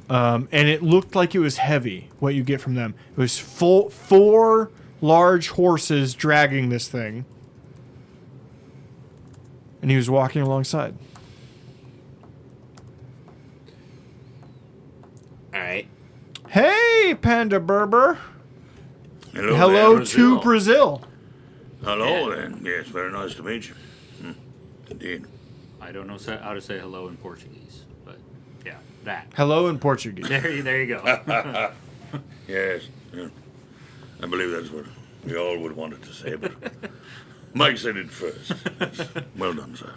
A: And it looked like it was heavy, what you get from them. It was four large horses dragging this thing. And he was walking alongside.
B: Alright.
A: Hey, Panda Berber.
D: Hello
A: Hello to Brazil.
D: Hello, then. Yes, very nice to meet you. Indeed.
C: I don't know how to say hello in Portuguese, but yeah, that.
A: Hello in Portuguese.
C: There you go.
D: Yes. Yeah. I believe that's what we all would want it to say, but Mike said it first. Yes. Well done, sir.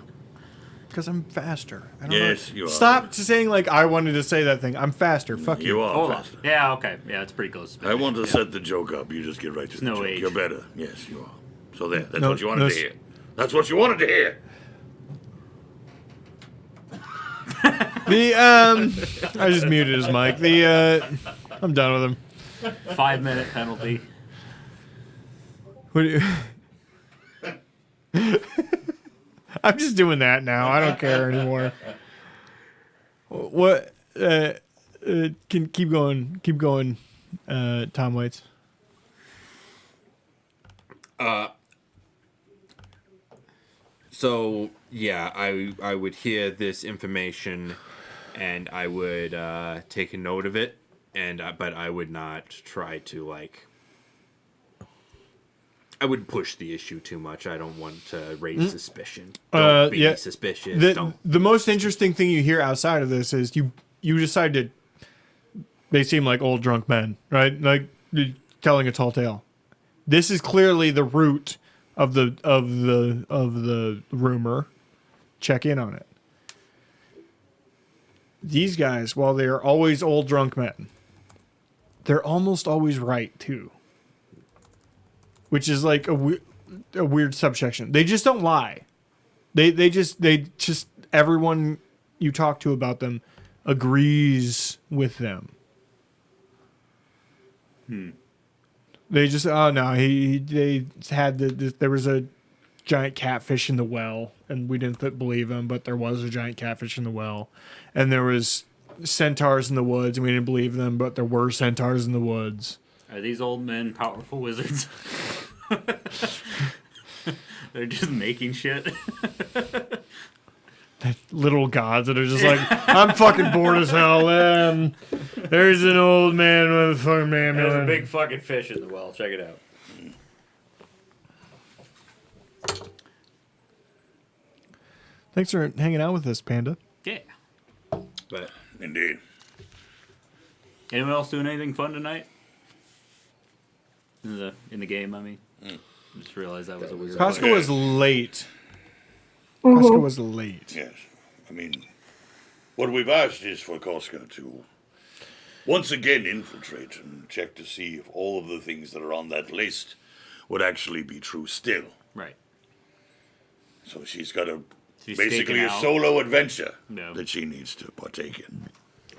A: Because I'm faster. I don't
D: Yes,
A: know.
D: you are.
A: Stop saying like I wanted to say that thing. I'm faster. Fuck you.
D: You are
C: Hold on.
D: faster.
C: Yeah, okay. Yeah, it's pretty close.
D: I want to set the joke up. You just get right to the
C: no
D: joke.
C: age.
D: You're better. Yes, you are. So there. That's
A: No-
D: what you wanted
A: no
D: to
A: s-
D: hear. That's what you wanted to hear.
A: I just muted his mic. I'm done with him.
C: 5-minute penalty.
A: What do you... I'm just doing that now. I don't care anymore. What? Can keep going. Keep going. Tom Waits.
B: So, yeah, I would hear this information and I would take a note of it, but I would not try to, like... I wouldn't push the issue too much. I don't want to raise suspicion. Don't be suspicious.
A: The most interesting thing you hear outside of this is you decide to. They seem like old drunk men, right? Like you're telling a tall tale. This is clearly the root of the rumor. Check in on it. these guys, while they are always old drunk men, they're almost always right too. Which is like a weird subsection. They just don't lie. They just everyone you talk to about them agrees with them. They just they had there was a giant catfish in the well, and we didn't believe him, but there was a giant catfish in the well, and there was centaurs in the woods, and we didn't believe them, but there were centaurs in the woods.
C: Are these old men powerful wizards? They're just making shit.
A: Little gods that are just like, I'm fucking bored as hell. There's an old man with a fucking man.
C: There's a big fucking fish in the well. Check it out.
A: Thanks for hanging out with us, Panda.
C: Yeah.
B: But
D: Indeed.
C: Anyone else doing anything fun tonight? In the game, I mean. I just realized that was a weird.
A: Costco
C: question.
A: was late. Costco was late.
D: Yes. I mean, what we've asked is for Costco to once again infiltrate and check to see if all of the things that are on that list would actually be true still.
C: Right.
D: So she's got
C: She's
D: basically
C: staking
D: a
C: out.
D: solo adventure
C: No.
D: that she needs to partake in.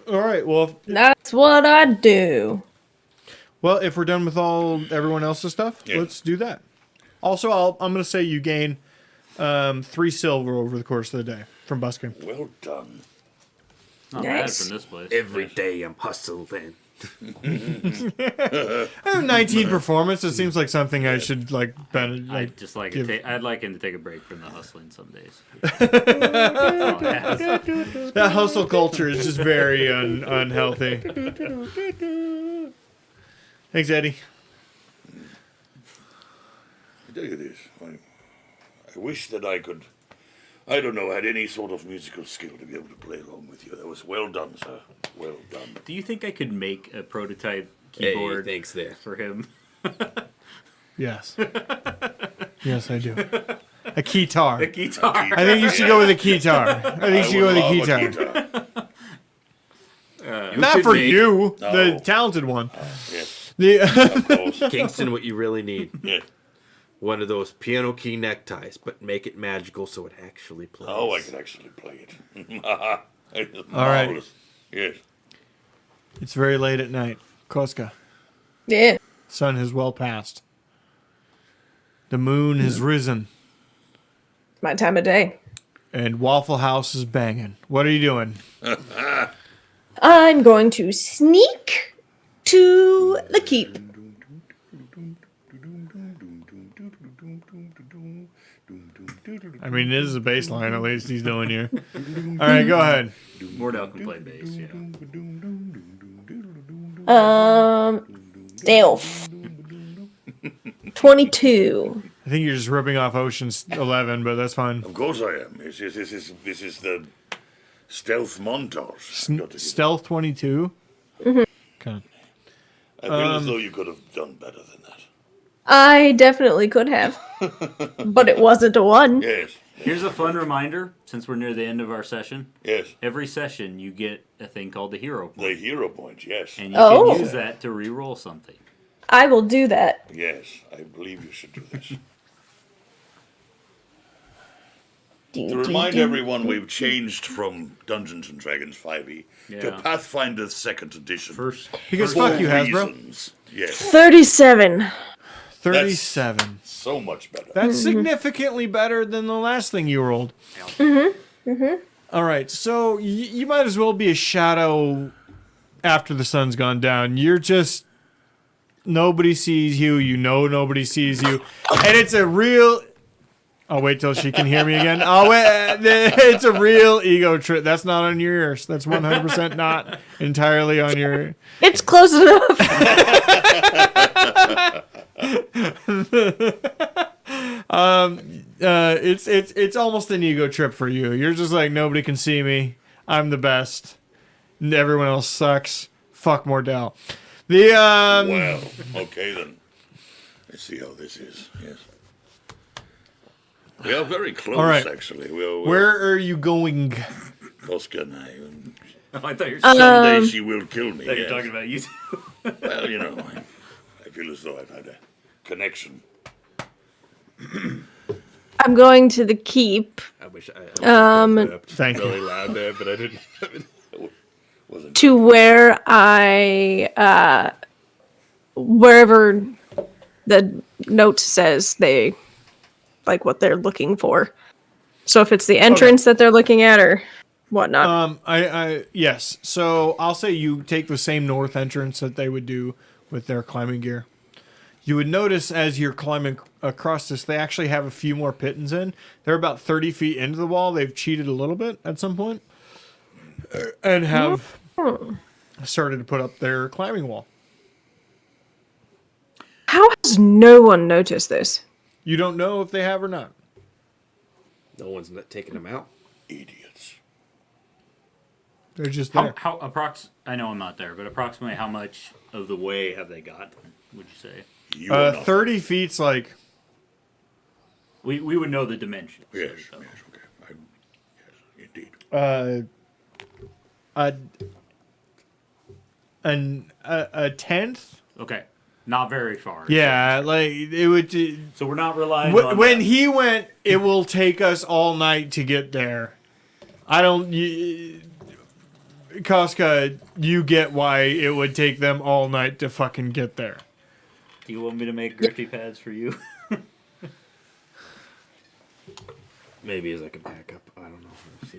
A: All right. Well,
G: That's what I do.
A: if we're done with everyone else's stuff,
D: Yeah.
A: let's do that. Also, I'm going to say you gain 3 silver over the course of the day from busking.
D: Well done.
C: Not
G: Nice.
C: bad from this place.
B: every day I'm hustling.
A: 19 performance. It seems like something I should like.
C: I'd just like
A: give-
C: I'd like him to take a break from the hustling some days. That's all it has.
A: That hustle culture is just very unhealthy. Thanks, Eddie.
D: I tell you this, I wish that I could, I don't know, had any sort of musical skill to be able to play along with you. That was well done, sir. Well done.
C: Do you think I could make a prototype
B: Hey,
C: keyboard
B: thanks there.
C: for him?
A: Yes. Yes, I do. A keytar.
C: A guitar.
A: I think you should go with a keytar. I think you should go with a keytar. Not
B: should
A: for
B: make-
A: you, the
D: No.
A: talented one.
D: Yes,
A: The
D: of course.
B: Kingston, what you really need.
D: Yeah.
B: One of those piano key neckties, but make it magical so it actually plays.
D: Oh, I can actually play it. It's
A: All right.
D: marvelous. Yes.
A: It's very late at night. Koska,
G: Yeah.
A: sun has well passed. The moon has risen,
G: My time of day.
A: and Waffle House is banging. What are you doing?
G: I'm going to sneak to the keep.
A: I mean, this is a baseline at least he's doing here. All right, go ahead.
C: Mordell can play bass, yeah.
G: Stealth. 22.
A: I think you're just ripping off Ocean's 11, but that's fine.
D: Of course I am. This is the stealth montage. I've got to give-
A: Stealth 22?
G: Mm-hmm.
A: Okay.
D: I feel as though you could have done better than that.
G: I definitely could have. But it wasn't a 1.
D: Yes.
C: Here's a fun reminder, since we're near the end of our session.
D: Yes.
C: Every session, you get a thing called the hero point.
D: The hero point, yes.
C: And you
G: Oh.
C: can use that to re-roll something.
G: I will do that.
D: Yes, I believe you should do this. To
G: Do,
D: remind
G: do.
D: everyone, we've changed from Dungeons and Dragons 5e to
C: Yeah.
D: Pathfinder 2nd Edition.
C: First,
A: Because
D: For
A: fuck you, Hasbro.
D: reasons. Yes,
G: 37.
A: 37.
D: so much better.
A: That's significantly better than the last thing you rolled. All right, so you might as well be a shadow after the sun's gone down. You're just nobody sees you. You know nobody sees you, and it's a real. I'll wait till she can hear me again. Oh wait, it's a real ego trip. That's not on your ears. That's 100% not entirely on your.
G: It's close enough.
A: It's almost an ego trip for you. You're just like nobody can see me. I'm the best. And everyone else sucks. Fuck Mordell. The
D: Well, okay then. Let's see how this is. Yes. We are very close,
A: All right.
D: actually. We're
A: where are you going?
D: Koska and I.
C: I thought you were
D: Someday she will kill me. Yes.
C: talking about you.
D: Well, you know, I feel as though I've had a connection.
G: I'm going to the keep
B: I wish I
A: Thank
B: really
A: you.
B: loud there, but I didn't.
D: Wasn't
G: to where I wherever the note says they like what they're looking for. So if it's the entrance that they're looking at or whatnot.
A: Yes. So I'll say you take the same north entrance that they would do with their climbing gear. You would notice as you're climbing across this, they actually have a few more pittons in. They're about 30 feet into the wall. They've cheated a little bit at some point and have started to put up their climbing wall.
G: How has no one noticed this?
A: You don't know if they have or not.
B: No one's not taking them out.
D: idiots.
A: They're just there.
C: I know I'm not there, but approximately how much of the way have they got? Would you say?
D: You are not.
A: 30 feet's like
C: We would know the dimensions.
D: Yes,
C: so.
D: yes, okay. Yes, indeed.
A: a tenth.
C: Okay, not very far.
A: Yeah, like it would.
C: So we're not relying on
A: When
C: that.
A: he went, it will take us all night to get there. I don't. Casca, you get why it would take them all night to fucking get there.
C: Do you want me to make grippy pads for you?
B: Maybe as like a backup. I don't know. We'll see.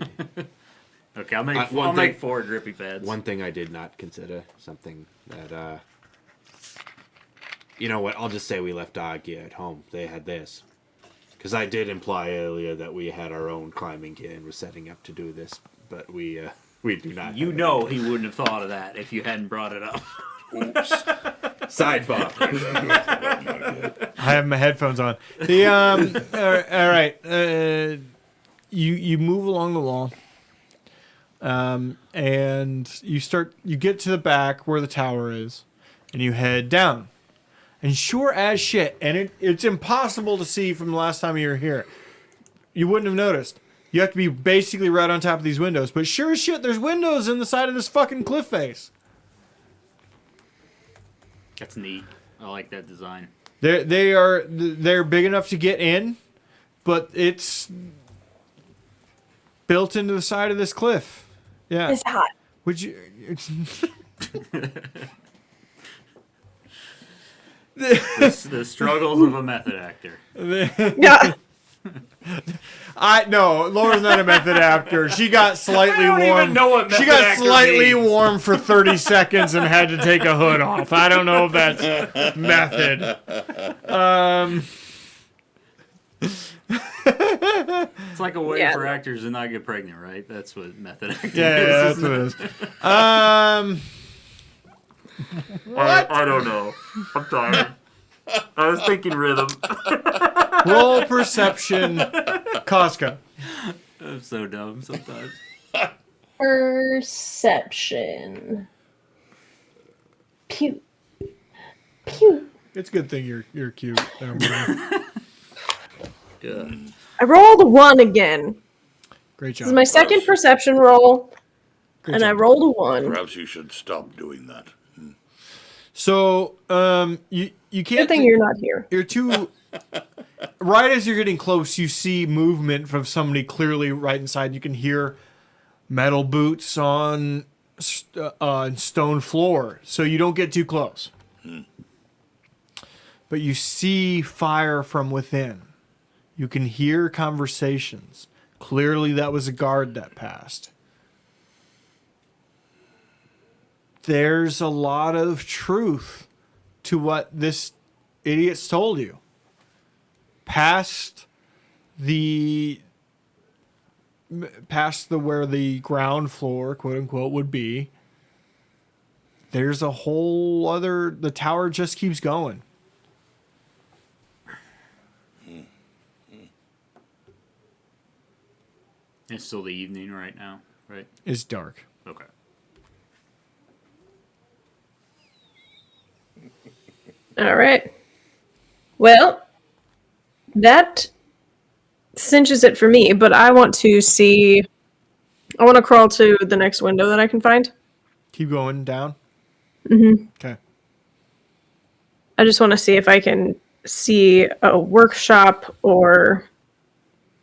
C: Okay, I'll make
B: One
C: I'll
B: thing-
C: make 4 grippy pads.
B: One thing I did not consider, something that, you know what, I'll just say we left our gear at home. They had theirs. Because I did imply earlier that we had our own climbing gear and were setting up to do this, but we do not.
C: You
B: have
C: know he wouldn't have thought of that if you hadn't brought it up.
D: Oops.
B: it. Sidebar.
A: I have my headphones on. The all right. You move along the wall, and you get to the back where the tower is, and you head down. And sure as shit, and it's impossible to see from the last time you were here. You wouldn't have noticed. You have to be basically right on top of these windows. But sure as shit, there's windows in the side of this fucking cliff face.
C: That's neat. I like that design.
A: They're big enough to get in, but it's built into the side of this cliff. Yeah.
G: It's hot.
A: Would you?
C: The struggles of a method actor.
G: Yeah.
A: No, Laura's not a method actor. She got slightly
C: I don't
A: warm.
C: even know what
A: She
C: method
A: got
C: actor
A: slightly
C: means.
A: warm for 30 seconds and had to take a hood off. I don't know if that's method.
C: It's like a way
G: Yeah.
C: for actors to not get pregnant, right? That's what method acting
A: Yeah,
C: is.
A: that's what it is.
C: I don't know. I'm tired. I was thinking rhythm.
A: Roll perception, Casca.
C: I'm so dumb sometimes.
G: Perception. Pew. Pew.
A: It's a good thing you're cute.
C: Yeah.
G: I rolled a 1 again.
A: Great
G: This
A: job.
G: is my second perception roll,
A: Great
G: and I
A: job.
G: rolled a 1.
D: Perhaps you should stop doing that.
A: So, you can't.
G: Good thing you're not here.
A: You're too. Right as you're getting close, you see movement from somebody clearly right inside. You can hear metal boots on stone floor, so you don't get too close. But you see fire from within. You can hear conversations. Clearly, that was a guard that passed. There's a lot of truth to what this idiot's told you. Past the where the ground floor, quote unquote, would be, there's a whole other. The tower just keeps going.
C: It's still the evening right now, right?
A: It's dark.
C: Okay.
G: All right. Well, that cinches it for me, but I want to see I want to crawl to the next window that I can find.
A: Keep going down. Okay.
G: I just want to see if I can see a workshop or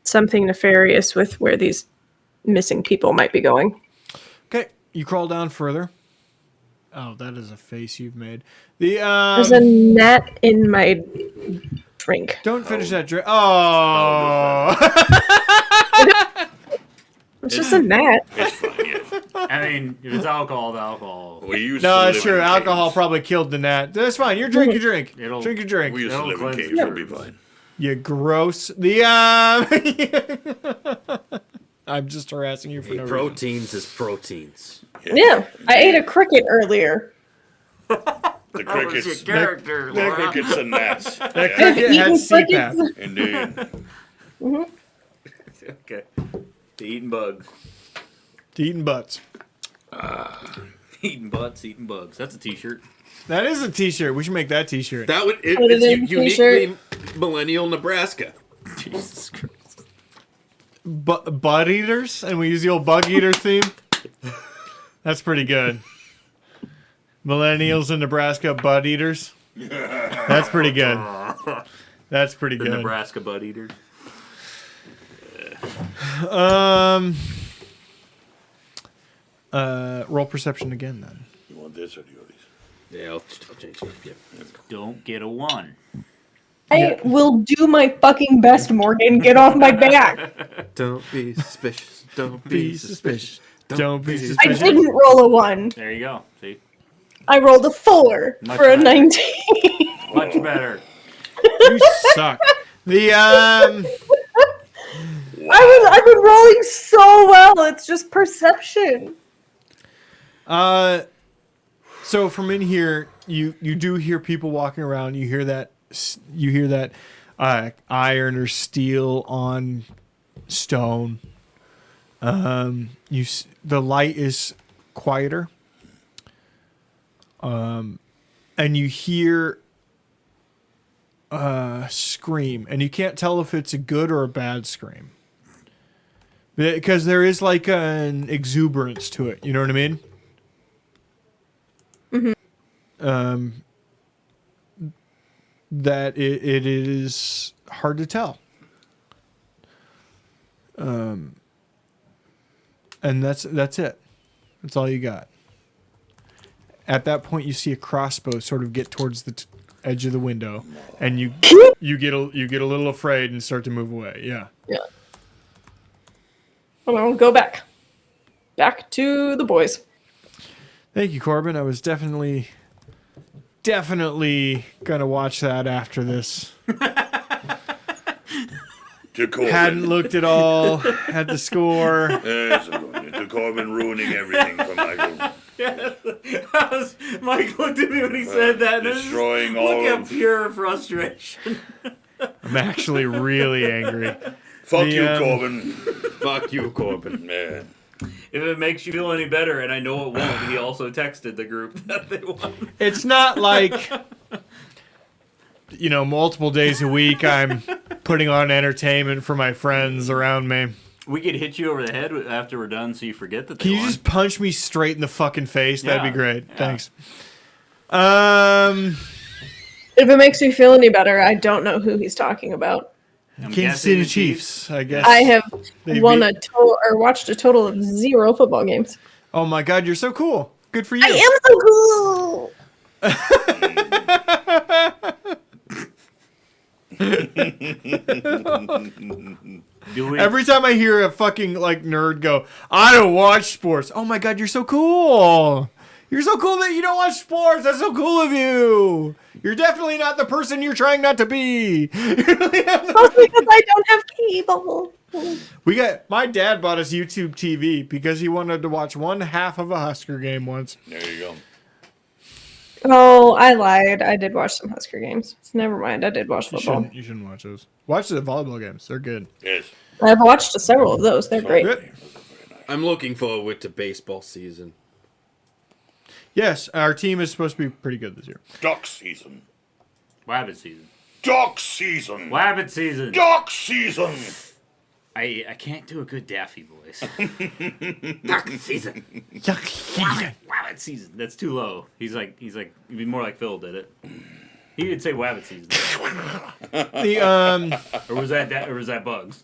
G: something nefarious with where these missing people might be going.
A: Okay. You crawl down further. Oh, that is a face you've made. The
G: There's a net in my drink.
A: Don't finish that drink. Oh.
G: It's just a net.
D: It's fine, yes.
C: I mean, if it's alcohol, the alcohol.
D: We used
A: No,
D: to
A: it's
D: live
A: true.
D: in
A: Alcohol
D: caves.
A: probably killed the gnat. That's fine. You drink your drink.
C: It'll-
A: Drink your drink.
D: We used to
C: It'll
D: live in
C: cleanse
D: caves.
C: the
D: We'll be
C: nerves.
D: fine.
A: You gross. I'm just harassing you for no reason.
B: Proteins is proteins.
G: Yeah, I ate a cricket earlier.
D: The crickets,
C: character,
D: the crickets and gnats.
A: That
D: Yeah,
A: cricket had
G: Eating
A: CPAP.
G: crickets.
D: indeed.
C: Okay. The eating bugs.
A: Eating butts.
C: Eating butts, eating bugs. That's a t-shirt.
A: That is a t-shirt. We should make that t-shirt.
B: That would
G: Put it
B: it's
G: in
B: uniquely millennial Nebraska.
C: Jesus Christ.
A: Bud eaters, and we use the old bug eater theme. That's pretty good. Millennials in Nebraska, bud eaters. That's pretty good. That's pretty
C: The
A: good.
C: Nebraska butt eaters.
A: Roll perception again then.
D: You want this or do you want these?
B: Yeah, I'll change it. Yeah.
C: Don't get a 1.
G: I will do my fucking best, Morgan. Get off my back.
B: Don't be suspicious. Don't
A: Be
B: be
A: suspicious.
B: suspicious.
A: Don't be
G: I
A: suspicious.
G: didn't roll a 1.
C: There you go. See?
G: I rolled a 4
C: Much
G: for a
C: better.
G: 19.
C: Much better.
A: You suck. The
G: I've been rolling so well. It's just perception.
A: so from in here, you do hear people walking around. You hear that iron or steel on stone. The light is quieter. And you hear a scream, and you can't tell if it's a good or a bad scream. Because there is like an exuberance to it, you know what I mean? That it is hard to tell. And that's it. That's all you got. At that point, you see a crossbow sort of get towards the edge of the window, and you get a little afraid and start to move away. Yeah.
G: Yeah. Well, I'll go back. Back to the boys.
A: Thank you, Corbin. I was definitely gonna watch that after this.
D: To Corbin.
A: Hadn't looked at all. Had the score.
D: Yes, to Corbin ruining everything for Michael.
C: Mike looked at me when he said that. And it was just-
D: Destroying
C: look
D: all
C: at
D: of...
C: pure frustration.
A: I'm actually really angry.
D: Fuck
A: the,
D: you,
A: um,
D: Corbin.
B: Fuck you, Corbin.
D: Man.
C: If it makes you feel any better, and I know it won't, he also texted the group that they won.
A: It's not like, multiple days a week I'm putting on entertainment for my friends around me.
C: We could hit you over the head after we're done, so you forget that they
A: Can you
C: won.
A: just punch me straight in the fucking face? That'd be
C: Yeah,
A: great.
C: yeah.
A: Thanks.
G: If it makes me feel any better, I don't know who he's talking about.
C: I'm
A: Kansas
C: guessing
A: City
C: the
A: Chiefs, I guess.
G: I have
A: They
G: won
A: beat-
G: a total or watched a total of 0 football games.
A: Oh my god, you're so cool. Good for you.
G: I am so cool.
C: Do we?
A: Every time I hear a fucking nerd go, I don't watch sports. Oh my god, you're so cool. You're so cool that you don't watch sports. That's so cool of you. You're definitely not the person you're trying not to be.
G: Mostly because I don't have cable.
A: My dad bought us YouTube TV because he wanted to watch one half of a Husker game once.
D: There you go.
G: Oh, I lied. I did watch some Husker games. Never mind. I did watch football.
A: You shouldn't watch those. Watch the volleyball games. They're good.
D: Yes.
G: I've watched several of those. They're great.
A: Good.
B: I'm looking forward to baseball season.
A: Yes, our team is supposed to be pretty good this year.
D: Duck season.
C: Wabbit season.
D: Duck season.
C: Wabbit season.
D: Duck season.
C: I can't do a good Daffy voice.
B: Duck season.
C: Wabbit season. That's too low. He's like it'd be more like Phil did it. He did say Wabbit season. Or was that Bugs?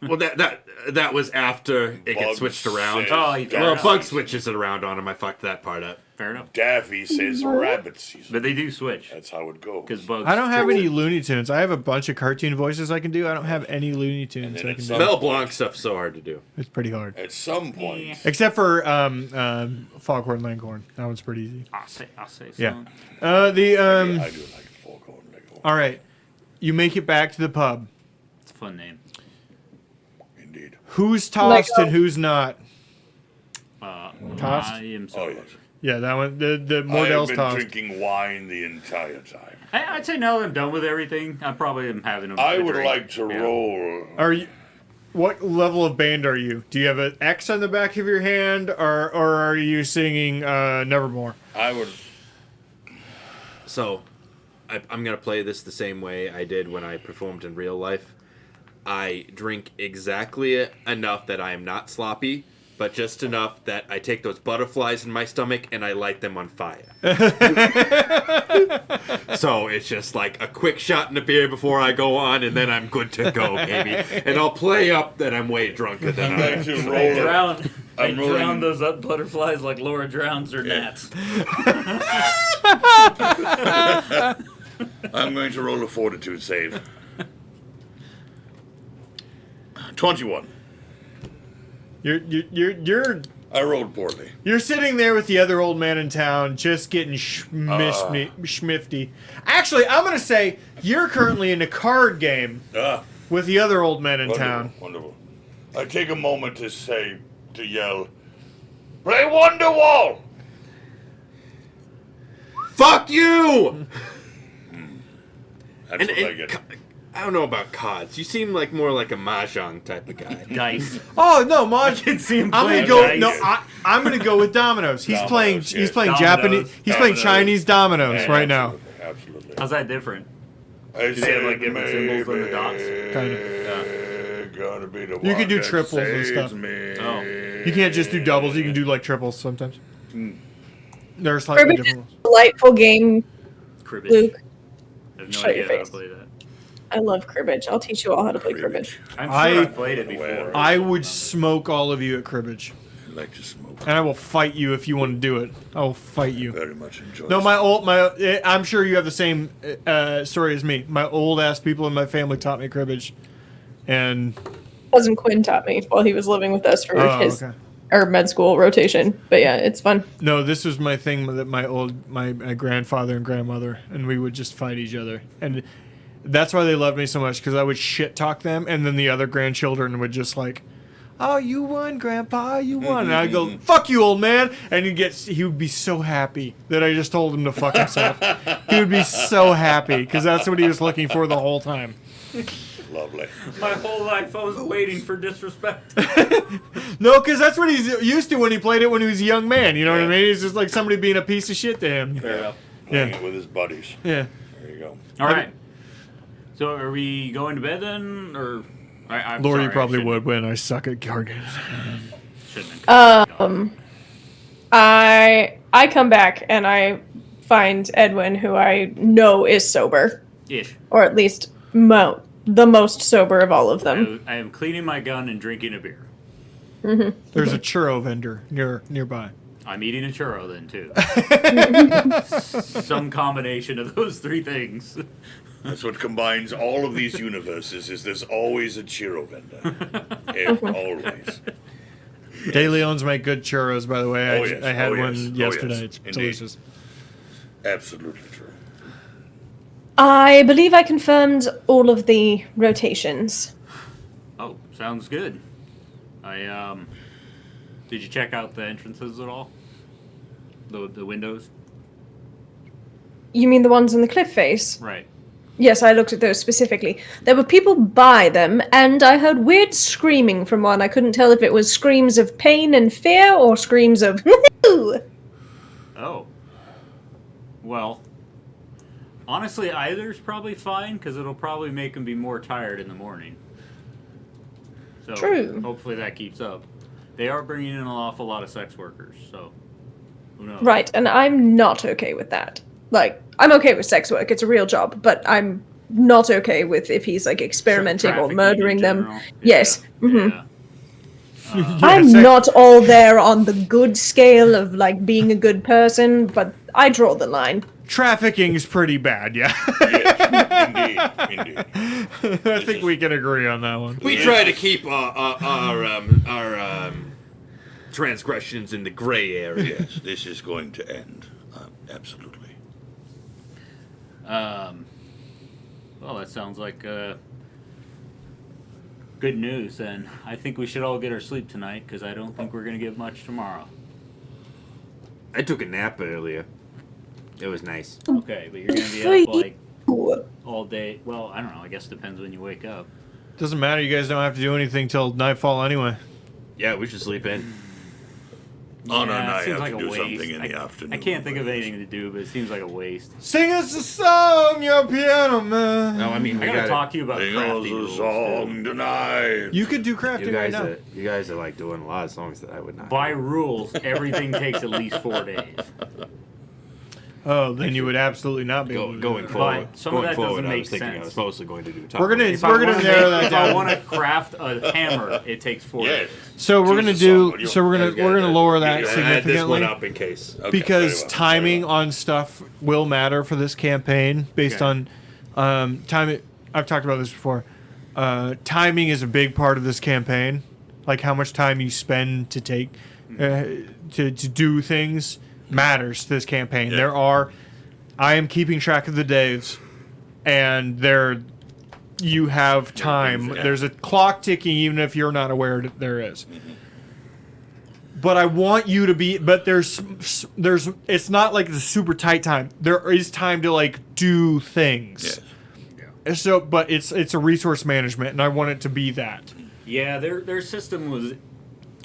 B: Well, that was after it
D: Bugs
B: gets switched around.
D: says
C: Oh, fair
B: Well,
C: enough.
B: Bug switches it around on him. I fucked that part up.
C: Fair enough.
D: Daffy says rabbit season.
C: But they do switch
D: That's how it goes.
C: because Bugs.
A: I don't have
C: tricks
A: any
C: it.
A: Looney Tunes. I have a bunch of cartoon voices I can do. I don't have any Looney Tunes
D: then
A: I
D: it's
A: can do.
B: Mel Blanc stuff's so hard to do.
A: It's pretty hard.
D: At some point,
A: Except for Foghorn Leghorn. That one's pretty easy.
C: I'll say
A: Yeah.
C: something.
A: The
D: I do like Foghorn Leghorn.
A: All right. You make it back to the pub.
C: It's a fun name.
D: Indeed.
A: Who's tossed
G: Lego.
A: and who's not? Tossed?
C: I am
D: Oh
C: so.
D: yes.
A: Yeah, that one. The
D: I have
A: Mordell's
D: been
A: tossed.
D: drinking wine the entire time.
C: I'd say now that I'm done with everything, I probably am having a
D: I would
C: drink.
D: like to
C: Yeah.
D: roll.
A: Are you? What level of band are you? Do you have an X on the back of your hand, or are you singing Nevermore?
D: I would.
B: So, I'm gonna play this the same way I did when I performed in real life. I drink exactly enough that I am not sloppy, but just enough that I take those butterflies in my stomach and I light them on fire. So it's just like a quick shot in the beer before I go on, and then I'm good to go, baby. And I'll play up that I'm way drunker than
D: I'm
B: I
D: going
B: am.
D: to
C: I
D: roll.
C: drown. I
D: I'm rolling-
C: drown those up butterflies like Laura drowns her gnats.
D: I'm going to roll a fortitude save. 21.
A: You're
D: I rolled poorly.
A: sitting there with the other old man in town, just getting schmifty. Actually, I'm gonna say you're currently in a card game
D: Ah,
A: with the other old men in
D: wonderful,
A: town.
D: wonderful. I take a moment to yell, play Wonderwall!
B: Fuck you!
D: That's
B: And,
D: what I get.
B: I don't know about cards. You seem like more like a mahjong type of guy.
C: Dice.
A: Oh no, Maj!
C: can see him
A: I'm gonna
C: playing
A: go.
C: dice.
A: No, I'm gonna go with dominoes. He's
D: Dominoes,
A: playing.
D: yes.
A: He's playing
C: Dominoes.
A: Japanese. He's playing
D: Dominoes.
A: Chinese dominoes
D: Yeah,
A: right now.
D: Absolutely.
C: How's that different?
D: I
C: they have, like, different symbols on the dots?
A: Kinda.
D: Gonna be the
A: You
D: one
A: can do
D: that
A: triples and
D: saves
A: stuff.
D: me.
C: Oh.
A: You can't just do doubles. You can do like triples sometimes. They're slightly
G: Cribbage is
A: different.
G: a delightful game,
C: Cribbage.
G: Luke.
C: I have no
G: Shut your
C: idea how to
G: face.
C: play that.
G: I love cribbage. I'll teach you all how to play cribbage.
C: I'm
A: I-
C: sure I've played it before.
A: I would smoke all of you at cribbage,
D: I like to smoke.
A: and I will fight you if you want to do it. I will fight you.
D: Very much enjoy.
A: No, I'm sure you have the same story as me. My old ass people in my family taught me cribbage, and
G: Cousin Quinn taught me while he was living with us for
A: oh,
G: his
A: okay.
G: or med school rotation. But yeah, it's fun.
A: No, this was my thing that my grandfather and grandmother, and we would just fight each other, and that's why they loved me so much, because I would shit talk them, and then the other grandchildren would just like, "Oh, you won, Grandpa, you won," and I'd go, "Fuck you, old man," and he would be so happy that I just told him to fuck himself. He would be so happy because that's what he was looking for the whole time.
D: Lovely.
C: My whole life I was waiting for disrespect.
A: No, because that's what he's used to when he played it when he was a young man. You know what I mean? He's just like somebody being a piece of shit to him.
C: Fair enough.
D: Playing
A: Yeah.
D: it with his buddies.
A: Yeah.
D: There you go.
C: All right. So are we going to bed then, or? I'm
A: Lori
C: sorry,
A: probably
C: I
A: would win. I suck at card games.
C: shouldn't have
G: I come back and I find Edwin, who I know is sober,
C: Ish.
G: or at least the most sober of all of them.
C: I am cleaning my gun and drinking a beer.
A: There's a churro vendor nearby.
C: I'm eating a churro then too. Some combination of those three things.
D: That's what combines all of these universes. Is there's always a churro vendor. Always.
A: De Leon's make good churros, by the way.
D: Oh, yes.
A: I had
D: Oh,
A: one
D: yes. Oh,
A: yesterday.
D: yes.
A: It's
D: Indeed.
A: delicious.
D: Absolutely true.
G: I believe I confirmed all of the rotations.
C: Oh, sounds good. Did you check out the entrances at all? The windows?
G: You mean the ones in the cliff face?
C: Right.
G: Yes, I looked at those specifically. There were people by them, and I heard weird screaming from one. I couldn't tell if it was screams of pain and fear or screams of woohoo.
C: Oh. Well, honestly, either's probably fine because it'll probably make them be more tired in the morning. So
G: True.
C: hopefully that keeps up. They are bringing in an awful lot of sex workers, so who knows?
G: Right, and I'm not okay with that. Like, I'm okay with sex work; it's a real job, but I'm not okay with if he's like experimenting or
C: Trafficking
G: murdering
C: in
G: them.
C: general.
G: Yes.
C: Yeah.
G: Mhm.
C: Yeah.
G: I'm
A: sex-
G: not all there on the good scale of like being a good person, but I draw the line.
A: Trafficking is pretty bad, yeah.
D: Yes, indeed.
A: I think we can agree on that one.
B: We try to keep our transgressions in the gray area.
D: Yes, this is going to end. Absolutely.
C: Well, that sounds like good news. Then I think we should all get our sleep tonight because I don't think we're gonna get much tomorrow.
B: I took a nap earlier. It was nice.
C: Okay, but you're gonna be
G: For
C: up like
G: you.
C: all day. Well, I don't know. I guess it depends when you wake up.
A: Doesn't matter, you guys don't have to do anything till nightfall anyway.
B: Yeah, we should sleep in.
D: On
C: Yeah,
D: a
C: it
D: night,
C: seems
D: I
C: like
D: have
C: a
D: to do
C: waste.
D: something in the afternoon.
C: I can't think of anything to do, but it seems like a waste.
A: Sing us a song, your piano man.
B: No, I mean,
C: I
B: we
C: gotta
B: got
C: talk to you about
D: Sing
C: crafty
D: us
C: rules.
D: a song
C: Too.
D: tonight.
A: You could do crafting right now.
B: You guys are like doing a lot of songs that I would not.
C: By rules, everything takes at least 4 days.
A: Oh, then you would absolutely not be able to do
B: Going
A: that.
B: forward,
C: some of
B: going
C: that doesn't
B: forward, I
C: make
B: was thinking I
C: sense.
B: was mostly going to do.
A: We're gonna
C: If
A: we're gonna narrow that
C: if I
A: down.
C: want to craft a hammer, it takes 4
D: Yes.
C: days.
A: So we're
D: Choose
A: gonna
D: a song,
A: do.
D: would
A: So
D: you?
A: we're gonna lower that
D: Yeah,
B: Add this
A: significantly
B: one up in case.
D: Okay,
A: because
D: very well,
A: timing
D: very well.
A: on stuff will matter for this campaign based
C: Okay.
A: on time. I've talked about this before. Timing is a big part of this campaign, like how much time you spend to take to do things matters to this campaign.
D: Yeah.
A: I am keeping track of the days, and you have time.
D: Yeah.
A: There's a clock ticking, even if you're not aware that there is. But I want you to be. But there's. It's not like the super tight time. There is time to like do things.
D: Yes.
A: And so, but it's a resource management, and I want it to be that.
C: Yeah, their system was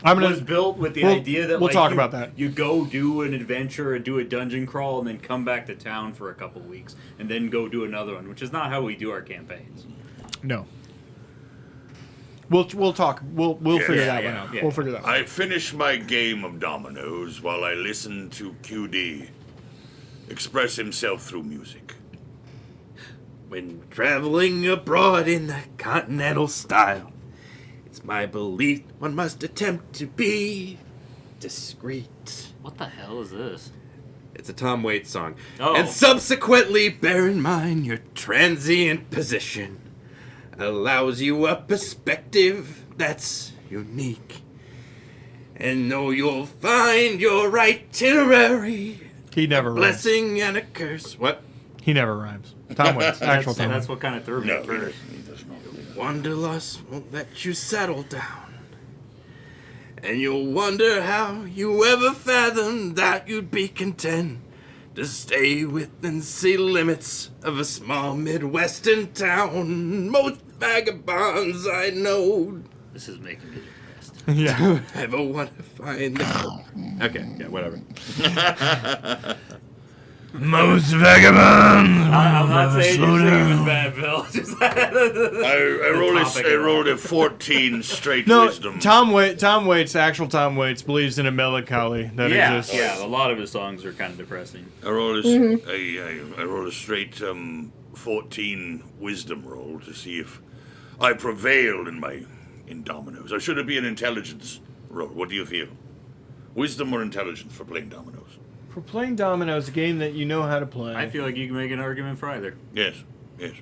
A: I'm gonna.
C: was built with the
A: we'll-
C: idea that
A: we'll
C: like,
A: talk
C: you,
A: about that.
C: You go do an adventure or do a dungeon crawl and then come back to town for a couple weeks and then go do another one, which is not how we do our campaigns.
A: No. We'll talk. We'll figure
D: Yeah,
A: that
D: yeah,
A: one out.
C: yeah.
A: We'll figure that. One.
D: I finished my game of dominoes while I listened to QD express himself through music.
B: When traveling abroad in the continental style, it's my belief one must attempt to be discreet.
C: What the hell is this?
B: It's a Tom Waits song.
C: Oh.
B: And subsequently, bear in mind your transient position allows you a perspective that's unique. And know you'll find your itinerary
A: He never rhymes.
B: blessing and a curse. What?
A: He never rhymes. Tom Waits. Actual Tom
C: That's
A: Waits.
C: what kind of threw me
D: No,
C: at first.
D: he does not.
B: Wanderlust won't let you settle down. And you'll wonder how you ever fathomed that you'd be content to stay within city limits of a small Midwestern town. Most vagabonds I know
C: This is making me depressed.
A: Yeah.
B: ever want to find the... Okay, yeah, whatever.
A: Most vagabonds.
C: I'm not saying your singing was bad, Bill. Just
D: I rolled a 14 straight
A: No,
D: wisdom.
A: Tom Waits, actual Tom Waits, believes in a melancholy that
C: yeah,
A: exists.
C: yeah. A lot of his songs are kind of depressing.
D: I rolled I rolled a straight 14 wisdom roll to see if I prevailed in dominoes. Or should it be an intelligence roll? What do you feel? Wisdom or intelligence for playing dominoes?
A: For playing dominoes, a game that you know how to play.
C: I feel like you can make an argument for either.
D: Yes, yes,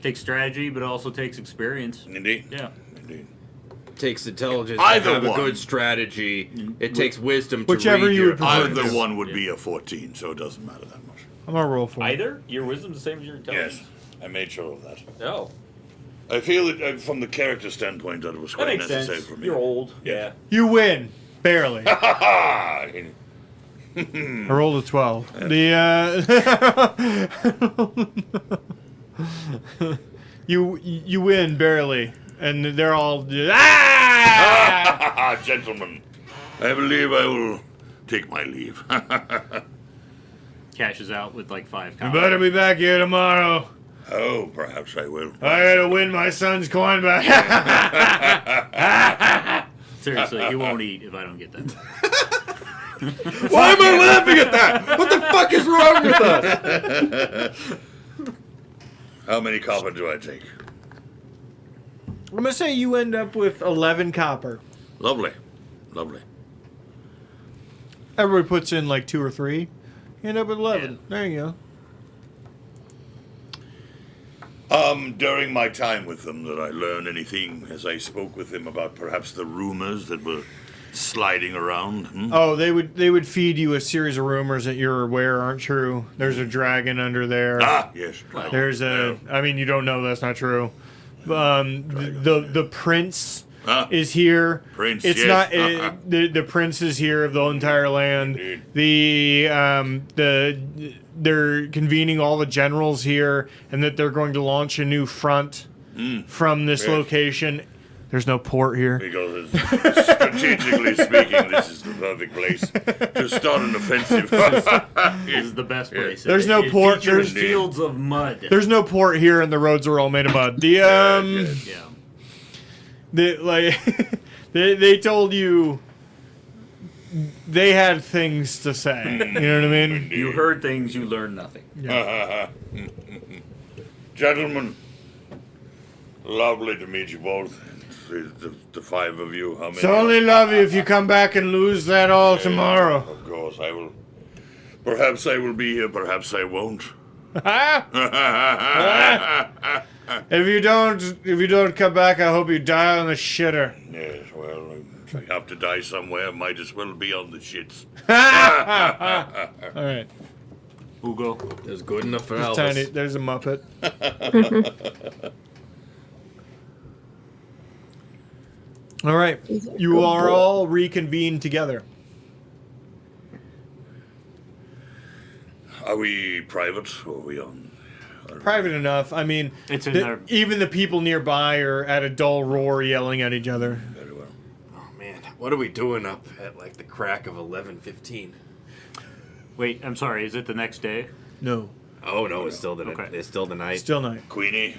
C: Takes strategy, but also takes experience.
D: indeed.
C: Yeah.
D: Indeed.
B: Takes intelligence
D: Either
B: to have
D: one.
B: a good strategy. It takes wisdom to
A: Whichever
B: read
A: you
B: your
A: would prefer.
B: opponent's-
D: Either one would be a 14, so it doesn't matter that much.
A: I'm gonna roll for it.
C: Either? Your wisdom's the same as your intelligence?
D: Yes, I made sure of that.
C: Oh.
D: I feel that from the character standpoint that it was
C: That
D: quite
C: makes
D: necessary
C: sense.
D: for me.
C: You're old.
D: Yeah.
A: You win. Barely.
D: Ah,
A: I rolled a 12. You win barely, and they're all ah!
D: gentlemen, I believe I will take my leave.
C: Cashes out with like 5
A: You
C: copies.
A: better be back here tomorrow.
D: Oh, perhaps I will.
A: I gotta win my son's coin back.
C: Seriously, he won't eat if I don't get that.
A: Why am I laughing at that? What the fuck is wrong with us?
D: How many copper do I take?
A: I'm gonna say you end up with 11 copper.
D: Lovely. Lovely.
A: Everybody puts in like 2 or 3. You end up with 11.
C: Yeah.
A: There you go.
D: During my time with them, did I learn anything as I spoke with them about perhaps the rumors that were sliding around?
A: Oh, they would feed you a series of rumors that you're aware aren't true. There's a dragon under there.
D: Ah, yes. Dragon.
A: There's a. I mean, you don't know that's not true. The prince is here.
D: Prince,
A: It's
D: yes.
A: not the prince is here of the entire land.
D: Indeed.
A: They're convening all the generals here, and that they're going to launch a new front from this
D: Yes.
A: location. There's no port here.
D: Because strategically speaking, this is the perfect place to start an offensive.
C: This is the best place.
A: There's no port-
C: Features
A: there's-
C: fields of mud.
A: There's no port here, and the roads are all made of mud.
D: Yes.
C: Yeah.
A: They told you they had things to say. You know what I mean?
C: You heard things, you learned nothing.
D: Gentlemen, lovely to meet you both. The 5 of you. How many?
A: It's only lovely if you come back and lose that all tomorrow.
D: Of course, I will. Perhaps I will be here. Perhaps I won't.
A: If you don't come back, I hope you die on the shitter.
D: Yes, well, if I have to die somewhere, might as well be on the shits.
A: All right,
C: Hugo.
B: It was good enough for Elvis.
A: tiny. There's a Muppet. All right, you are all reconvened together.
D: Are we private or are we on?
A: Private enough. I mean,
C: It's in there.
A: even the people nearby are at a dull roar, yelling at each other.
D: Very well.
B: Oh man, what are we doing up at like the crack of 11:15?
C: Wait, I'm sorry. Is it the next day?
A: No,
B: Oh no, it's still the
C: Okay.
B: it's still the night.
A: still night.
D: Queenie,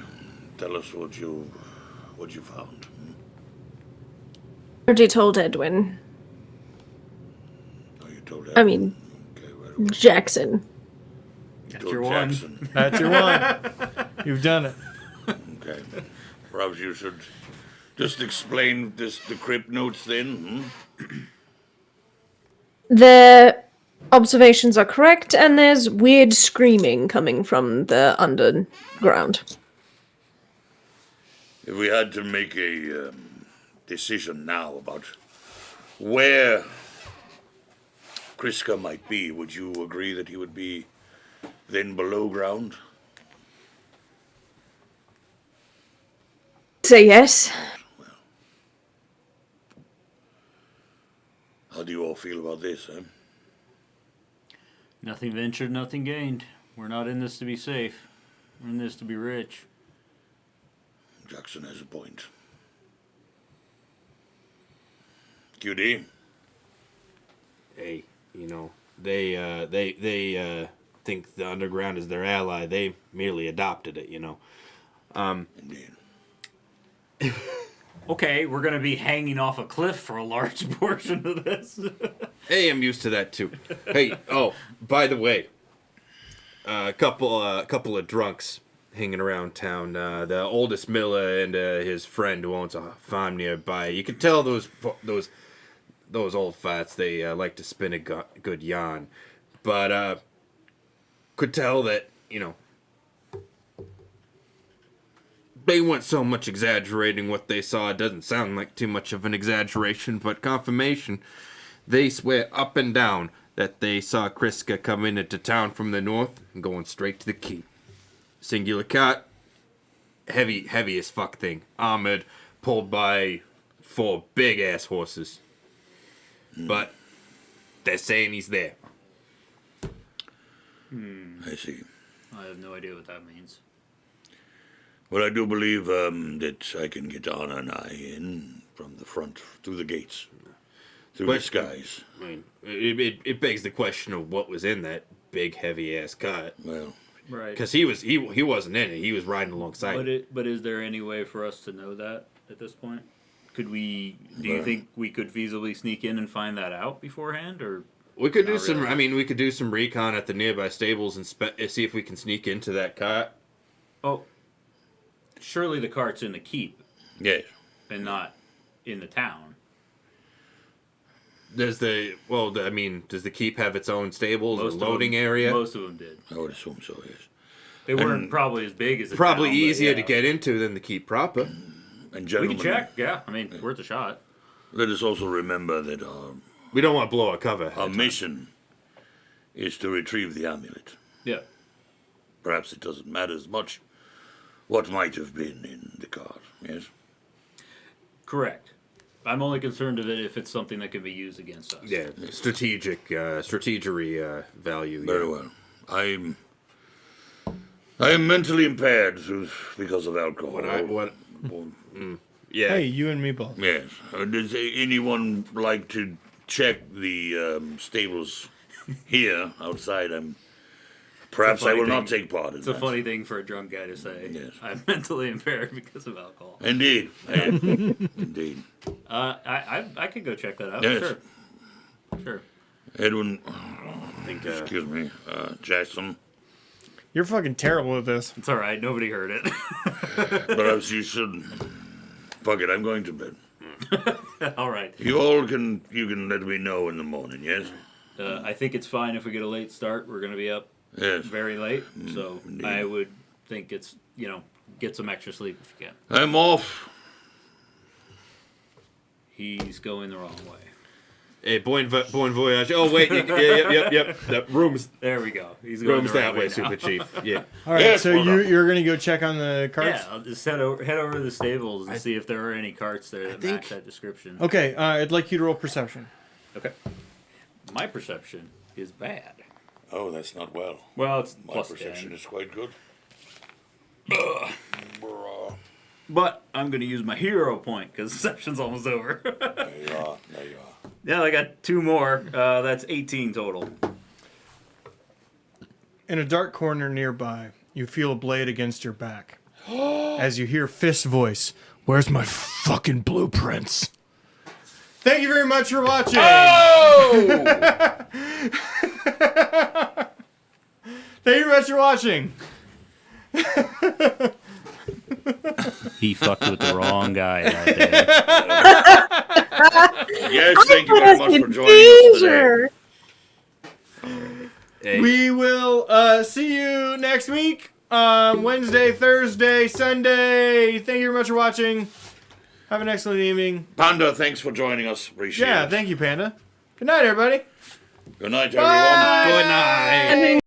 D: tell us what you found.
G: Already told Edwin.
D: Oh, you told
G: I mean,
D: Okay, very well.
G: Jackson.
C: That's
D: Told
C: your one.
D: Jackson.
A: That's your one. You've done it.
D: Okay. Perhaps you should just explain the crypt notes then.
G: The observations are correct, and there's weird screaming coming from the underground.
D: If we had to make a decision now about where Kriska might be, would you agree that he would be then below ground?
G: Say yes.
D: How do you all feel about this, huh?
C: Nothing ventured, nothing gained. We're not in this to be safe. We're in this to be rich.
D: Jackson has a point. QD?
B: Hey, you know they think the underground is their ally. They merely adopted it. You know.
D: Indeed.
C: Okay, we're gonna be hanging off a cliff for a large portion of this.
B: Hey, I'm used to that too. Hey, oh, by the way, a couple of drunks hanging around town. The oldest miller and his friend who owns a farm nearby. You can tell those old farts. They like to spin a good yarn, but could tell that they weren't so much exaggerating what they saw. It doesn't sound like too much of an exaggeration, but confirmation. They swear up and down that they saw Kriska coming into town from the north and going straight to the keep. Singular cart, heavy as fuck thing. Armored, pulled by 4 big ass horses. But they're saying he's there.
D: I see.
C: I have no idea what that means.
D: Well, I do believe that I can get Anna and I in from the front, through the gates, through the skies.
B: I mean, it begs the question of what was in that big heavy ass cart.
D: Well,
C: Right.
B: Because he wasn't in it. He was riding alongside.
C: But is there any way for us to know that at this point? Could we? Do you think we could feasibly sneak in and find that out beforehand, or
B: We could do
C: Not
B: some.
C: really.
B: I mean, we could do some recon at the nearby stables and see if we can sneak into that cart.
C: oh, surely the cart's in the keep
D: Yes.
C: and not in the town.
B: Does the keep have its own stables
C: Most
B: or
C: of
B: loading
C: them,
B: area?
C: Most of them did.
D: I would assume so, yes.
C: They weren't
D: And-
C: probably as big as the
B: Probably
C: town, but
B: easier
C: yeah.
B: to get into than the keep proper.
D: And
C: We
D: gentlemen,
C: can check. Yeah, I mean, worth a shot.
D: let us also remember that
B: We don't want to blow our cover.
D: our mission is to retrieve the amulet.
C: Yeah.
D: Perhaps it doesn't matter as much what might have been in the card, yes?
C: Correct. I'm only concerned of it if it's something that can be used against us.
B: Yeah, strategery value.
D: Very
B: yeah.
D: well. I am mentally impaired because of alcohol.
B: Yeah.
A: Hey, you and me both.
D: Yes. Does anyone like to check the stables here outside? Perhaps I
C: funny
D: will not
C: thing.
D: take part in
C: It's
D: that.
C: a funny thing for a drunk guy to say.
D: Yes.
C: I'm mentally impaired because of alcohol.
D: Indeed. Indeed.
C: I could go check that out.
D: Yes.
C: Sure. Sure.
D: Edwin,
B: I think,
D: excuse me, Jackson,
A: You're fucking terrible at this.
C: It's all right. Nobody heard it.
D: perhaps you should. Fuck it, I'm going to bed.
C: All right.
D: You can let me know in the morning, yes?
C: I think it's fine if we get a late start. We're going to be up
D: Yes.
C: very late. So
D: indeed.
C: I would think it's, get some extra sleep if you can.
D: I'm off.
C: He's going the wrong way.
B: Hey, bon voyage. Oh wait, yep. That room's
C: There we go. He's going
B: room's
C: the
B: that
C: right
B: way,
C: now.
B: Super Chief. Yeah.
A: All right,
D: Yes,
A: so
D: brother.
A: you're gonna go check on the carts.
C: Yeah, I'll just head over to the stables and see if there are any carts there that match that description.
A: Okay, I'd like you to roll perception.
C: Okay. My perception is bad.
D: Oh, that's not well.
C: Well, it's
D: My
C: plus
D: perception
C: 10.
D: is quite good.
C: But I'm going to use my hero point because deception's almost over.
D: There you are.
C: Yeah, I got 2 more. That's 18 total.
A: In a dark corner nearby, you feel a blade against your back. As you hear Fist's voice, "Where's my fucking blueprints?" Thank you very much for watching.
D: Oh!
A: Thank you very much for watching.
C: He fucked with the wrong guy that day.
D: Yes, thank you
G: Put
D: very
G: us
D: much
G: in
D: for joining us today.
G: danger.
B: Hey.
A: We will see you next week. Wednesday, Thursday, Sunday. Thank you very much for watching. Have an excellent evening.
D: Panda, thanks for joining us. Appreciate
A: Yeah,
D: it.
A: thank you, Panda. Good night, everybody.
D: Good night, everyone.
A: Bye.
B: Good night.